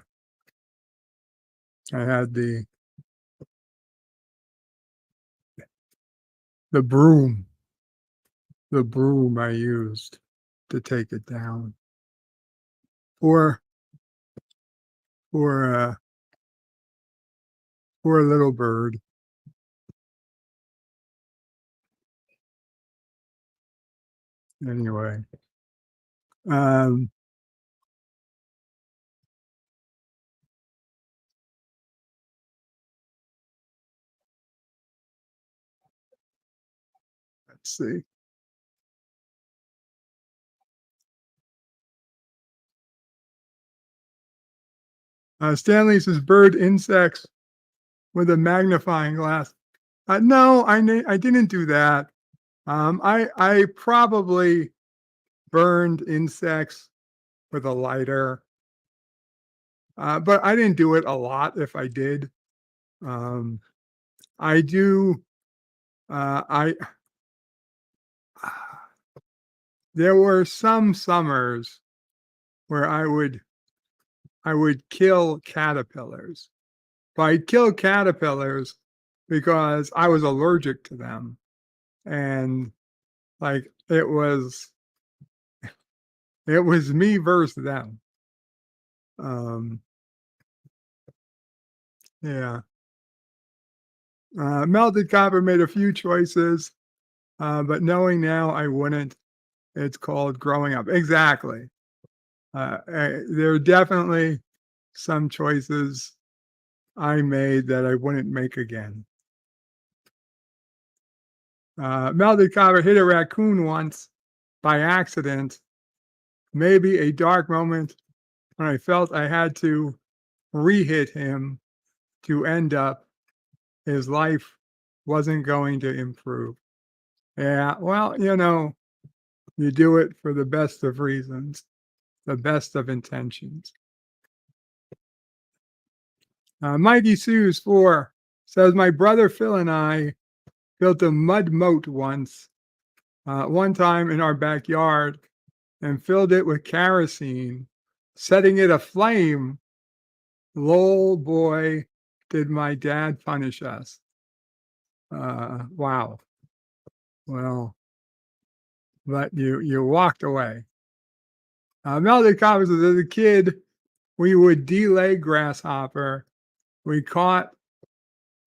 had the broom, the broom I used to take it down. Poor, poor, poor little bird. Anyway, um, Let's see. Stanley says bird insects with a magnifying glass. No, I didn't do that. I probably burned insects with a lighter, but I didn't do it a lot. If I did, I do. I There were some summers where I would kill caterpillars. But I'd kill caterpillars because I was allergic to them, and like it was me versus them. Um, yeah. Melted Copper made a few choices, but knowing now I wouldn't. It's called growing up. Exactly. There are definitely some choices I made that I wouldn't make again. Melted Copper hit a raccoon once by accident, maybe a dark moment when I felt I had to re-hit him to end up his life wasn't going to improve. Yeah, well, you do it for the best of reasons, the best of intentions. Mikey Sue's 4 says, my brother Phil and I built a mud moat once, one time in our backyard, and filled it with kerosene, setting it aflame. Lol, boy, did my dad punish us. Wow. Well, but you walked away. Melody Cobbs says, as a kid, we would delay grasshopper. We caught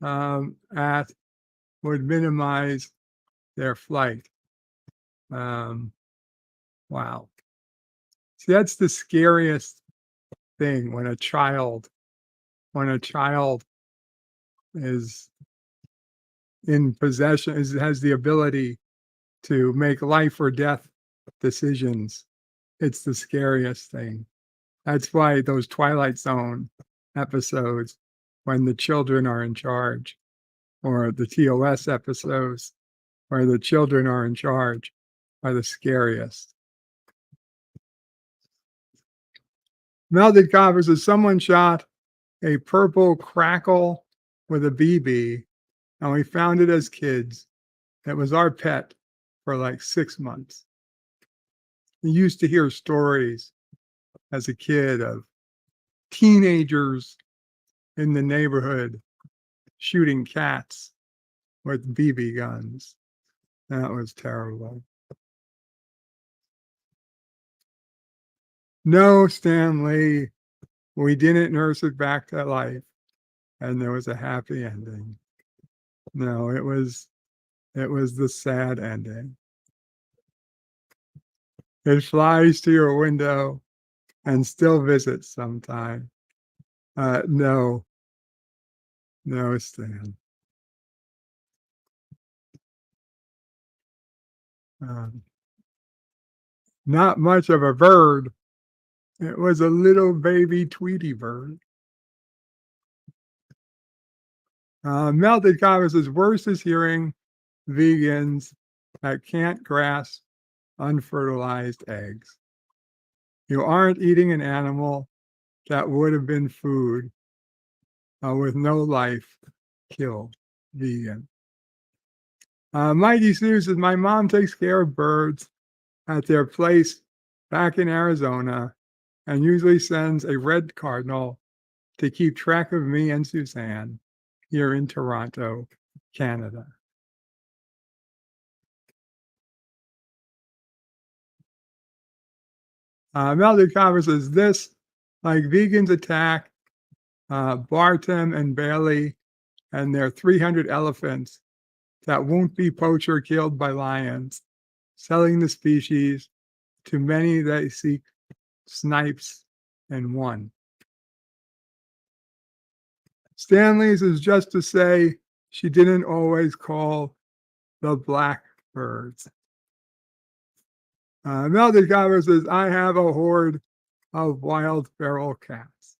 at would minimize their flight. Wow. See, that's the scariest thing when a child is in possession, has the ability to make life or death decisions. It's the scariest thing. That's why those Twilight Zone episodes, when the children are in charge, or the TOS episodes where the children are in charge, are the scariest. Melted Copper says someone shot a purple crackle with a BB, and we found it as kids. It was our pet for like 6 months. We used to hear stories as a kid of teenagers in the neighborhood shooting cats with BB guns. That was terrible. No, Stanley, we didn't nurse it back to life, and there was a happy ending. No, it was the sad ending. It flies to your window and still visits sometime. No, Stan. Not much of a bird. It was a little baby Tweety bird. Melted Copper says, worse is hearing vegans that can't grasp unfertilized eggs. You aren't eating an animal that would have been food with no life killed. Vegan. Mighty Sue says, my mom takes care of birds at their place back in Arizona and usually sends a red cardinal to keep track of me and Suzanne here in Toronto, Canada. Melted Copper says, this, like vegans attack Bartem and Bailey and their 300 elephants that won't be poached or killed by lions, selling the species to many that seek snipes and one. Stanley's is just to say she didn't always call the black birds. Melted Copper says, I have a horde of wild feral cats.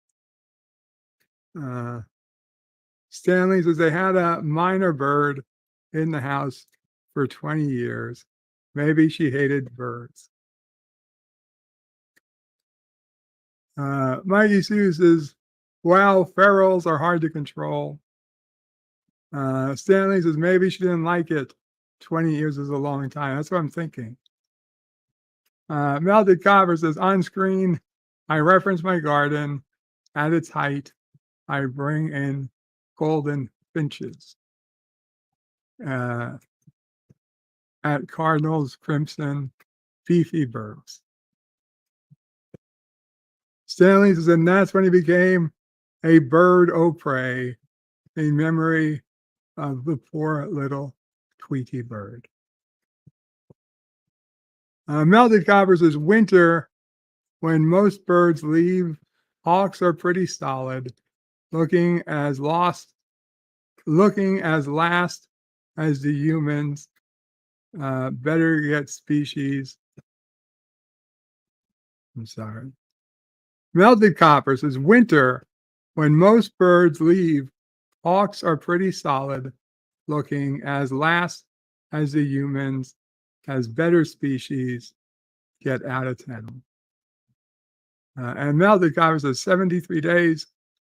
Stanley says they had a minor bird in the house for 20 years. Maybe she hated birds. Mikey Sue says, wow, ferals are hard to control. Stanley says maybe she didn't like it. 20 years is a long time. That's what I'm thinking. Melted Copper says, on screen, I reference my garden. At its height, I bring in golden finches. At Cardinals, crimson, beefy birds. Stanley says, and that's when he became a bird o' prey in memory of the poor little Tweety bird. Melted Copper says, winter, when most birds leave, hawks are pretty stolid, looking as last as the humans. Better get species. I'm sorry. Melted Copper says, winter, when most birds leave, hawks are pretty solid, looking as last as the humans, as better species get out of town. And Melted Copper says 73 days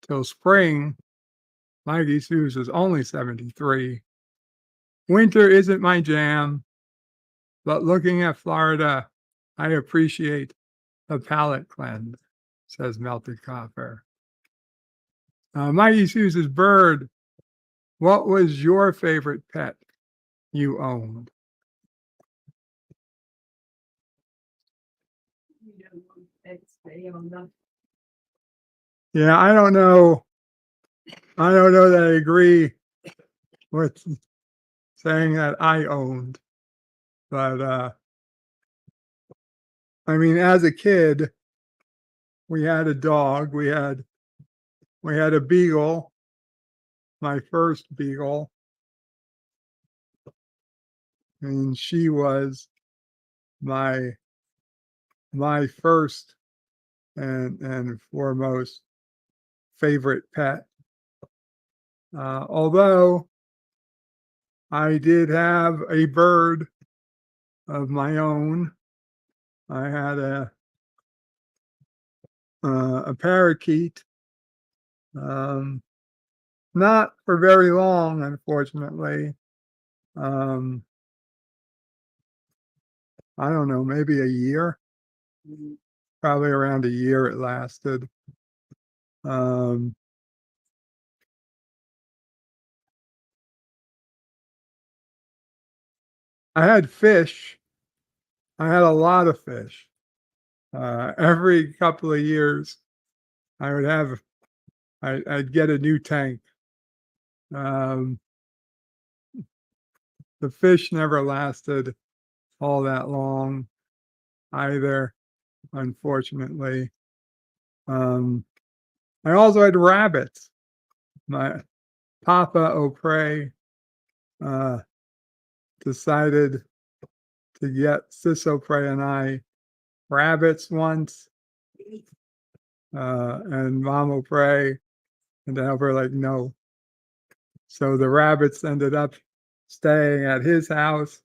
till spring. Mikey Sue says only 73. Winter isn't my jam, but looking at Florida, I appreciate the palate cleanse, says Melted Copper. Mikey Sue says, bird, what was your favorite pet you owned? Yeah, I don't know. I don't know that I agree with saying that I owned, but I mean, as a kid, we had a dog. We had a beagle, my first beagle, and she was my first and foremost favorite pet. Although I did have a bird of my own. I had a parakeet. Not for very long, unfortunately. I don't know, maybe a year. Probably around a year it lasted. I had fish. I had a lot of fish. Every couple of years, I'd get a new tank. The fish never lasted all that long either, unfortunately. I also had rabbits. My Papa O'Prey decided to get Sis O'Prey and I rabbits once. And Mom O'Prey and Dad were like, no. So the rabbits ended up staying at his house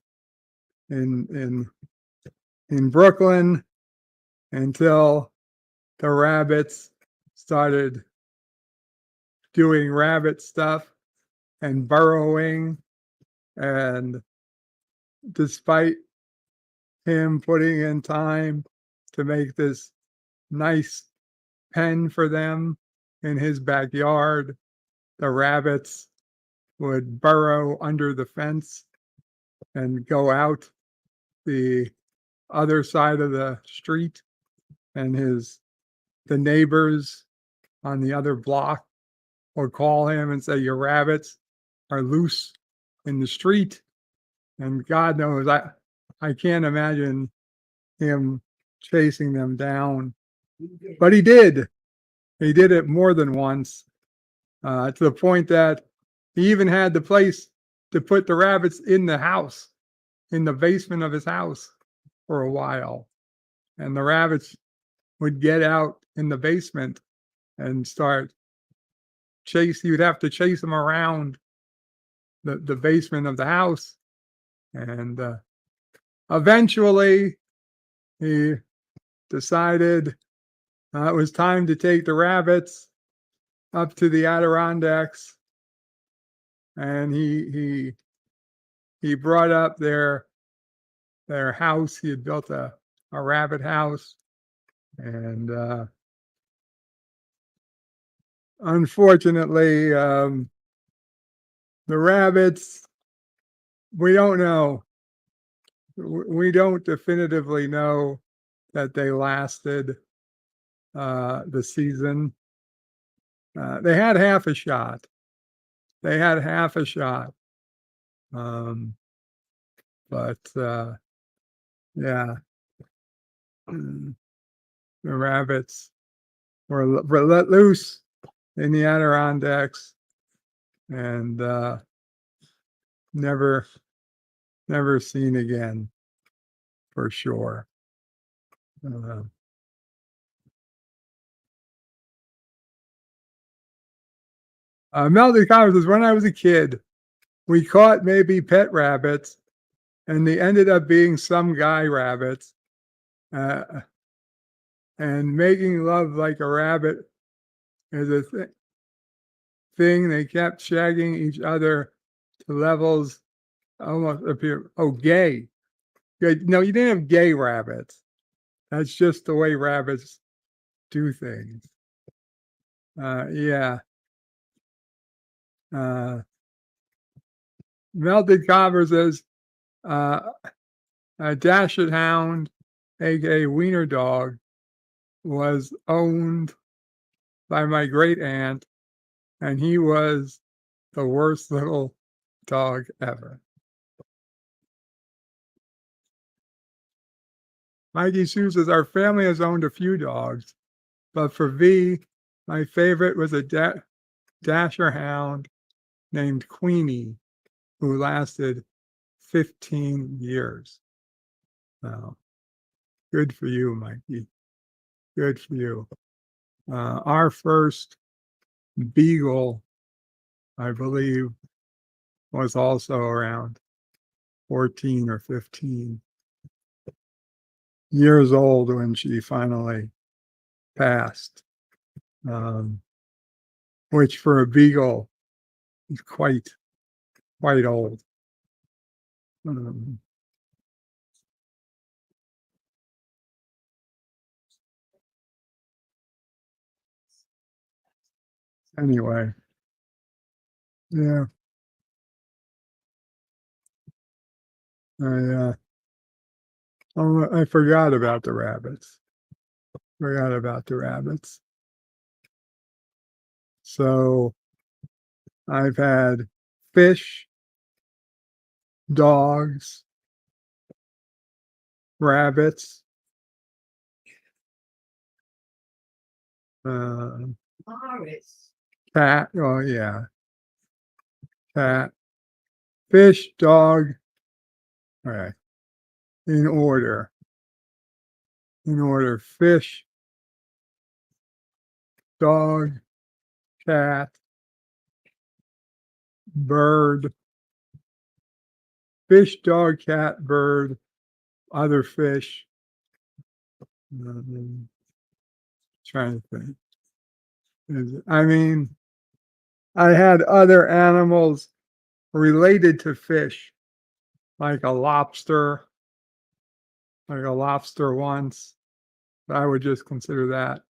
in Brooklyn until the rabbits started doing rabbit stuff and burrowing. And despite him putting in time to make this nice pen for them in his backyard, the rabbits would burrow under the fence and go out the other side of the street, and the neighbors on the other block would call him and say, your rabbits are loose in the street. And God knows, I can't imagine him chasing them down, but he did. He did it more than once, to the point that he even had the place to put the rabbits in the house. in the basement of his house for a while, and the rabbits would get out in the basement and start chase. You'd have to chase them around the basement of the house, and eventually he decided it was time to take the rabbits up to the Adirondacks, and he brought up their house. He had built a rabbit house, and unfortunately, the rabbits, we don't know. We don't definitively know that they lasted the season. They had half a shot. They had half a shot. But yeah, the rabbits were let loose in the Adirondacks, and never seen again, for sure. Melody Connors says, when I was a kid, we caught maybe pet rabbits, and they ended up being some guy rabbits. And making love like a rabbit is a thing. They kept shagging each other to levels almost appear. Oh, gay. No, you didn't have gay rabbits. That's just the way rabbits do things. Yeah. Melted Copper says, a Dashed Hound, aka Wiener Dog, was owned by my great aunt, and he was the worst little dog ever. Mikey Sue says, our family has owned a few dogs, but for V, my favorite was a Dasher Hound named Queenie, who lasted 15 years. Wow. Good for you, Mikey. Good for you. Our first beagle, I believe, was also around 14 or 15 years old when she finally passed, which for a beagle is quite old. Anyway, yeah. I forgot about the rabbits. So I've had fish, dogs, rabbits, Morris. cat. Oh yeah, cat, fish, dog. All right, in order. Fish, dog, cat, bird, fish, dog, cat, bird, other fish. Trying to think. I mean, I had other animals related to fish, like a lobster once. But I would just consider that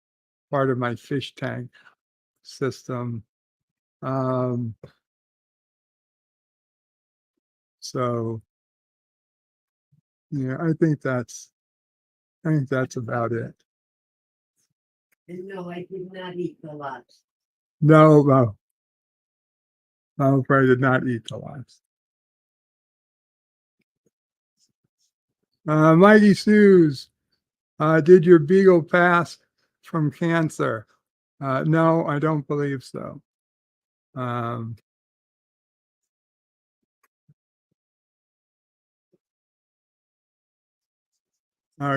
part of my fish tank system. So yeah, I think that's about it. And no, I did not eat the lobster. No, I did not eat the lobster. Mighty Sue's, did your beagle pass from cancer? No, I don't believe so.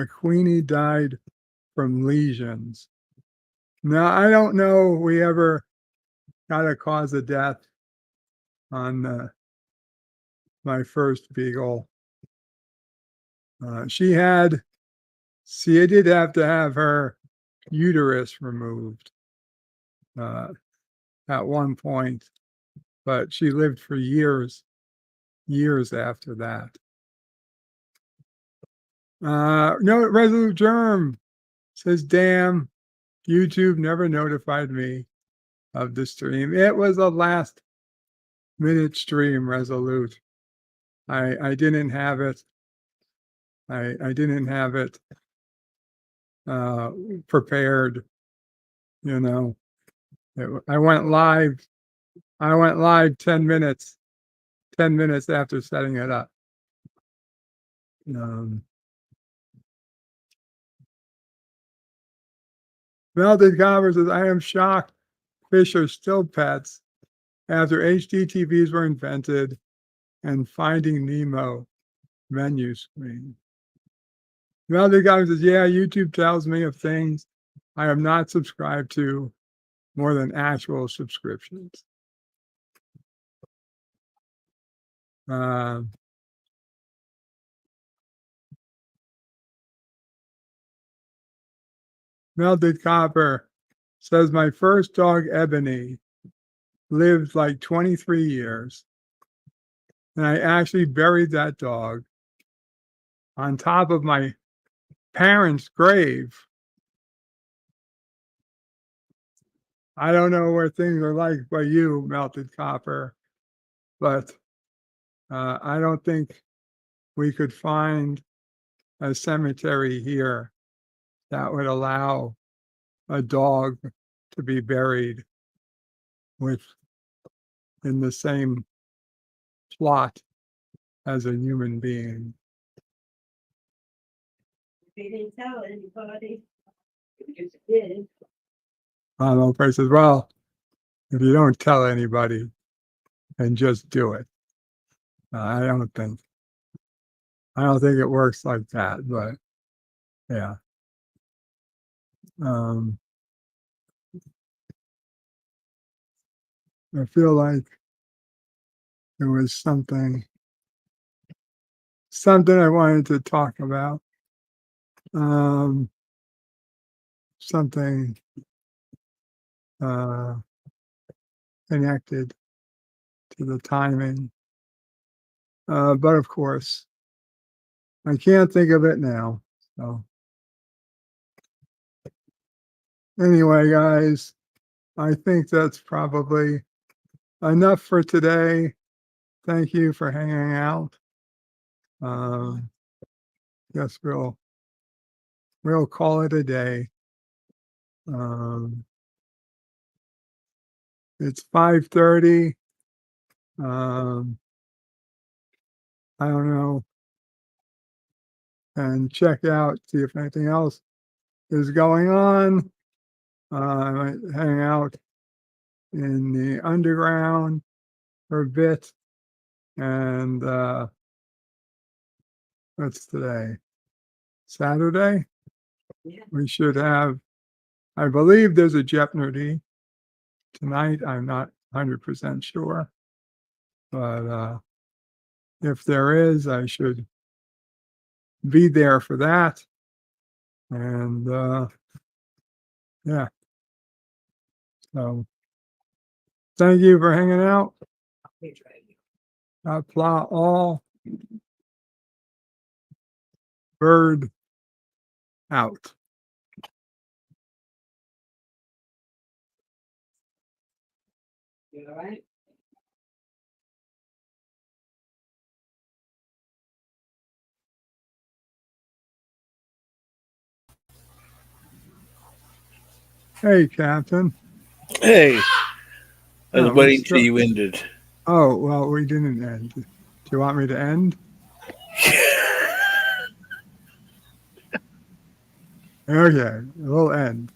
Queenie died from lesions. Now, I don't know if we ever got a cause of death on my first beagle. She did have to have her uterus removed at one point, but she lived for years after that. No, Resolute Germ says, damn, YouTube never notified me of the stream. It was a last minute stream, Resolute. I didn't have it. I didn't have it prepared, you know. I went live 10 minutes after setting it up. Melted Copper says, I am shocked fish are still pets after HD TVs were invented and Finding Nemo menu screen. Melted Copper says, yeah, YouTube tells me of things I am not subscribed to more than actual subscriptions. Melted Copper says, my first dog, Ebony, lived like 23 years. And I actually buried that dog on top of my parents' grave. I don't know where things are like by you, Melted Copper, but I don't think we could find a cemetery here that would allow a dog to be buried in the same plot as a human being. They didn't tell anybody. You just did. Ronald Price says, well, if you don't tell anybody and just do it. I don't think it works like that, but yeah. I feel like there was something I wanted to talk about. Something connected to the timing. But of course, I can't think of it now. So anyway, guys, I think that's probably enough for today. Thank you for hanging out. Guess we'll call it a day. It's 5:30. I don't know. And check out, see if anything else is going on. I might hang out in the underground for a bit. And what's today? Saturday? Yeah. We should have, I believe there's a Jeopardy tonight. I'm not 100% sure. But if there is, I should be there for that. And yeah. So thank you for hanging out. Plow all. Bird out. You all right? Hey, Captain. Hey, I was Oh, waiting till you ended. Oh, well, we didn't end. Do you want me to end? Okay, we'll end.